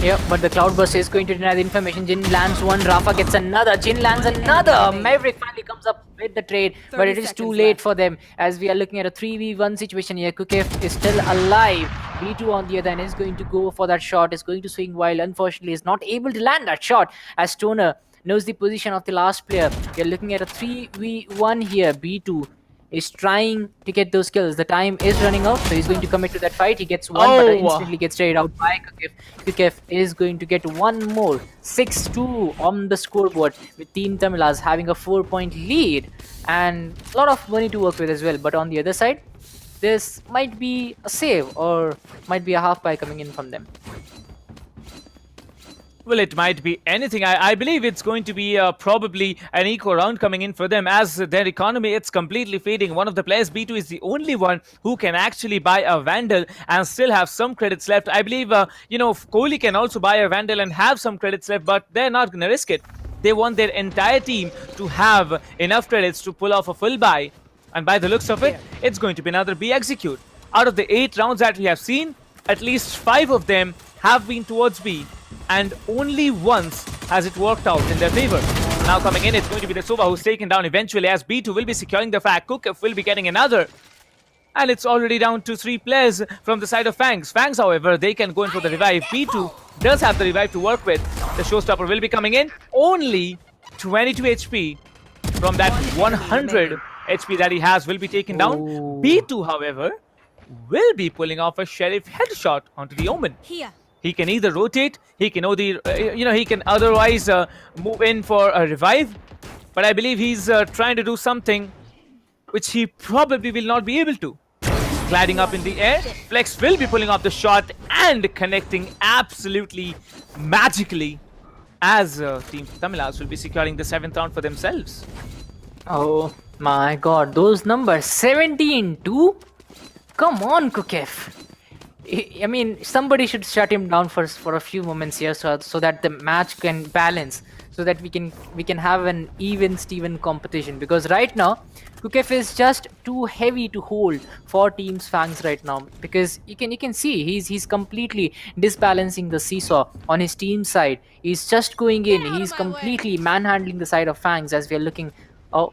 Yeah, but the Cloudburst is going to deny the information. Jin lands one, Rafa gets another, Jin lands another. Maverick finally comes up with the trade, but it is too late for them as we are looking at a 3v1 situation here. Kukef is still alive. B2 on the other end is going to go for that shot, is going to swing wild. Unfortunately, is not able to land that shot as Stoner knows the position of the last player. We are looking at a 3v1 here. B2 is trying to get those kills. The time is running out, so he's going to commit to that fight. He gets one, but instantly gets traded out by Kukef. Kukef is going to get one more. 6-2 on the scoreboard, with Team Tamilas having a 4-point lead and a lot of money to work with as well. But on the other side, this might be a save or might be a half buy coming in from them. Well, it might be anything. I believe it's going to be probably an eco round coming in for them, as their economy, it's completely fading. One of the players, B2, is the only one who can actually buy a Vandal and still have some credits left. I believe, Kohli can also buy a Vandal and have some credits left, but they're not going to risk it. They want their entire team to have enough credits to pull off a full buy. And by the looks of it, it's going to be another B execute. Out of the 8 rounds that we have seen, at least 5 of them have been towards B. And only once has it worked out in their favor. Now coming in, it's going to be the Sova who's taken down eventually, as B2 will be securing the frag. Kukef will be getting another. And it's already down to 3 players from the side of Fangs. Fangs, however, they can go in for the revive. B2 does have the revive to work with. The showstopper will be coming in. Only 22 HP from that 100 HP that he has will be taken down. B2, however, will be pulling off a Sheriff headshot onto the Omen. He can either rotate, he can he can otherwise move in for a revive, but I believe he's trying to do something which he probably will not be able to. Gliding up in the air, Flex will be pulling off the shot and connecting absolutely magically, as Team Tamilas will be securing the 7th round for themselves. Oh my god, those numbers, 17-2? Come on, Kukef. I mean, somebody should shut him down for a few moments here so that the match can balance. so that we can have an Steven competition, because right now Kukef is just too heavy to hold for Teams Fangs right now, because you can see he's completely disbalancing the seesaw on his team side. He's just going in, he's completely manhandling the side of Fangs as we are looking. Oh,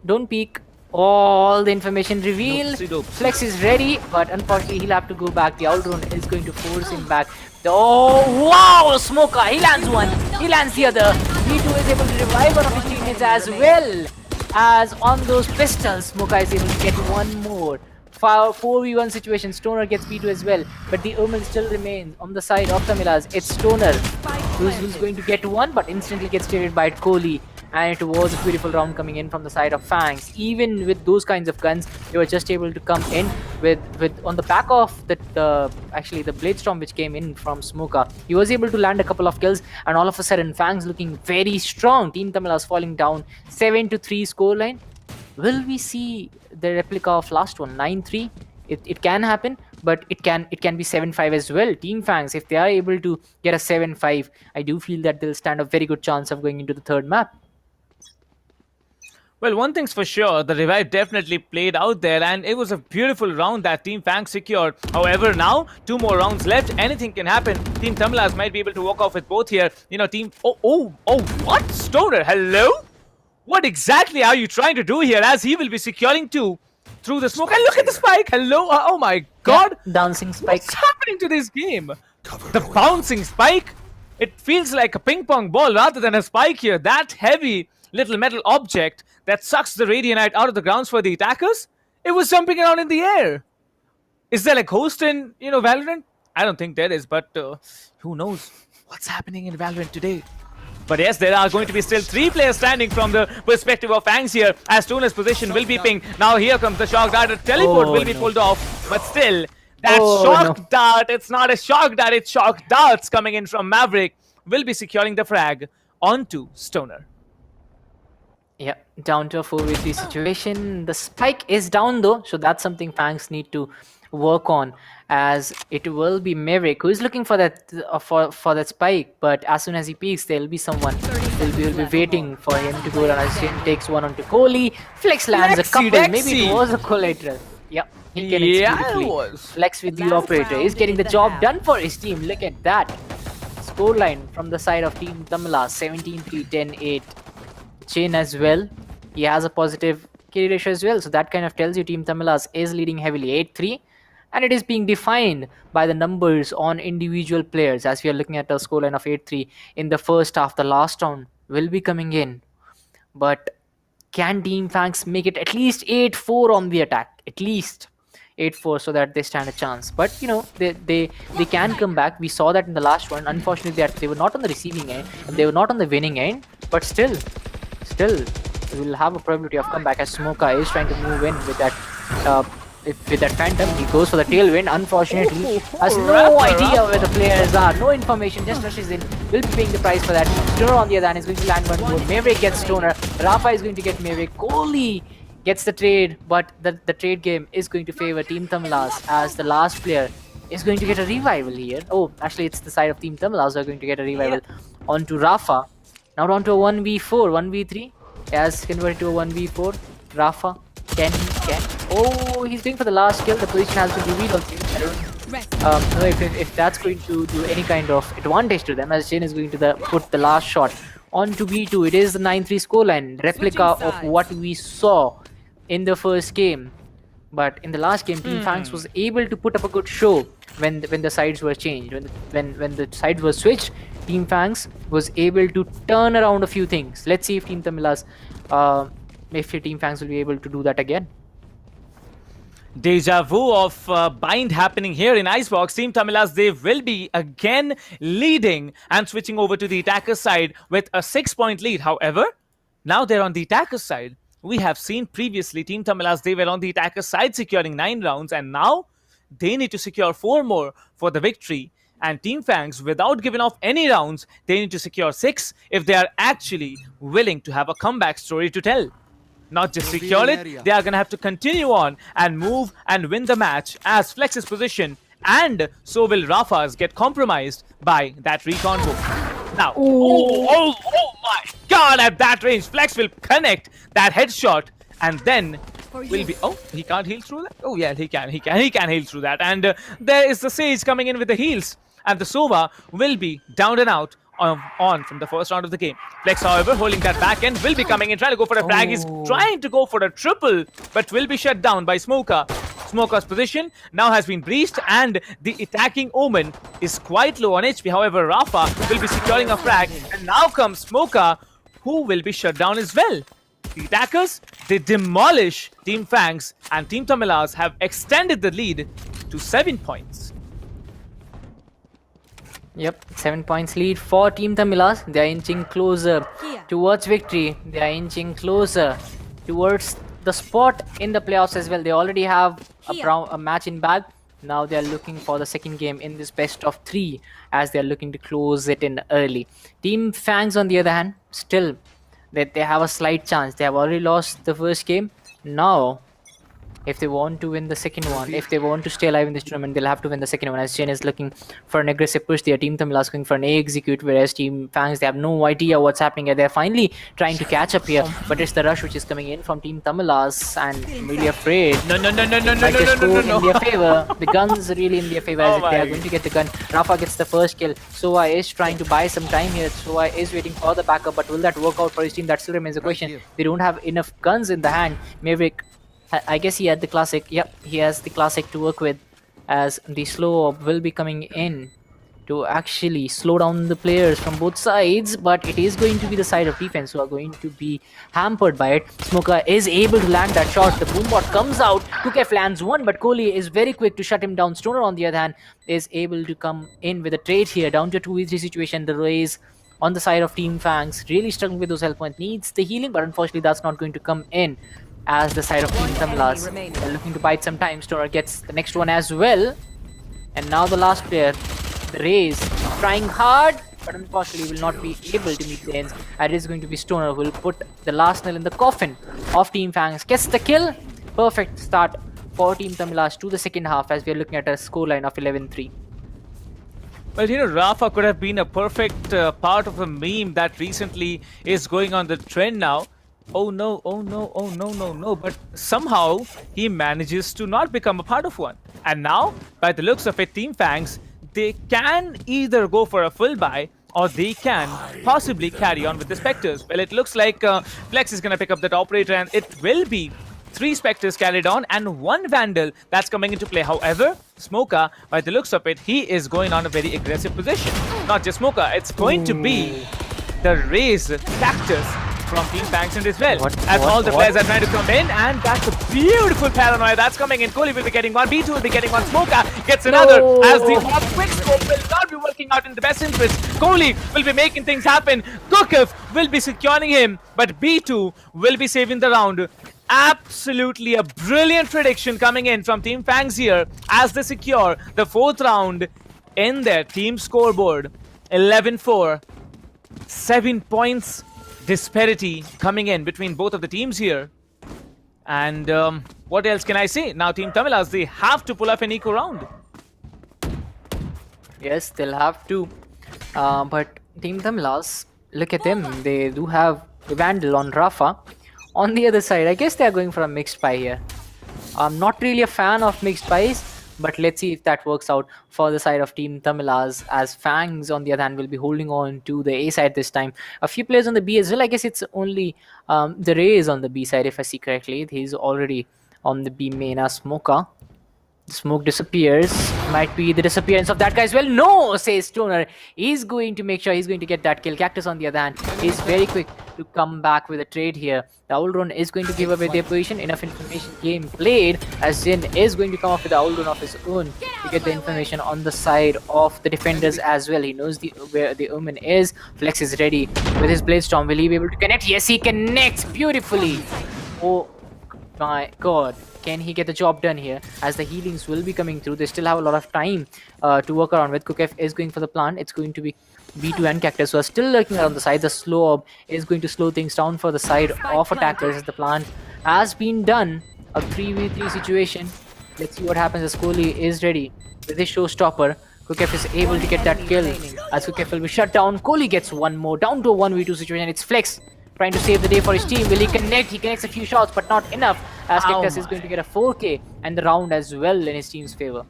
don't peek. All the information revealed. Flex is ready, but unfortunately he'll have to go back. The outrun is going to force him back. Oh wow, Smoker, he lands one, he lands the other. B2 is able to revive one of his teammates as well. As on those pistols, Smoker is able to get one more. 4v1 situation, Stoner gets B2 as well, but the Omen still remains on the side of Tamilas. It's Stoner who's going to get one, but instantly gets traded by Kohli. And it was a beautiful round coming in from the side of Fangs. Even with those kinds of guns, they were just able to come in with on the back of actually the Blade Storm which came in from Smoker. He was able to land a couple of kills, and all of a sudden Fangs looking very strong. Team Tamilas falling down 7-3 scoreline. Will we see the replica of last one, 9-3? It can happen, but it can be 7-5 as well. Team Fangs, if they are able to get a 7-5, I do feel that they'll stand a very good chance of going into the third map. Well, one thing's for sure, the revive definitely played out there, and it was a beautiful round that Team Fangs secured. However, now 2 more rounds left, anything can happen. Team Tamilas might be able to walk off with both here. You know, what? Stoner, hello? What exactly are you trying to do here, as he will be securing 2 through the smoke? And look at the spike, hello? Oh my god! Yeah, bouncing spike. What's happening to this game? The bouncing spike? It feels like a ping pong ball rather than a spike here. That heavy little metal object that sucks the Radianite out of the grounds for the attackers, it was jumping around in the air. Is there like host in, Valorant? I don't think there is, but who knows what's happening in Valorant today. But yes, there are going to be still 3 players standing from the perspective of Fangs here, as Stoner's position will be pinged. Now here comes the shock dart. A teleport will be pulled off, but still, that shock dart, it's not a shock dart, it's shock darts coming in from Maverick, will be securing the frag onto Stoner. Yeah, down to a 4v3 situation. The spike is down though, so that's something Fangs need to work on, as it will be Maverick who is looking for that for that spike. But as soon as he peeks, there will be someone who will be waiting for him to go down. As he takes one onto Kohli. Flex lands a couple. Maybe it was a collateral. Yeah, he can beautifully. Flex with the operator. He's getting the job done for his team. Look at that scoreline from the side of Team Tamilas: 17-3, 10-8. Chain as well, he has a positive kill ratio as well, so that kind of tells you Team Tamilas is leading heavily 8-3, and it is being defined by the numbers on individual players, as we are looking at a scoreline of 8-3 in the first half. The last round will be coming in, but can Team Fangs make it at least 8-4 on the attack, at least 8-4, so that they stand a chance? But they can come back. We saw that in the last one. Unfortunately, they were not on the receiving end and they were not on the winning end, but still we will have a probability of comeback, as Smoker is trying to move in with that Phantom. He goes for the tailwind. Unfortunately, has no idea where the players are, no information, just rushes in, will be paying the price for that. Stoner on the other hand is going to land one more. Maverick gets Stoner, Rafa is going to get Maverick, Kohli gets the trade, but the trade game is going to favor Team Tamilas, as the last player is going to get a revival here. Oh, actually it's the side of Team Tamilas who are going to get a revival onto Rafa. Now down to a 1v4, 1v3. As converted to a 1v4. Rafa, can oh, he's going for the last kill. The position has been revealed. I don't know if that's going to do any kind of advantage to them, as Jane is going to put the last shot onto B2. It is the 9-3 scoreline, replica of what we saw in the first game. But in the last game, Team Fangs was able to put up a good show when the sides were changed. When the sides were switched, Team Fangs was able to turn around a few things. Let's see if Team Tamilas, if Team Fangs will be able to do that again. Deja vu of bind happening here in Icebox. Team Tamilas, they will be again leading and switching over to the attacker side with a 6-point lead. However, now they're on the attacker side. We have seen previously Team Tamilas, they were on the attacker side securing 9 rounds, and now they need to secure 4 more for the victory. And Team Fangs, without giving off any rounds, they need to secure 6 if they are actually willing to have a comeback story to tell. Not just secure it, they are going to have to continue on and move and win the match, as Flex's position and so will Rafa's get compromised by that recon book. Now, oh my god, at that range, Flex will connect that headshot and then will be, oh, he can't heal through that? Oh yeah, he can heal through that. And there is the Sage coming in with the heals. And the Sova will be down and out on from the first round of the game. Flex, however, holding that back end, will be coming in, trying to go for a frag. He's trying to go for a triple, but will be shut down by Smoker. Smoker's position now has been breached, and the attacking Omen is quite low on HP. However, Rafa will be securing a frag, and now comes Smoker, who will be shut down as well. The attackers, they demolish Team Fangs, and Team Tamilas have extended the lead to 7 points. Yep, 7 points lead for Team Tamilas. They are inching closer towards victory. They are inching closer towards the spot in the playoffs as well. They already have a match in bag. Now they are looking for the second game in this best of 3 as they are looking to close it in early. Team Fangs, on the other hand, still they have a slight chance. They have already lost the first game. Now, if they want to win the second one, if they want to stay alive in this tournament, they'll have to win the second one. As Jen is looking for an aggressive push, their Team Tamilas going for an A execute, whereas Team Fangs, they have no idea what's happening here. They're finally trying to catch up here, but it's the rush which is coming in from Team Tamilas, and I'm really afraid. No. In their favor. The gun's really in their favor, as if they are going to get the gun. Rafa gets the first kill. Sova is trying to buy some time here. Sova is waiting for the backup, but will that work out for his team? That still remains a question. They don't have enough guns in the hand. Maverick, I guess he had the classic. Yep, he has the classic to work with, as the slow orb will be coming in to actually slow down the players from both sides, but it is going to be the side of defense who are going to be hampered by it. Smoker is able to land that shot. The boombot comes out. Kukef lands one, but Kohli is very quick to shut him down. Stoner, on the other hand, is able to come in with a trade here. Down to a 2v3 situation. The Rays on the side of Team Fangs really struggling with those health points. Needs the healing, but unfortunately that's not going to come in. As the side of Team Tamilas, they're looking to bite some time. Stoner gets the next one as well. And now the last player, the Rays, trying hard, but unfortunately will not be able to meet the ends. And it is going to be Stoner who will put the last nail in the coffin of Team Fangs. Gets the kill. Perfect start for Team Tamilas to the second half, as we are looking at a scoreline of 11-3. Well, you know, Rafa could have been a perfect part of a meme that recently is going on the trend now. Oh no, but somehow he manages to not become a part of one. And now, by the looks of it, Team Fangs, they can either go for a full buy or they can possibly carry on with the Spectres. Well, it looks like Flex is going to pick up that operator, and it will be 3 Spectres carried on and 1 Vandal that's coming into play. However, Smoker, by the looks of it, he is going on a very aggressive position. Not just Smoker, it's going to be the Rays Cactus from Team Fangs in as well. All the players are trying to come in, and that's a beautiful paranoia that's coming in. Kohli will be getting one, B2 will be getting one, Smoker gets another, as the quick scope will not be working out in the best interest. Kohli will be making things happen. Kukef will be securing him, but B2 will be saving the round. Absolutely a brilliant prediction coming in from Team Fangs here as they secure the 4th round in their team scoreboard. 11-4, 7 points disparity coming in between both of the teams here. And what else can I say? Now Team Tamilas, they have to pull off an eco round. Yes, they'll have to. But Team Tamilas, look at them. They do have the Vandal on Rafa. On the other side, I guess they're going for a mixed buy here. I'm not really a fan of mixed buys, but let's see if that works out for the side of Team Tamilas, as Fangs, on the other hand, will be holding on to the A side this time. A few players on the B as well. I guess it's only the Rays on the B side, if I see correctly. He's already on the B main as Smoker. The smoke disappears. Might be the disappearance of that guy as well. No, says Stoner. He's going to make sure he's going to get that kill. Cactus, on the other hand, is very quick to come back with a trade here. The old run is going to give away their position. Enough information game played, as Jin is going to come up with the old run of his own to get the information on the side of the defenders as well. He knows where the Omen is. Flex is ready with his Blade Storm. Will he be able to connect? Yes, he connects beautifully. Oh my god. Can he get the job done here, as the healings will be coming through? They still have a lot of time to work around with. Kukef is going for the plant. It's going to be B2 and Cactus, who are still lurking around the side. The slow orb is going to slow things down for the side of attackers, as the plant has been done. A 3v3 situation. Let's see what happens as Kohli is ready with his showstopper. Kukef is able to get that kill as Kukef will be shut down. Kohli gets one more, down to a 1v2 situation. It's Flex trying to save the day for his team. Will he connect? He connects a few shots, but not enough, as Cactus is going to get a 4k and the round as well in his team's favor.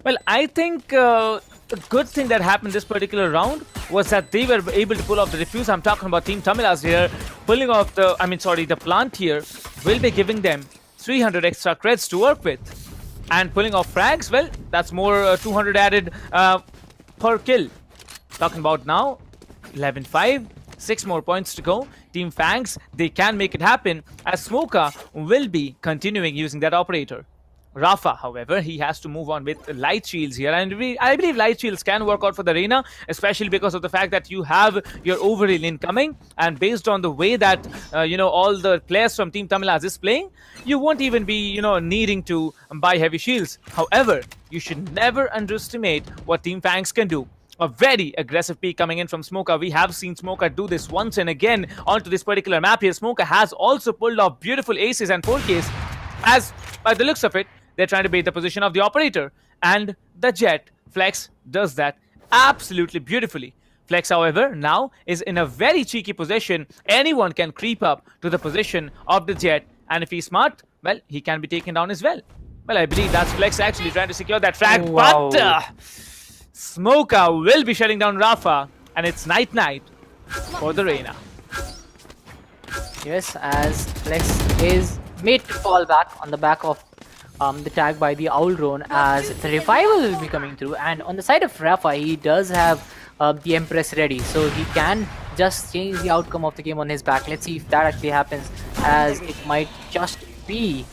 Well, I think the good thing that happened this particular round was that they were able to pull off the defuse. I'm talking about Team Tamilas here. Pulling off the plant here will be giving them 300 extra creds to work with. And pulling off frags, well, that's more 200 added per kill. Talking about now, 11-5, 6 more points to go. Team Fangs, they can make it happen as Smoka will be continuing using that operator. Rafa, however, he has to move on with light shields here, and I believe light shields can work out for the Reina, especially because of the fact that you have your overheal incoming, and based on the way that all the players from Team Tamilas is playing, you won't even be needing to buy heavy shields. However, you should never underestimate what Team Fangs can do. A very aggressive peek coming in from Smoka. We have seen Smoka do this once and again onto this particular map here. Smoka has also pulled off beautiful aces and 4Ks, as by the looks of it, they're trying to bait the position of the operator. And the Jet, Flex, does that absolutely beautifully. Flex, however, now is in a very cheeky position. Anyone can creep up to the position of the Jet. And if he's smart, well, he can be taken down as well. Well, I believe that's Flex actually trying to secure that frag. Wow. But Smoka will be shutting down Rafa. And it's night-night for the Reina. Yes, as Flex is made to fall back on the back of the tag by the Owl Drone, as the revival will be coming through. And on the side of Rafa, he does have the Empress ready, so he can just change the outcome of the game on his back. Let's see if that actually happens, as it might just be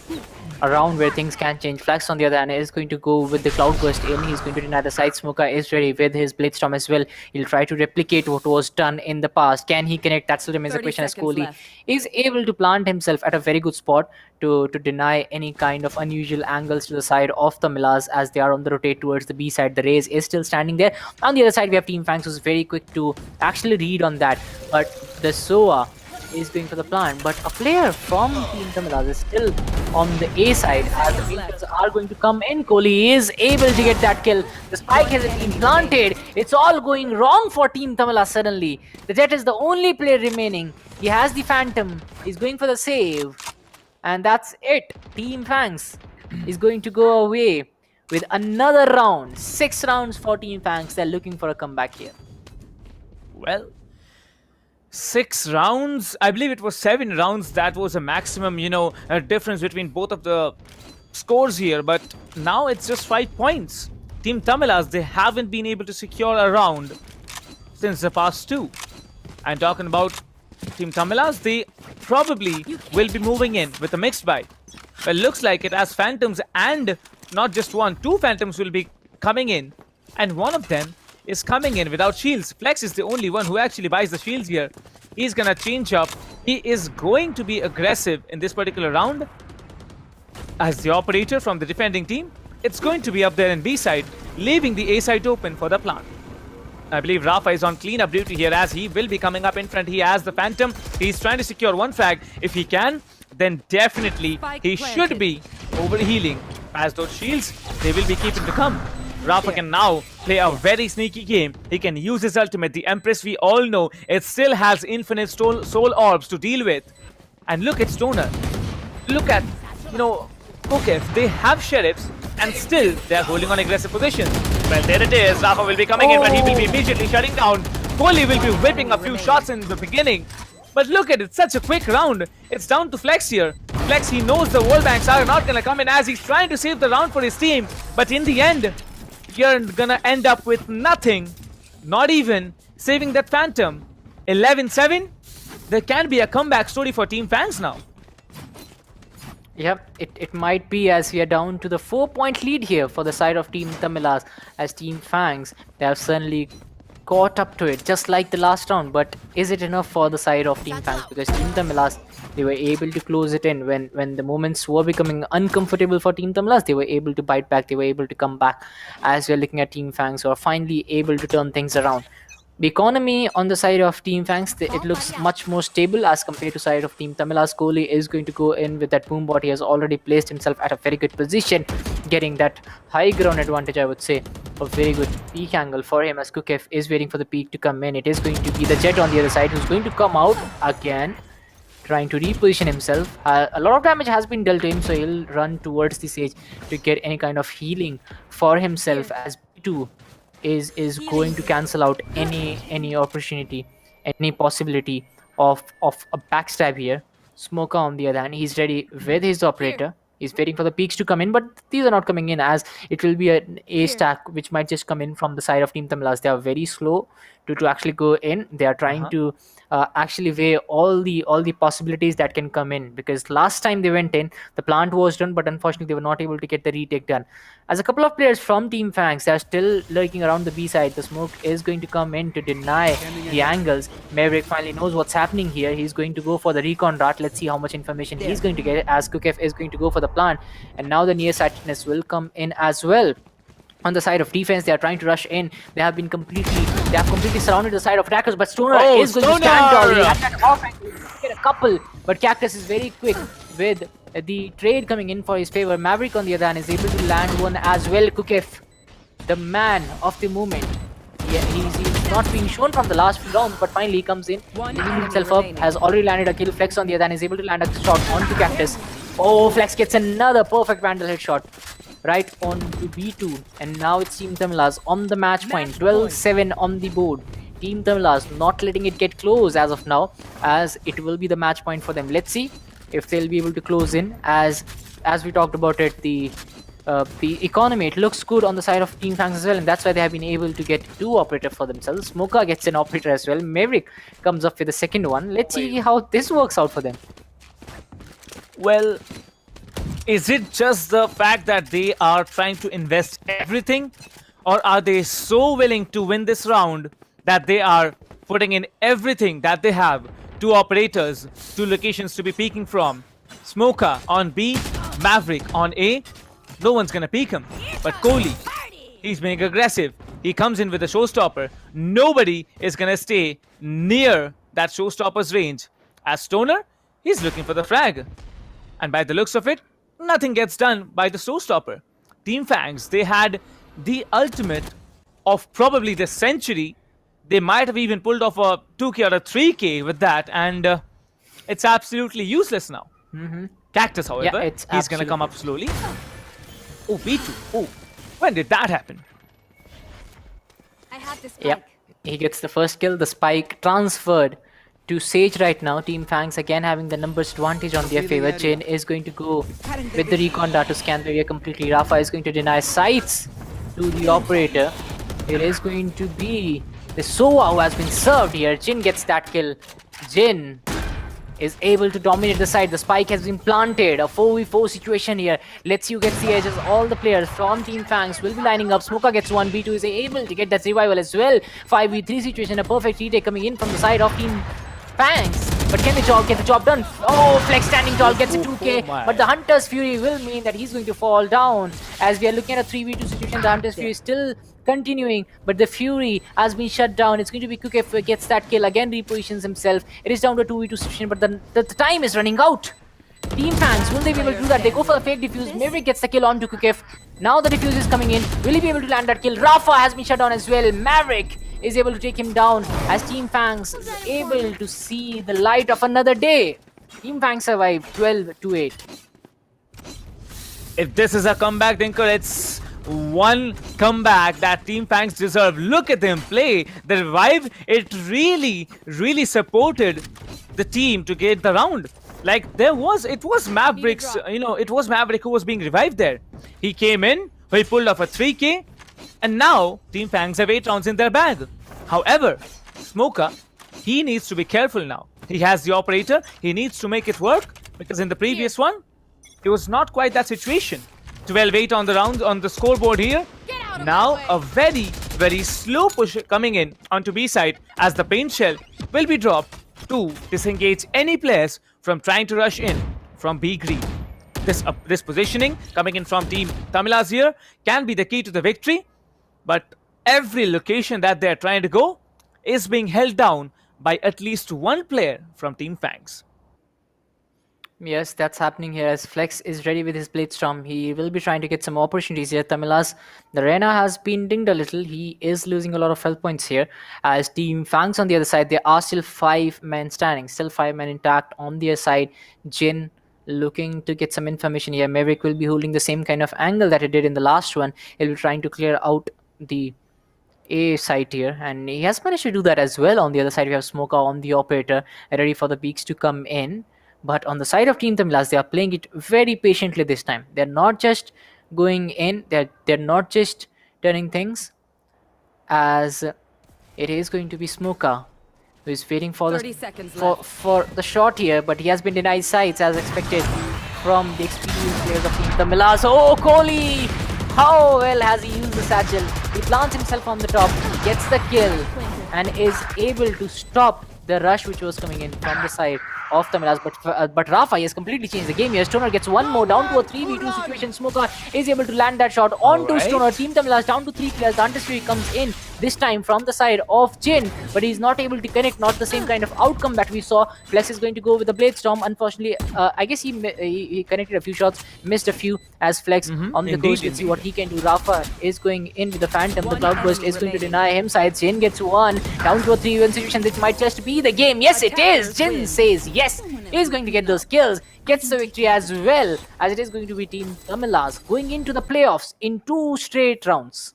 a round where things can change. Flex, on the other hand, is going to go with the Cloudburst in. He's going to deny the side. Smoker is ready with his Blitzstorm as well. He'll try to replicate what was done in the past. Can he connect? That still remains a question, as Kohli is able to plant himself at a very good spot to deny any kind of unusual angles to the side of the Tamilas as they are on the rotate towards the B side. The Raze is still standing there. On the other side, we have Team Fangs, who's very quick to actually read on that. But the Soa is going for the plant, but a player from Team Tamilas is still on the A side as the Painters are going to come in. Kohli is able to get that kill. The spike has been planted. It's all going wrong for Team Tamilas suddenly. The Jet is the only player remaining. He has the Phantom. He's going for the save. And that's it. Team Fangs is going to go away with another round. 6 rounds for Team Fangs. They're looking for a comeback here. Well, 6 rounds, I believe it was 7 rounds. That was a maximum, a difference between both of the scores here. But now it's just 5 points. Team Tamilas, they haven't been able to secure a round since the past 2. And talking about Team Tamilas, they probably will be moving in with a mixed buy. Well, looks like it, as Phantoms, and not just one, 2 Phantoms will be coming in. And one of them is coming in without shields. Flex is the only one who actually buys the shields here. He's gonna change up. He is going to be aggressive in this particular round. As the operator from the defending team, it's going to be up there in B side, leaving the A side open for the plant. I believe Rafa is on cleanup duty here, as he will be coming up in front. He has the Phantom. He's trying to secure one frag. If he can, then definitely he should be overhealing, as those shields, they will be keeping to come. Rafa can now play a very sneaky game. He can use his ultimate. The Empress, we all know, it still has infinite soul orbs to deal with. And look at Stoner. Look at, Kokef. They have Sheriffs, and still they're holding on aggressive positions. Well, there it is. Rafa will be coming in, but he will be immediately shutting down. Kohli will be whipping a few shots in the beginning. But look at it, such a quick round. It's down to Flex here. Flex, he knows the wall banks are not going to come in, as he's trying to save the round for his team. But in the end, you're gonna end up with nothing, not even saving that Phantom. 11-7, there can be a comeback story for Team Fangs now. Yep, it might be, as we are down to the 4-point lead here for the side of Team Tamilas, as Team Fangs, they have certainly caught up to it, just like the last round. But is it enough for the side of Team Fangs? Because Team Tamilas, they were able to close it in when the moments were becoming uncomfortable for Team Tamilas. They were able to bite back, they were able to come back, as we're looking at Team Fangs, who are finally able to turn things around. The economy on the side of Team Fangs, it looks much more stable as compared to side of Team Tamilas. Kohli is going to go in with that boom bot. He has already placed himself at a very good position, getting that high ground advantage, I would say. A very good peak angle for him as Kukev is waiting for the peak to come in. It is going to be the Jet on the other side who's going to come out again, trying to reposition himself. A lot of damage has been dealt to him, so he'll run towards the Sage to get any kind of healing for himself, as B2 is going to cancel out any opportunity, any possibility of a backstab here. Smoker on the other hand, he's ready with his operator. He's waiting for the peaks to come in, but these are not coming in, as it will be an A stack which might just come in from the side of Team Tamilas. They are very slow to actually go in. They are trying to actually weigh all the possibilities that can come in, because last time they went in, the plant was done, but unfortunately they were not able to get the retake done. As a couple of players from Team Fangs, they are still lurking around the B side. The smoke is going to come in to deny the angles. Maverick finally knows what's happening here. He's going to go for the recon dart. Let's see how much information he's going to get, as Kukev is going to go for the plant, and now the nearsightedness will come in as well. On the side of defense, they are trying to rush in. They have completely surrounded the side of attackers, but Stoner is going to stand tall. He had that off angle, get a couple, but Cactus is very quick with the trade coming in for his favor. Maverick on the other hand is able to land one as well. Kukev, the man of the moment. Yeah, he's not being shown from the last few rounds, but finally he comes in, leaving himself up, has already landed a kill. Flex on the other hand is able to land a shot onto Cactus. Oh, Flex gets another perfect Vandal headshot right on to B2, and now it's Team Tamilas on the match point. 12-7 on the board. Team Tamilas not letting it get close as of now, as it will be the match point for them. Let's see if they'll be able to close in. As we talked about it, the economy, it looks good on the side of Team Fangs as well, and that's why they have been able to get 2 operators for themselves. Smoker gets an operator as well. Maverick comes up with the second one. Let's see how this works out for them. Well, is it just the fact that they are trying to invest everything, or are they so willing to win this round that they are putting in everything that they have? 2 operators, 2 locations to be peeking from. Smoker on B, Maverick on A. No one's gonna peek him, but Kohli, he's being aggressive. He comes in with a showstopper. Nobody is gonna stay near that showstopper's range. As Stoner, he's looking for the frag, and by the looks of it, nothing gets done by the showstopper. Team Fangs, they had the ultimate of probably the century. They might have even pulled off a 2k or a 3k with that, and it's absolutely useless now. Cactus, however, he's gonna come up slowly. Oh, B2. Oh, when did that happen? I have this. Yep, he gets the first kill. The spike transferred to Sage right now. Team Fangs again having the numbers advantage on their favor. Jin is going to go with the recon dart to scan the area completely. Rafa is going to deny sights to the operator. It is going to be the Sova who has been served here. Jin gets that kill. Jin is able to dominate the side. The spike has been planted. A 4v4 situation here. Let's see who gets the edges. All the players from Team Fangs will be lining up. Smoker gets one. B2 is able to get that revival as well. 5v3 situation. A perfect retake coming in from the side of Team Fangs. But can the job get the job done? Oh, Flex standing tall gets a 2k. But the Hunter's Fury will mean that he's going to fall down. As we are looking at a 3v2 situation, the Hunter's Fury is still continuing, but the Fury has been shut down. It's going to be Kukev who gets that kill, again repositions himself. It is down to a 2v2 situation, but the time is running out. Team Fangs, will they be able to do that? They go for a fake defuse. Maverick gets the kill onto Kukev. Now the defuse is coming in. Will he be able to land that kill? Rafa has been shut down as well. Maverick is able to take him down as Team Fangs is able to see the light of another day. Team Fangs survived 12-8. If this is a comeback, Dinker, it's one comeback that Team Fangs deserve. Look at them play. The revive, it really supported the team to get the round. Like it was Maverick's, it was Maverick who was being revived there. He came in, he pulled off a 3k, and now Team Fangs have 8 rounds in their bag. However, Smoker, he needs to be careful now. He has the operator, he needs to make it work, because in the previous one, it was not quite that situation. 12-8 on the round on the scoreboard here. Now a very slow push coming in onto B side, as the paint shell will be dropped to disengage any players from trying to rush in from B green. This positioning coming in from Team Tamilas here can be the key to the victory, but every location that they are trying to go, is being held down by at least one player from Team Fangs. Yes, that's happening here as Flex is ready with his Blade Storm. He will be trying to get some opportunities here. Tamilas, the Rena has been dinged a little. He is losing a lot of health points here. As Team Fangs on the other side, there are still 5 men standing, still 5 men intact on their side. Jin looking to get some information here. Maverick will be holding the same kind of angle that he did in the last one. He'll be trying to clear out the A side here, and he has managed to do that as well. On the other side, we have Smoker on the operator, ready for the peaks to come in. But on the side of Team Tamilas, they are playing it very patiently this time. They're not just going in, they're not just turning things, as it is going to be Smoker who is waiting for the shot here, but he has been denied sights as expected from the experienced players of Team Tamilas. Oh, Kohli! How well has he used the satchel? He plants himself on the top, gets the kill, and is able to stop the rush which was coming in from the side of Tamilas. But Rafa has completely changed the game here. Stoner gets one more down to a 3v2 situation. Smoker is able to land that shot onto Stoner. Team Tamilas down to 3 players. The Antistry comes in this time from the side of Jin, but he's not able to connect. Not the same kind of outcome that we saw. Flex is going to go with the Blade Storm. Unfortunately, I guess he connected a few shots, missed a few as Flex on the coast. Let's see what he can do. Rafa is going in with the Phantom. The Cloudburst is going to deny him sides. Jin gets one down to a 3v1 situation. This might just be the game. Yes, it is. Jin says yes. He's going to get those kills. Gets the victory as well, as it is going to be Team Tamilas going into the playoffs in 2 straight rounds.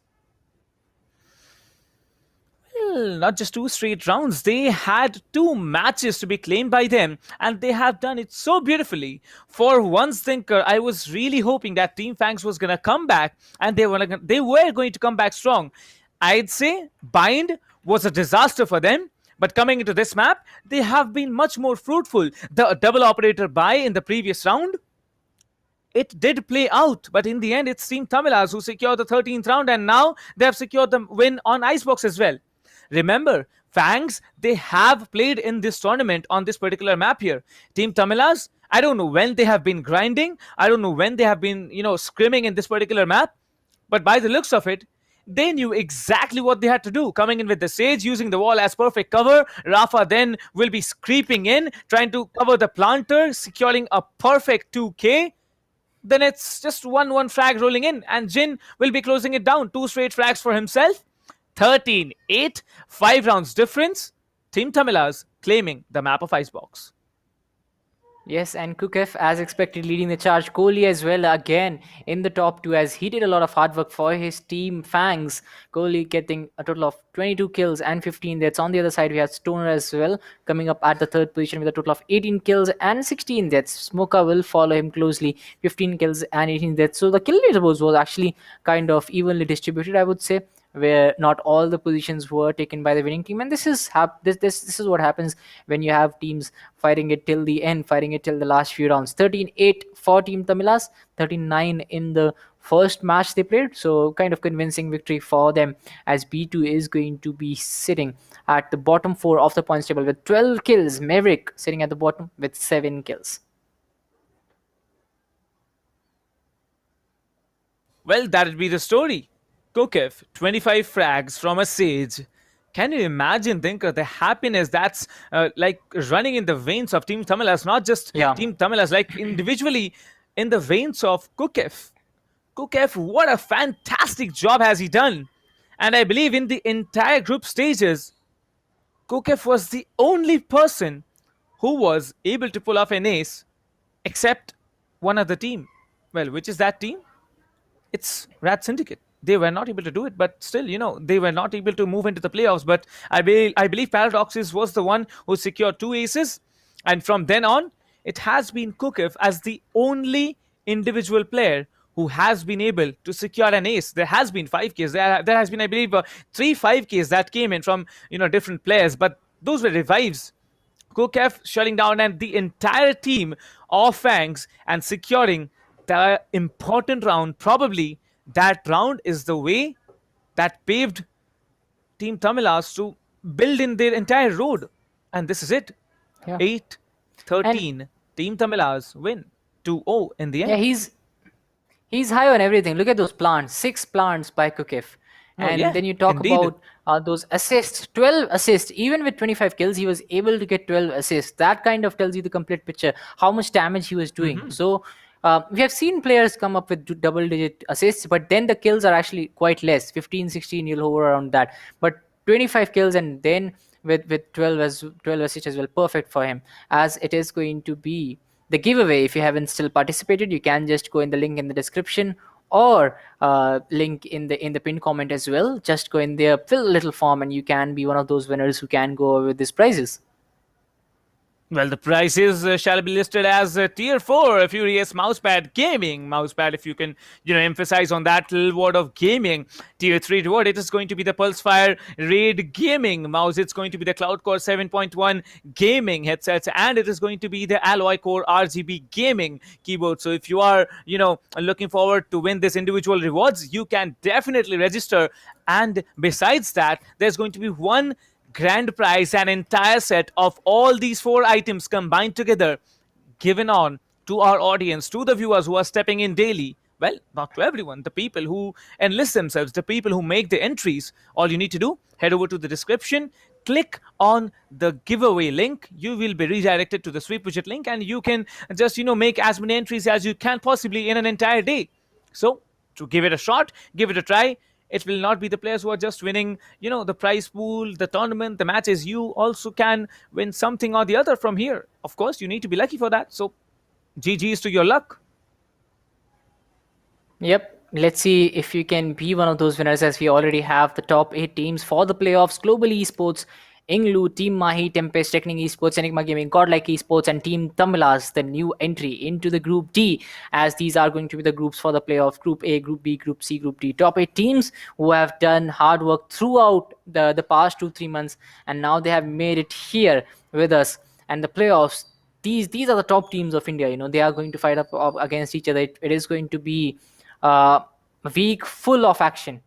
Well, not just 2 straight rounds. They had 2 matches to be claimed by them, and they have done it so beautifully. For once, Thinker, I was really hoping that Team Fangs was going to come back, and they were going to come back strong. I'd say Bind was a disaster for them, but coming into this map, they have been much more fruitful. The double operator buy in the previous round, it did play out, but in the end, it's Team Tamilas who secured the 13th round, and now they have secured the win on Icebox as well. Remember, Fangs, they have played in this tournament on this particular map here. Team Tamilas, I don't know when they have been grinding. I don't know when they have been, scrimming in this particular map. But by the looks of it, they knew exactly what they had to do. Coming in with the Sage, using the wall as perfect cover. Rafa then will be creeping in, trying to cover the planter, securing a perfect 2k. Then it's just 1-1 frag rolling in, and Jin will be closing it down. 2 straight frags for himself. 13-8, 5 rounds difference. Team Tamilas claiming the map of Icebox. Yes, and Kukef, as expected, leading the charge. Kohli as well, again in the top 2, as he did a lot of hard work for his team Fangs. Kohli getting a total of 22 kills and 15 deaths. On the other side, we have Stoner as well, coming up at the 3rd position with a total of 18 kills and 16 deaths. Smoker will follow him closely, 15 kills and 18 deaths. So the kill leaderboards was actually kind of evenly distributed, I would say, where not all the positions were taken by the winning team. And this is what happens when you have teams fighting it till the end, fighting it till the last few rounds. 13-8 for Team Tamilas, 13-9 in the first match they played, so kind of convincing victory for them, as B2 is going to be sitting at the bottom 4 of the points table with 12 kills. Maverick sitting at the bottom with 7 kills. Well, that'd be the story. Kokev, 25 frags from a Sage. Can you imagine, Thinker, the happiness that's like running in the veins of Team Tamilas, not just Team Tamilas, like individually in the veins of Kokev. Kokev, what a fantastic job has he done. And I believe in the entire group stages, Kokev was the only person who was able to pull off an ace except one other team. Well, which is that team? It's Rat Syndicate. They were not able to do it, but still, they were not able to move into the playoffs. But I believe Paradoxes was the one who secured 2 aces. And from then on, it has been Kokev as the only individual player who has been able to secure an ace. There has been 5Ks. There has been, I believe, 3 5Ks that came in from, different players. But those were revives. Kokev shutting down and the entire team of Fangs and securing the important round. Probably that round is the way that paved Team Tamilas to build in their entire road. And this is it. 8-13. Team Tamilas win 2-0 in the end. Yeah, he's high on everything. Look at those plants. 6 plants by Kokev. And yeah, then you talk indeed. about those assists, 12 assists. Even with 25 kills, he was able to get 12 assists. That kind of tells you the complete picture, how much damage he was doing. So we have seen players come up with double-digit assists, but then the kills are actually quite less. 15, 16, you'll hover around that. But 25 kills and then with 12 assists as well, perfect for him. As it is going to be the giveaway. If you haven't still participated, you can just go in the link in the description, or link in the pinned comment as well. Just go in there, fill a little form, and you can be one of those winners who can go over with these prizes. Well, the prices shall be listed as tier 4 Furious Mousepad Gaming Mousepad, if you can, emphasize on that little word of gaming. Tier 3 reward, it is going to be the Pulsefire Raid Gaming Mouse. It's going to be the Cloud Core 7.1 gaming headsets, and it is going to be the Alloy Core RGB gaming keyboard. So if you are, looking forward to win this individual rewards, you can definitely register. And besides that, there's going to be one grand prize, an entire set of all these 4 items combined together, given on to our audience, to the viewers who are stepping in daily. Well, not to everyone, the people who enlist themselves, the people who make the entries. All you need to do, head over to the description, click on the giveaway link. You will be redirected to the sweep widget link, and you can just make as many entries as you can possibly in an entire day. So to give it a shot, give it a try. It will not be the players who are just winning, the prize pool, the tournament, the matches. You also can win something or the other from here. Of course, you need to be lucky for that. So, GG's to your luck. Yep. Let's see if you can be one of those winners, as we already have the top 8 teams for the playoffs. Global Esports, Inglu, Team Mahi, Tempest, Technic Esports, Enigma Gaming, Godlike Esports, and Team Tamilas, the new entry into the Group D, as these are going to be the groups for the playoff. Group A, Group B, Group C, Group D. Top 8 teams who have done hard work throughout the past 2-3 months, and now they have made it here with us. And the playoffs, these are the top teams of India. They are going to fight up against each other. It is going to be a week full of action.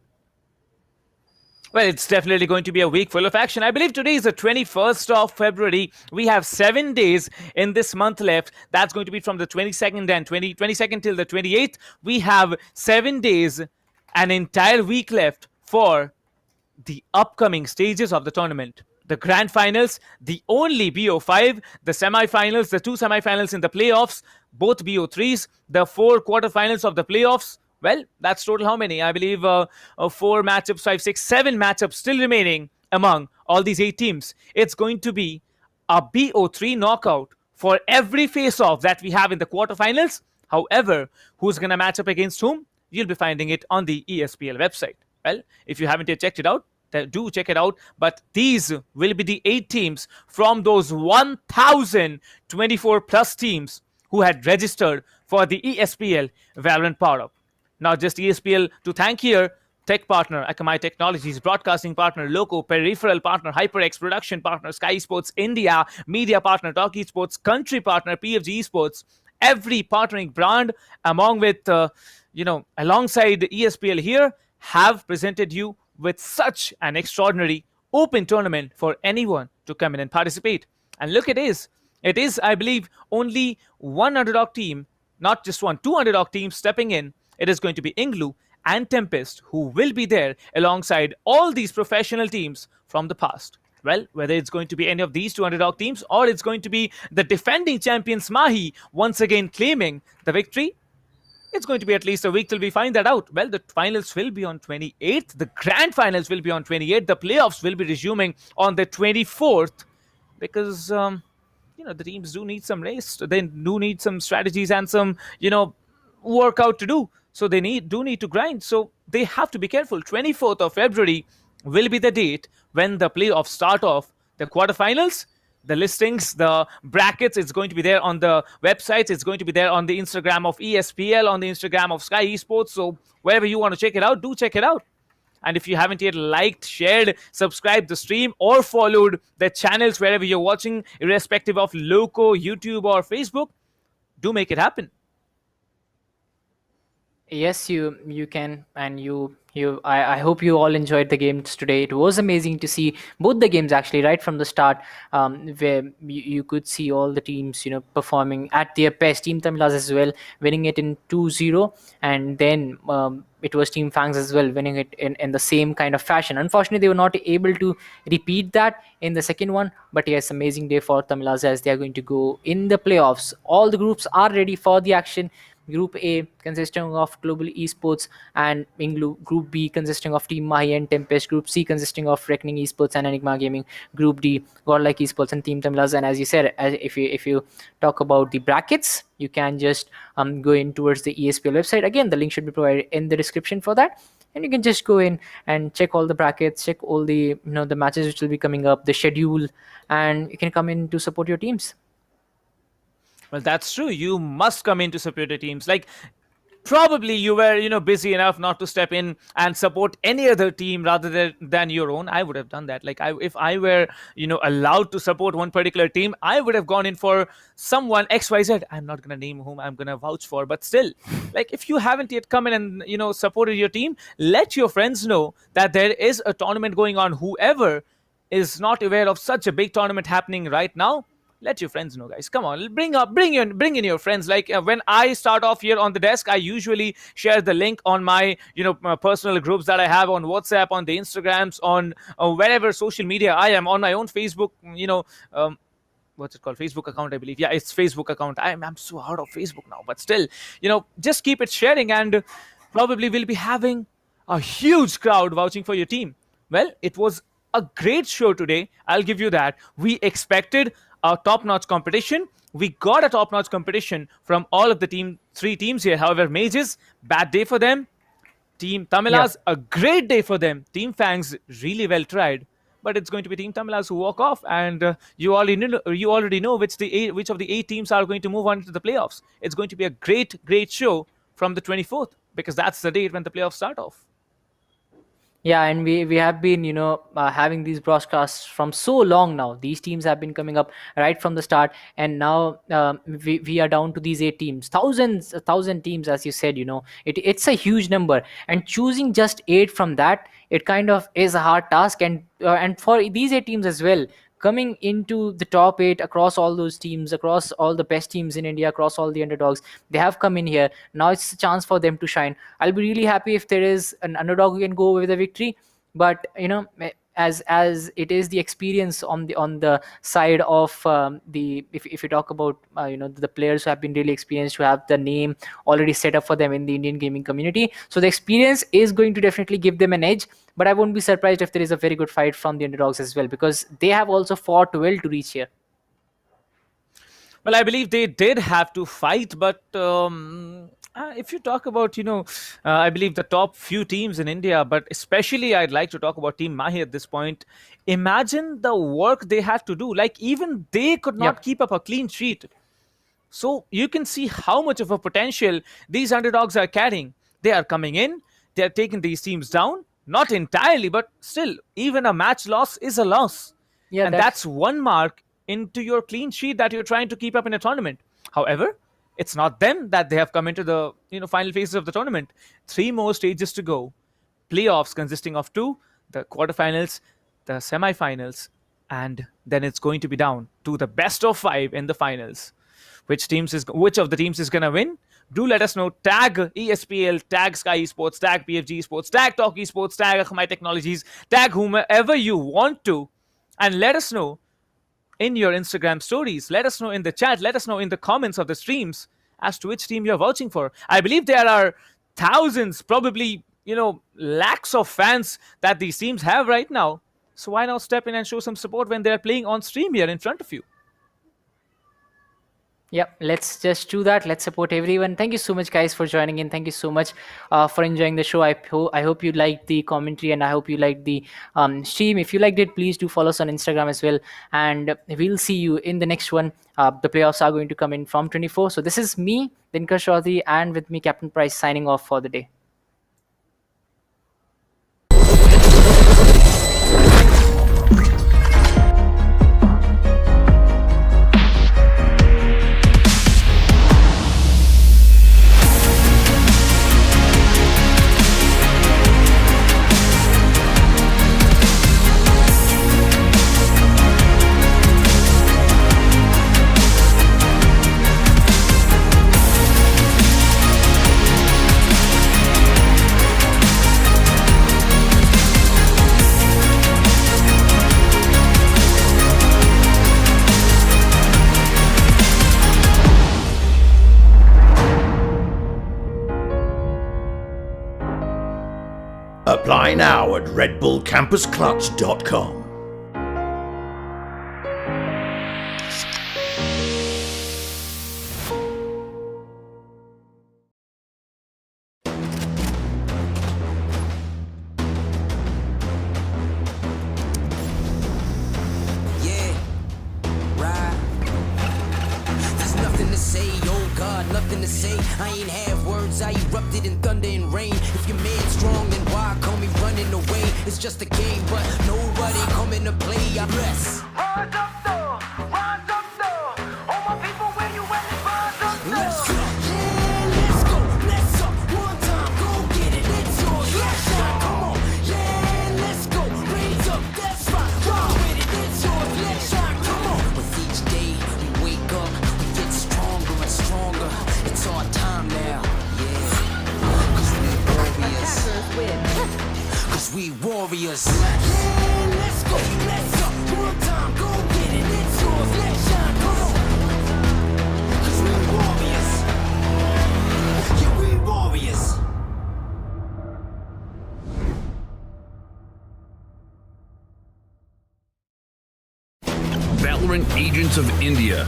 Well, it's definitely going to be a week full of action. I believe today is the 21st of February. We have 7 days in this month left. That's going to be from the 22nd and 22nd till the 28th. We have 7 days, an entire week left for the upcoming stages of the tournament. The grand finals, the only BO5, the semi-finals, the 2 semi-finals in the playoffs, both BO3s, the 4 quarterfinals of the playoffs. Well, that's total how many? I believe 4 matchups, 5, 6, 7 matchups still remaining among all these 8 teams. It's going to be a BO3 knockout for every face-off that we have in the quarterfinals. However, who's going to match up against whom? You'll be finding it on the ESPL website. Well, if you haven't yet checked it out, then do check it out. But these will be the 8 teams from those 1,024 plus teams who had registered for the ESPL Valorant PowerUp. Not just ESPL to thank here, tech partner Akamai Technologies, broadcasting partner LOCO, Peripheral partner HyperX, production partner SkyEsports India, media partner TalkEsport, country partner PFG Esports. Every partnering brand, along with alongside ESPL here, have presented you with such an extraordinary open tournament for anyone to come in and participate. And look, it is, I believe, only one underdog team, not just one, 2 underdog teams stepping in. It is going to be Inglu and Tempest who will be there alongside all these professional teams from the past. Well, whether it's going to be any of these 2 underdog teams, or it's going to be the defending champions Mahi once again claiming the victory, it's going to be at least a week till we find that out. Well, the finals will be on 28th. The grand finals will be on 28th. The playoffs will be resuming on the 24th, because the teams do need some rest. They do need some strategies and some workout to do. So they do need to grind. So they have to be careful. 24th of February will be the date when the playoffs start off. The quarterfinals, the listings, the brackets, it's going to be there on the websites. It's going to be there on the Instagram of ESPL, on the Instagram of SkyEsports. So wherever you want to check it out, do check it out. And if you haven't yet liked, shared, subscribed the stream, or followed the channels wherever you're watching, irrespective of LOCO, YouTube, or Facebook, do make it happen. Yes, you can, and I hope you all enjoyed the games today. It was amazing to see both the games actually right from the start, where you could see all the teams performing at their best. Team Tamilas as well, winning it in 2-0, and then it was Team Fangs as well winning it in the same kind of fashion. Unfortunately, they were not able to repeat that in the second one. But yes, amazing day for Tamilas as they are going to go in the playoffs. All the groups are ready for the action. Group A consisting of Global Esports, and in Group B consisting of Team Mahi and Tempest. Group C consisting of Reckoning Esports and Enigma Gaming. Group D, Godlike Esports and Team Tamilas. And as you said, if you talk about the brackets, you can just go in towards the ESPL website. Again, the link should be provided in the description for that. And you can just go in and check all the brackets, check all the the matches which will be coming up, the schedule, and you can come in to support your teams. Well, that's true. You must come in to support your teams. Like, probably you were, busy enough not to step in and support any other team rather than your own. I would have done that. Like, if I were, allowed to support one particular team, I would have gone in for someone XYZ. I'm not going to name whom I'm going to vouch for, but still, like, if you haven't yet come in and, supported your team, let your friends know that there is a tournament going on. Whoever is not aware of such a big tournament happening right now, let your friends know, guys. Come on, bring in your friends. Like, when I start off here on the desk, I usually share the link on my my personal groups that I have on WhatsApp, on the Instagrams, on wherever social media I am, on my own Facebook. What's it called? Facebook account, I believe. Yeah, it's Facebook account. I'm so out of Facebook now, but still, just keep it sharing, and probably we'll be having a huge crowd vouching for your team. Well, it was a great show today. I'll give you that. We expected a top-notch competition. We got a top-notch competition from all of the three teams here. However, Mages, bad day for them. Team Tamilas, a great day for them. Team Fangs, really well tried. But it's going to be Team Tamilas who walk off, and you already know which of the 8 teams are going to move on to the playoffs. It's going to be a great show from the 24th, because that's the date when the playoffs start off. Yeah, and we have been having these broadcasts from so long now. These teams have been coming up right from the start, and now we are down to these 8 teams. 1,000 teams, as you said. It's a huge number, and choosing just 8 from that, it kind of is a hard task. And for these 8 teams as well, coming into the top 8 across all those teams, across all the best teams in India, across all the underdogs, they have come in here. Now it's a chance for them to shine. I'll be really happy if there is an underdog who can go away with a victory. But as it is the experience on the side of if you talk about the players who have been really experienced, who have the name already set up for them in the Indian gaming community, so the experience is going to definitely give them an edge. But I won't be surprised if there is a very good fight from the underdogs as well, because they have also fought well to reach here. Well, I believe they did have to fight, but if you talk about, I believe the top few teams in India, but especially I'd like to talk about Team Mahi at this point. Imagine the work they had to do. Like, even they could not keep up a clean sheet. So you can see how much of a potential these underdogs are carrying. They are coming in, they are taking these teams down. Not entirely, but still, even a match loss is a loss. Yeah, and that's one mark into your clean sheet that you're trying to keep up in a tournament. However, it's not them that they have come into the final phases of the tournament. 3 more stages to go. Playoffs consisting of 2, the quarterfinals, the semifinals, and then it's going to be down to the best of 5 in the finals. Which of the teams is going to win? Do let us know. Tag ESPL, tag SkyEsports, tag PFG Esports, tag TalkEsport, tag Akamai Technologies, tag whomever you want to, and let us know in your Instagram stories. Let us know in the chat. Let us know in the comments of the streams as to which team you're vouching for. I believe there are thousands, probably, lakhs of fans that these teams have right now. So why not step in and show some support when they're playing on stream here in front of you? Yeah, let's just do that. Let's support everyone. Thank you so much, guys, for joining in. Thank you so much for enjoying the show. I hope you liked the commentary, and I hope you liked the stream. If you liked it, please do follow us on Instagram as well. And we'll see you in the next one. The playoffs are going to come in from 24. So this is me, Dinkar Chaudhary, and with me, Captain Price, signing off for the day. Apply now at redbullcampusclutch.com. Nothing to say, I ain't have words, I erupted in thunder and rain. If your man's strong, then why call me running away? It's just a game, but nobody coming to play. I bless. Rise up though, all my people where you at, rise up though. Let's go, yeah, let's go, let's up, one time, go get it, it's yours, let's shine, come on, yeah, let's go, raise up, that's right, run with it, it's yours, let's shine, come on. With each day we wake up, we get stronger and stronger. It's our time now, yeah. Cause we warriors. Cause we warriors. Yeah, let's go, let's up, one time, go get it, it's yours, let's shine, come on. Cause we warriors. Yeah, we warriors. Valorant Agents of India.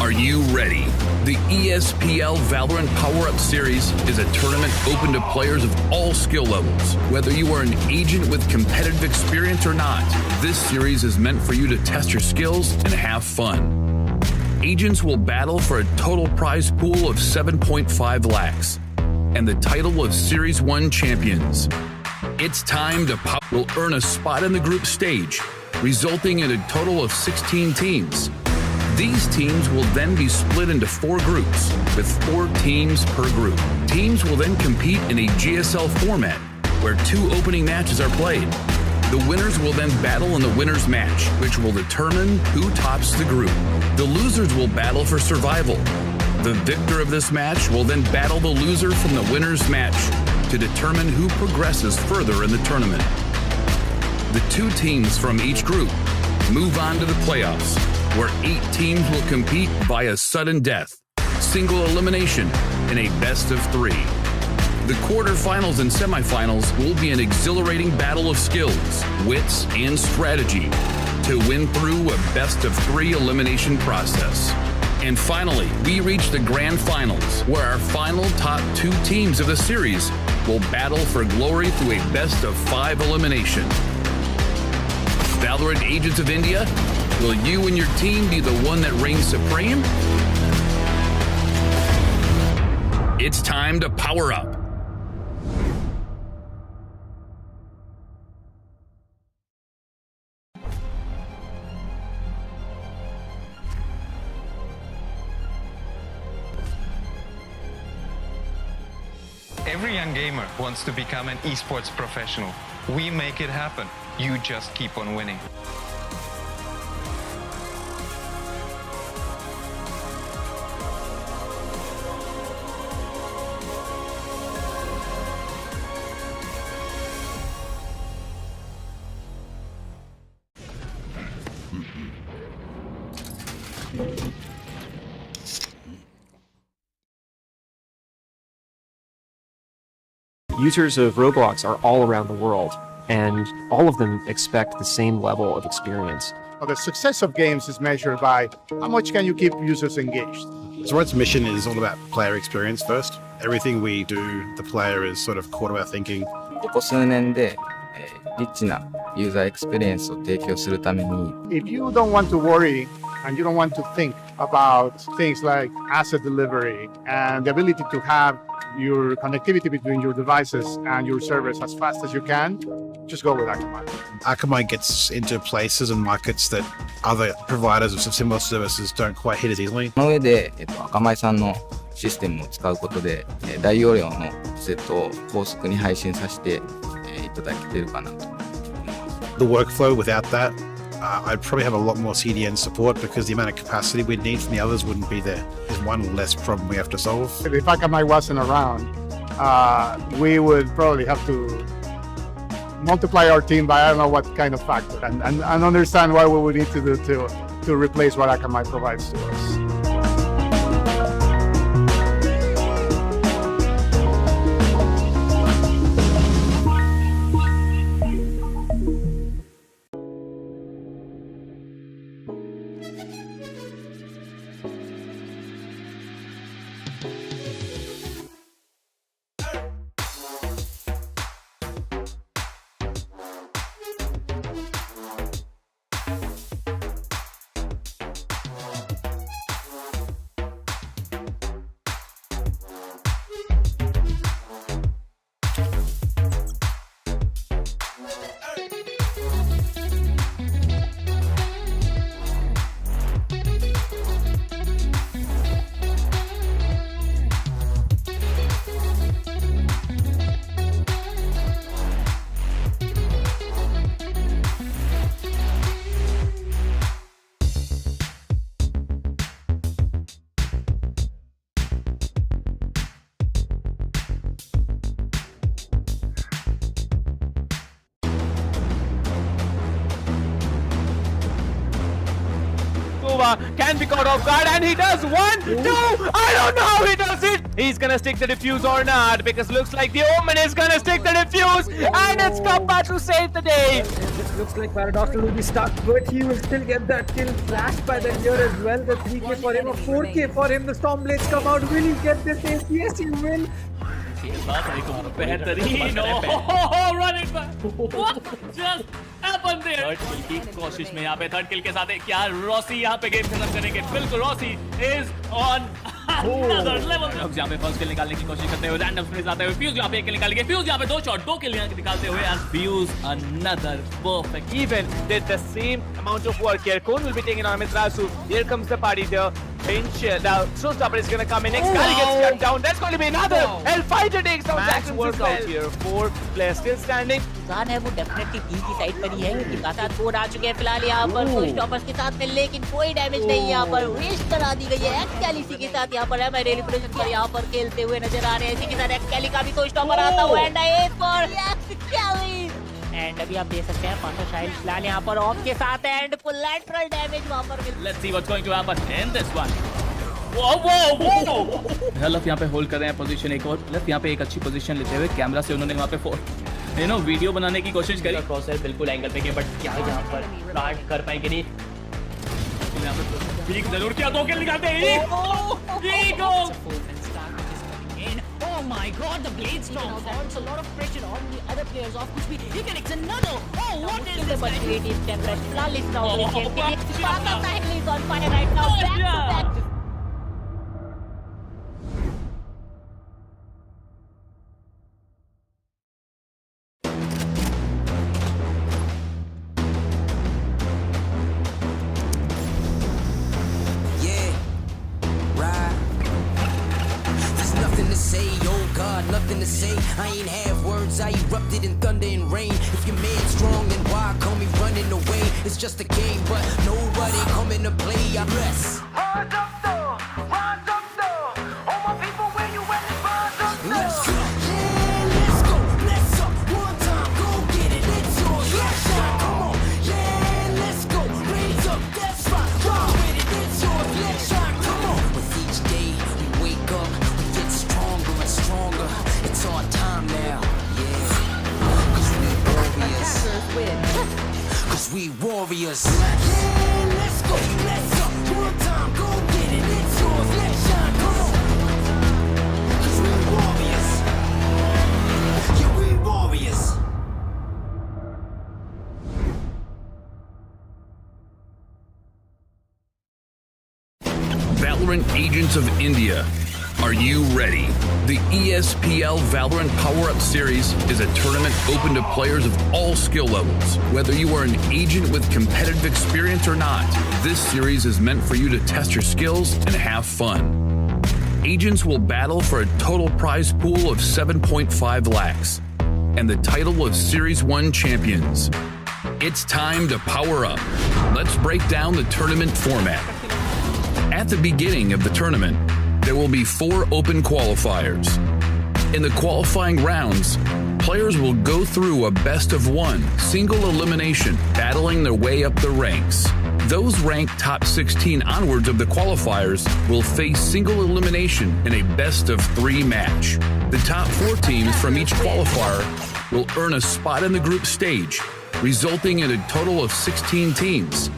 Are you ready? The ESPL Valorant PowerUp Series is a tournament open to players of all skill levels. Whether you are an agent with competitive experience or not, this series is meant for you to test your skills and have fun. Agents will battle for a total prize pool of 7.5 lakhs and the title of Series 1 champions. It's time to pop will earn a spot in the group stage, resulting in a total of 16 teams. These teams will then be split into 4 groups, with 4 teams per group. Teams will then compete in a GSL format, where 2 opening matches are played. The winners will then battle in the winner's match, which will determine who tops the group. The losers will battle for survival. The victor of this match will then battle the loser from the winner's match to determine who progresses further in the tournament. The 2 teams from each group move on to the playoffs, where 8 teams will compete via sudden death, single elimination, and a best of 3. The quarterfinals and semifinals will be an exhilarating battle of skills, wits, and strategy to win through a best of 3 elimination process. And finally, we reach the grand finals, where our final top 2 teams of the series will battle for glory through a best of 5 elimination. Valorant Agents of India, will you and your team be the one that reigns supreme? It's time to power up. Every young gamer wants to become an esports professional. We make it happen. You just keep on winning. Users of Roblox are all around the world, and all of them expect the same level of experience. Well, the success of games is measured by how much can you keep users engaged. So our mission is all about player experience first. Everything we do, the player is sort of core to our thinking. ここ数年で、リッチなユーザーエクスペリエンスを提供するために If you don't want to worry and you don't want to think about things like asset delivery and the ability to have your connectivity between your devices and your servers as fast as you can, just go with Akamai. Akamai gets into places and markets that other providers of similar services don't quite hit as easily. その上で、アカマイさんのシステムを使うことで、大容量のセットを高速に配信させて、いただけてるかなと。The workflow without that, I'd probably have a lot more CDN support because the amount of capacity we'd need from the others wouldn't be there. There's one less problem we have to solve. If Akamai wasn't around, we would probably have to multiply our team by I don't know what kind of factor and understand what we would need to do to replace what Akamai provides to us. Nova can be caught off guard, and he does 1, 2. I don't know how he does it. He's gonna stick the defuse or not, because looks like the Omen is gonna stick the defuse, and it's Kappa to save the day. This looks like Paradoxal will be stuck, but he will still get that kill. Flashed by the here as well. The 3k for him, a 4k for him. The Stormblades come out. Will he get this ace? Yes, he will. बेहतरीन run it what just happened there third kill की कोशिश में यहाँ पे third किल के साथ क्या Rossi यहाँ पे गेम खत्म करेंगे बिल्कुल Rossi is on another level यहाँ पे फर्स्ट किल निकालने की कोशिश करते हुए रैंडम स्प्रिंट्स आते हुए फ्यूज यहाँ पे एक किल निकालेंगे फ्यूज यहाँ पे 2 शॉट 2 किल निकालते हुए and fuse another perfect even did the same amount of work here. Cone will be taking on Mitrasu. Here comes the party there. Pinch now. Showstopper is gonna come in next. Kali gets shut down. That's going to be another. Hellfighter takes down Max work out here. 4 players still standing. इंसान है वो definitely be की side पर ही है क्योंकि लगातार 4 आ चुके हैं फिलहाल यहाँ पर कोई स्टॉपर्स के साथ में, लेकिन कोई डैमेज नहीं यहाँ पर वेस्ट करा दी गई है एक्सकैलिसी के साथ यहाँ पर है मैं डेली प्रोजेक्ट पर यहाँ पर खेलते हुए नजर आ रहे हैं। इसी के साथ एक्सकैली का भी कोई स्टॉपर आता हुआ एंड एट फॉर एक्सकैली एंड अभी आप देख सकते हैं पांचों शाइल फिलहाल यहाँ पर ऑफ के साथ एंड कोलैटरल डैमेज वहाँ पर let's see what's going to happen in this one. वो लफ यहाँ पे होल्ड कर रहे हैं पोजीशन एक और लफ यहाँ पे एक अच्छी पोजीशन लेते हुए कैमरा से उन्होंने वहाँ पे वीडियो बनाने की कोशिश करी क्रॉसर बिल्कुल एंगल पे गए बट क्या यहाँ पर स्टार्ट कर पाएंगे नहीं ठीक जरूर किया 2 किल निकालते हैं Oh my god, the blade storm puts a lot of pressure on the other players of Kushbi. He connects another. Oh, what is this? But creative step rush. Flawless now. Papa Sahil is on fire right now. Back to back. Nothing to say, I ain't have words, I erupted in thunder and rain. If your man's strong, then why call me running away? It's just a game, but nobody coming to play. I bless. Rise up though, all my people where you at, rise up though. Let's go, yeah, let's go, let's up, one time, go get it, it's yours, let's shine, come on, yeah, let's go, raise up, that's right, ride with it, it's yours, let's shine, come on. With each day we wake up, we get stronger and stronger. It's our time now, yeah. Cause we warriors. Cause we warriors. Yeah, let's go, let's up, one time, go get it, it's yours, let's shine, come on. Cause we warriors. Yeah, we warriors. Valorant Agents of India. Are you ready? The ESPL Valorant PowerUp Series is a tournament open to players of all skill levels. Whether you are an agent with competitive experience or not, this series is meant for you to test your skills and have fun. Agents will battle for a total prize pool of 7.5 lakhs and the title of Series 1 champions. It's time to power up. Let's break down the tournament format. At the beginning of the tournament, there will be 4 open qualifiers. In the qualifying rounds, players will go through a best-of-1 single elimination, battling their way up the ranks. Those ranked top 16 onwards of the qualifiers will face single elimination in a best-of-3 match. The top 4 teams from each qualifier will earn a spot in the group stage, resulting in a total of 16 teams.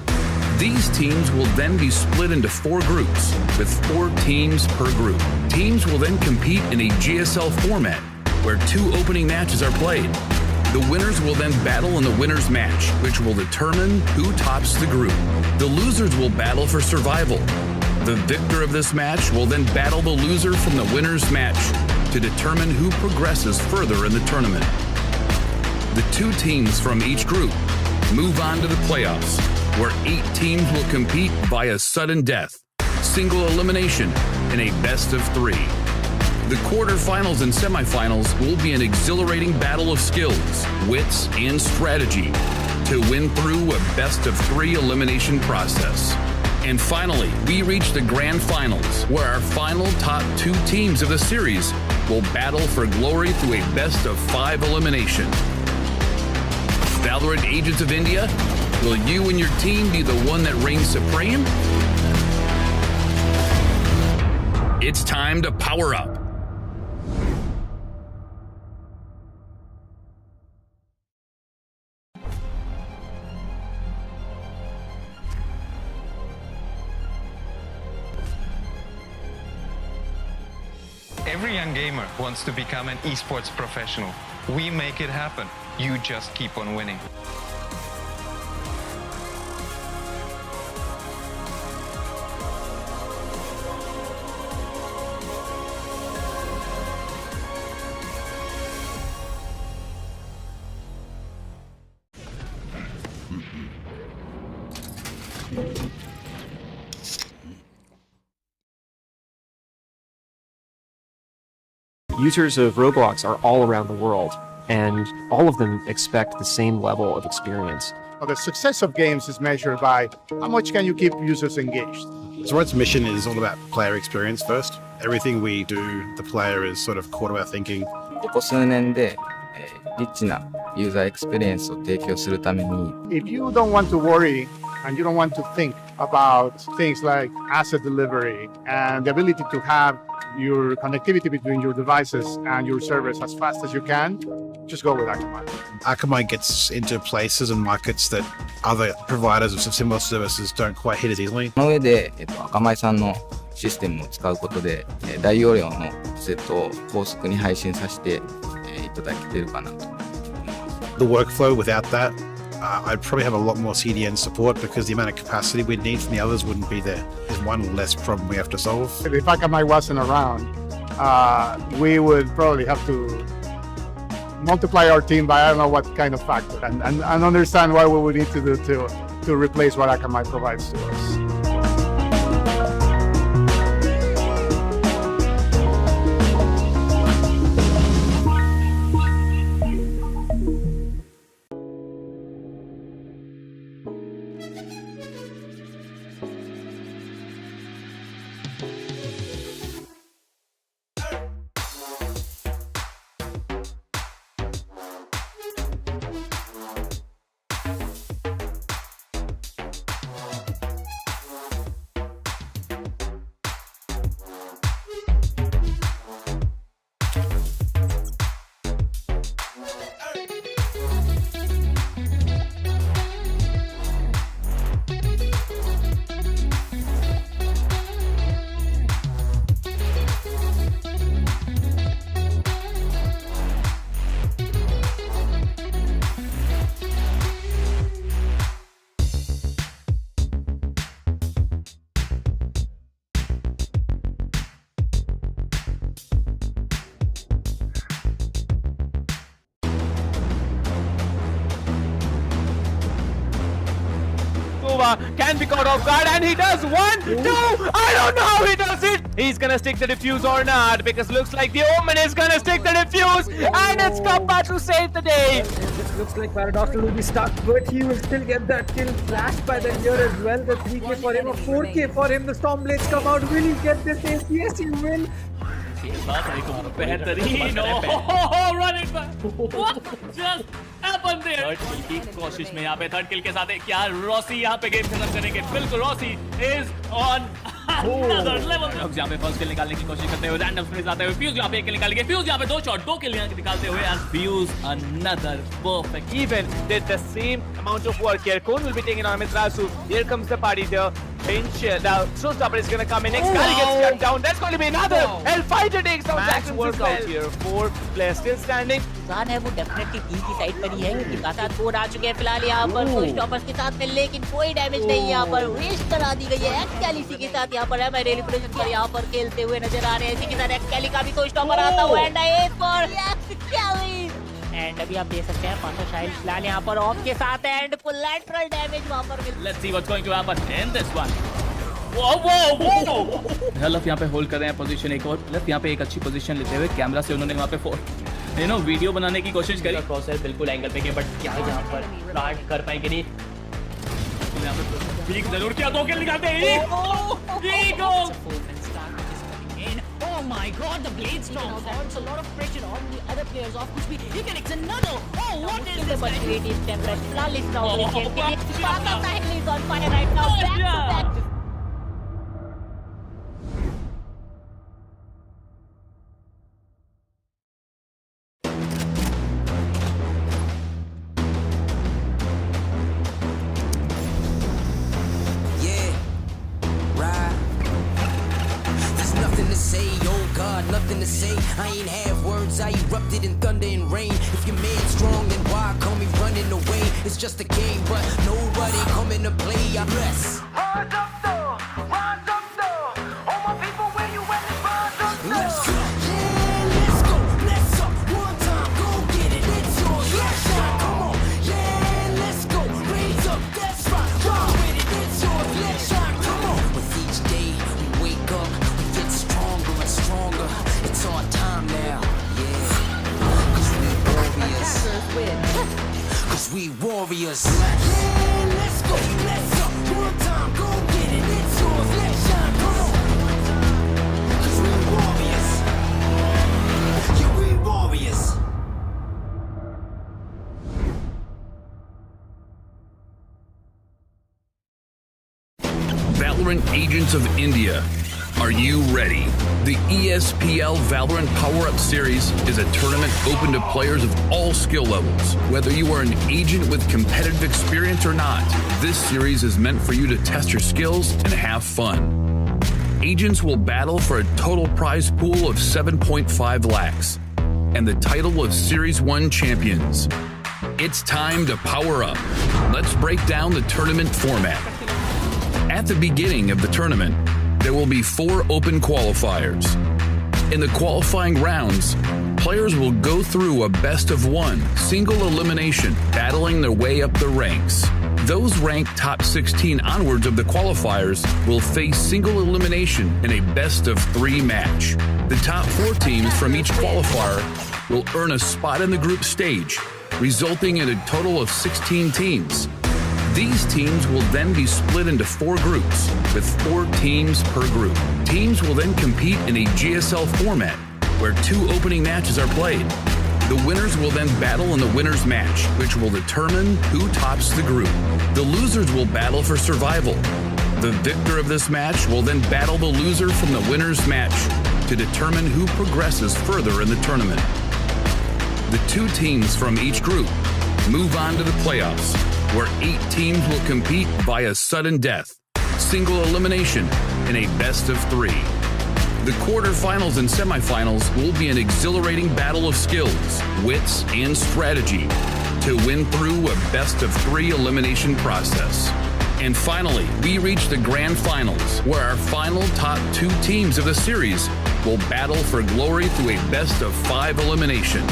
These teams will then be split into 4 groups, with 4 teams per group. Teams will then compete in a GSL format, where 2 opening matches are played. The winners will then battle in the winner's match, which will determine who tops the group. The losers will battle for survival. The victor of this match will then battle the loser from the winner's match to determine who progresses further in the tournament. The 2 teams from each group move on to the playoffs, where 8 teams will compete via sudden death, single elimination, and a best-of-3. The quarterfinals and semifinals will be an exhilarating battle of skills, wits, and strategy to win through a best-of-3 elimination process. And finally, we reach the grand finals, where our final top 2 teams of the series will battle for glory through a best-of-5 elimination. Valorant Agents of India, will you and your team be the one that reigns supreme? It's time to power up. Every young gamer wants to become an esports professional. We make it happen. You just keep on winning. Users of Roblox are all around the world, and all of them expect the same level of experience. Well, the success of games is measured by how much can you keep users engaged. Zoroark's mission is all about player experience first. Everything we do, the player is sort of core to our thinking. ここ数年で、リッチなユーザーエクスペリエンスを提供するために If you don't want to worry and you don't want to think about things like asset delivery and the ability to have your connectivity between your devices and your servers as fast as you can, just go with Akamai. Akamai gets into places and markets that other providers of similar services don't quite hit as easily. その上で、アカマイさんのシステムを使うことで、大容量のセットを高速に配信させて、いただけているかなと。The workflow without that, I'd probably have a lot more CDN support because the amount of capacity we'd need from the others wouldn't be there. There's one less problem we have to solve. If Akamai wasn't around, we would probably have to multiply our team by I don't know what kind of factor and understand what we would need to do to replace what Akamai provides to us. Can be caught off guard, and he does 1, 2. I don't know how he does it. He's gonna stick the defuse or not, because looks like the Omen is gonna stick the defuse, and it's Kappa to save the day. This looks like Paradoxal will be stuck, but he will still get that kill. Flashed by the here as well. The 3k for him, a 4k for him. The Storm Blades come out. Will he get this ace? Yes, he will. बेहतरीन run it what just happened there third kill की कोशिश में यहाँ पे third किल के साथ क्या Rossi यहाँ पे गेम खत्म करेंगे बिल्कुल Rossi is on another level यहाँ पे फर्स्ट किल निकालने की कोशिश करते हुए रैंडम स्प्रेज आते हुए फ्यूज यहाँ पे एक किल निकालेंगे फ्यूज यहाँ पे 2 शॉट 2 किल यहाँ निकालते हुए and fuse another perfect Even did the same amount of work here. Cone will be taking on Mitrasu. Here comes the party there. Pinch. Now, Showstopper is going to come in. Next guy gets shut down. That's going to be another. Hellfighter takes down Jackson work out here. 4 players still standing. इंसान है वो definitely be की side पर ही है क्योंकि लगातार 4 आ चुके हैं फिलहाल यहाँ पर कोई स्टॉपर्स के साथ में, लेकिन कोई डैमेज नहीं यहाँ पर वेस्ट करा दी गई है। एक्सकैली के साथ यहाँ पर है मैं डेली प्लेजेंस पर यहाँ पर खेलते हुए नजर आ रहे हैं। इसी के साथ एक्सकैली का भी कोई स्टॉपर आता हुआ एंड एज फॉर एक्सकैली एंड अभी आप देख सकते हैं पांचों शाइल्ड फिलहाल यहाँ पर ऑफ के साथ एंड कोलैटरल डैमेज वहां पर मिल। Let's see what's going to happen in this one. वो लफ यहाँ पे होल्ड कर रहे हैं पोजीशन एक और लफ यहाँ पे एक अच्छी पोजीशन लेते हुए कैमरा से उन्होंने वहाँ पे वीडियो बनाने की कोशिश करी। क्रॉसर बिल्कुल एंगल पे गए बट क्या यहाँ पर प्लांट कर पाएंगे नहीं। यहाँ पे ठीक जरूर किया 2 किल निकालते हैं। Oh my god, the blade storm adds a lot of pressure on the other players of which he connects another. Oh, what is this? But creative temper. Flawless now. Sahil is on fire right now. Back to back. I ain't have words, I erupted in thunder and rain. If your man's strong, then why call me running away? It's just a game, but nobody coming to play. I'm less. Rise up though, rise up though. All my people, where you at? Rise up though. Let's go, yeah, let's go. Let's up one time, go get it. It's yours, let's shine. Come on, yeah, let's go. Raise up, that's right. Run with it, it's yours, let's shine. Come on. With each day we wake up, we get stronger and stronger. It's our time now, yeah. Cause we warriors. Cause we warriors. Yeah, let's go, let's up one time, go get it. It's yours, let's shine. Come on. Cause we warriors. Yeah, we warriors. Valorant Agents of India. Are you ready? The ESPL Valorant PowerUp Series is a tournament open to players of all skill levels. Whether you are an agent with competitive experience or not, this series is meant for you to test your skills and have fun. Agents will battle for a total prize pool of 7.5 lakhs and the title of Series 1 champions. It's time to power up. Let's break down the tournament format. At the beginning of the tournament, there will be 4 open qualifiers. In the qualifying rounds, players will go through a best-of-1 single elimination, battling their way up the ranks. Those ranked top 16 onwards of the qualifiers will face single elimination in a best-of-3 match. The top 4 teams from each qualifier will earn a spot in the group stage, resulting in a total of 16 teams. These teams will then be split into 4 groups, with 4 teams per group. Teams will then compete in a GSL format, where 2 opening matches are played. The winners will then battle in the winner's match, which will determine who tops the group. The losers will battle for survival. The victor of this match will then battle the loser from the winner's match to determine who progresses further in the tournament. The 2 teams from each group move on to the playoffs, where 8 teams will compete via sudden death, single elimination, in a best-of-3. The quarterfinals and semifinals will be an exhilarating battle of skills, wits, and strategy to win through a best-of-3 elimination process. And finally, we reach the grand finals, where our final top 2 teams of the series will battle for glory through a best-of-5 elimination.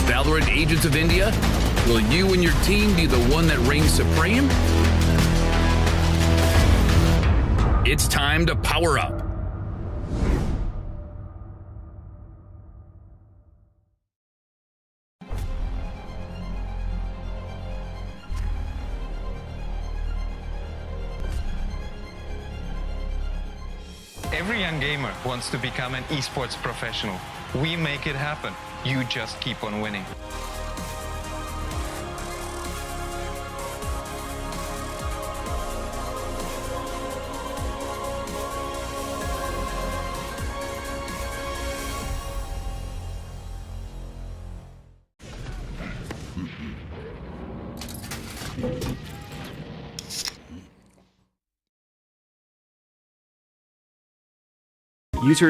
Valorant Agents of India, will you and your team be the one that reigns supreme? It's time to power up. Every young gamer wants to become an esports professional. We make it happen. You just keep on winning.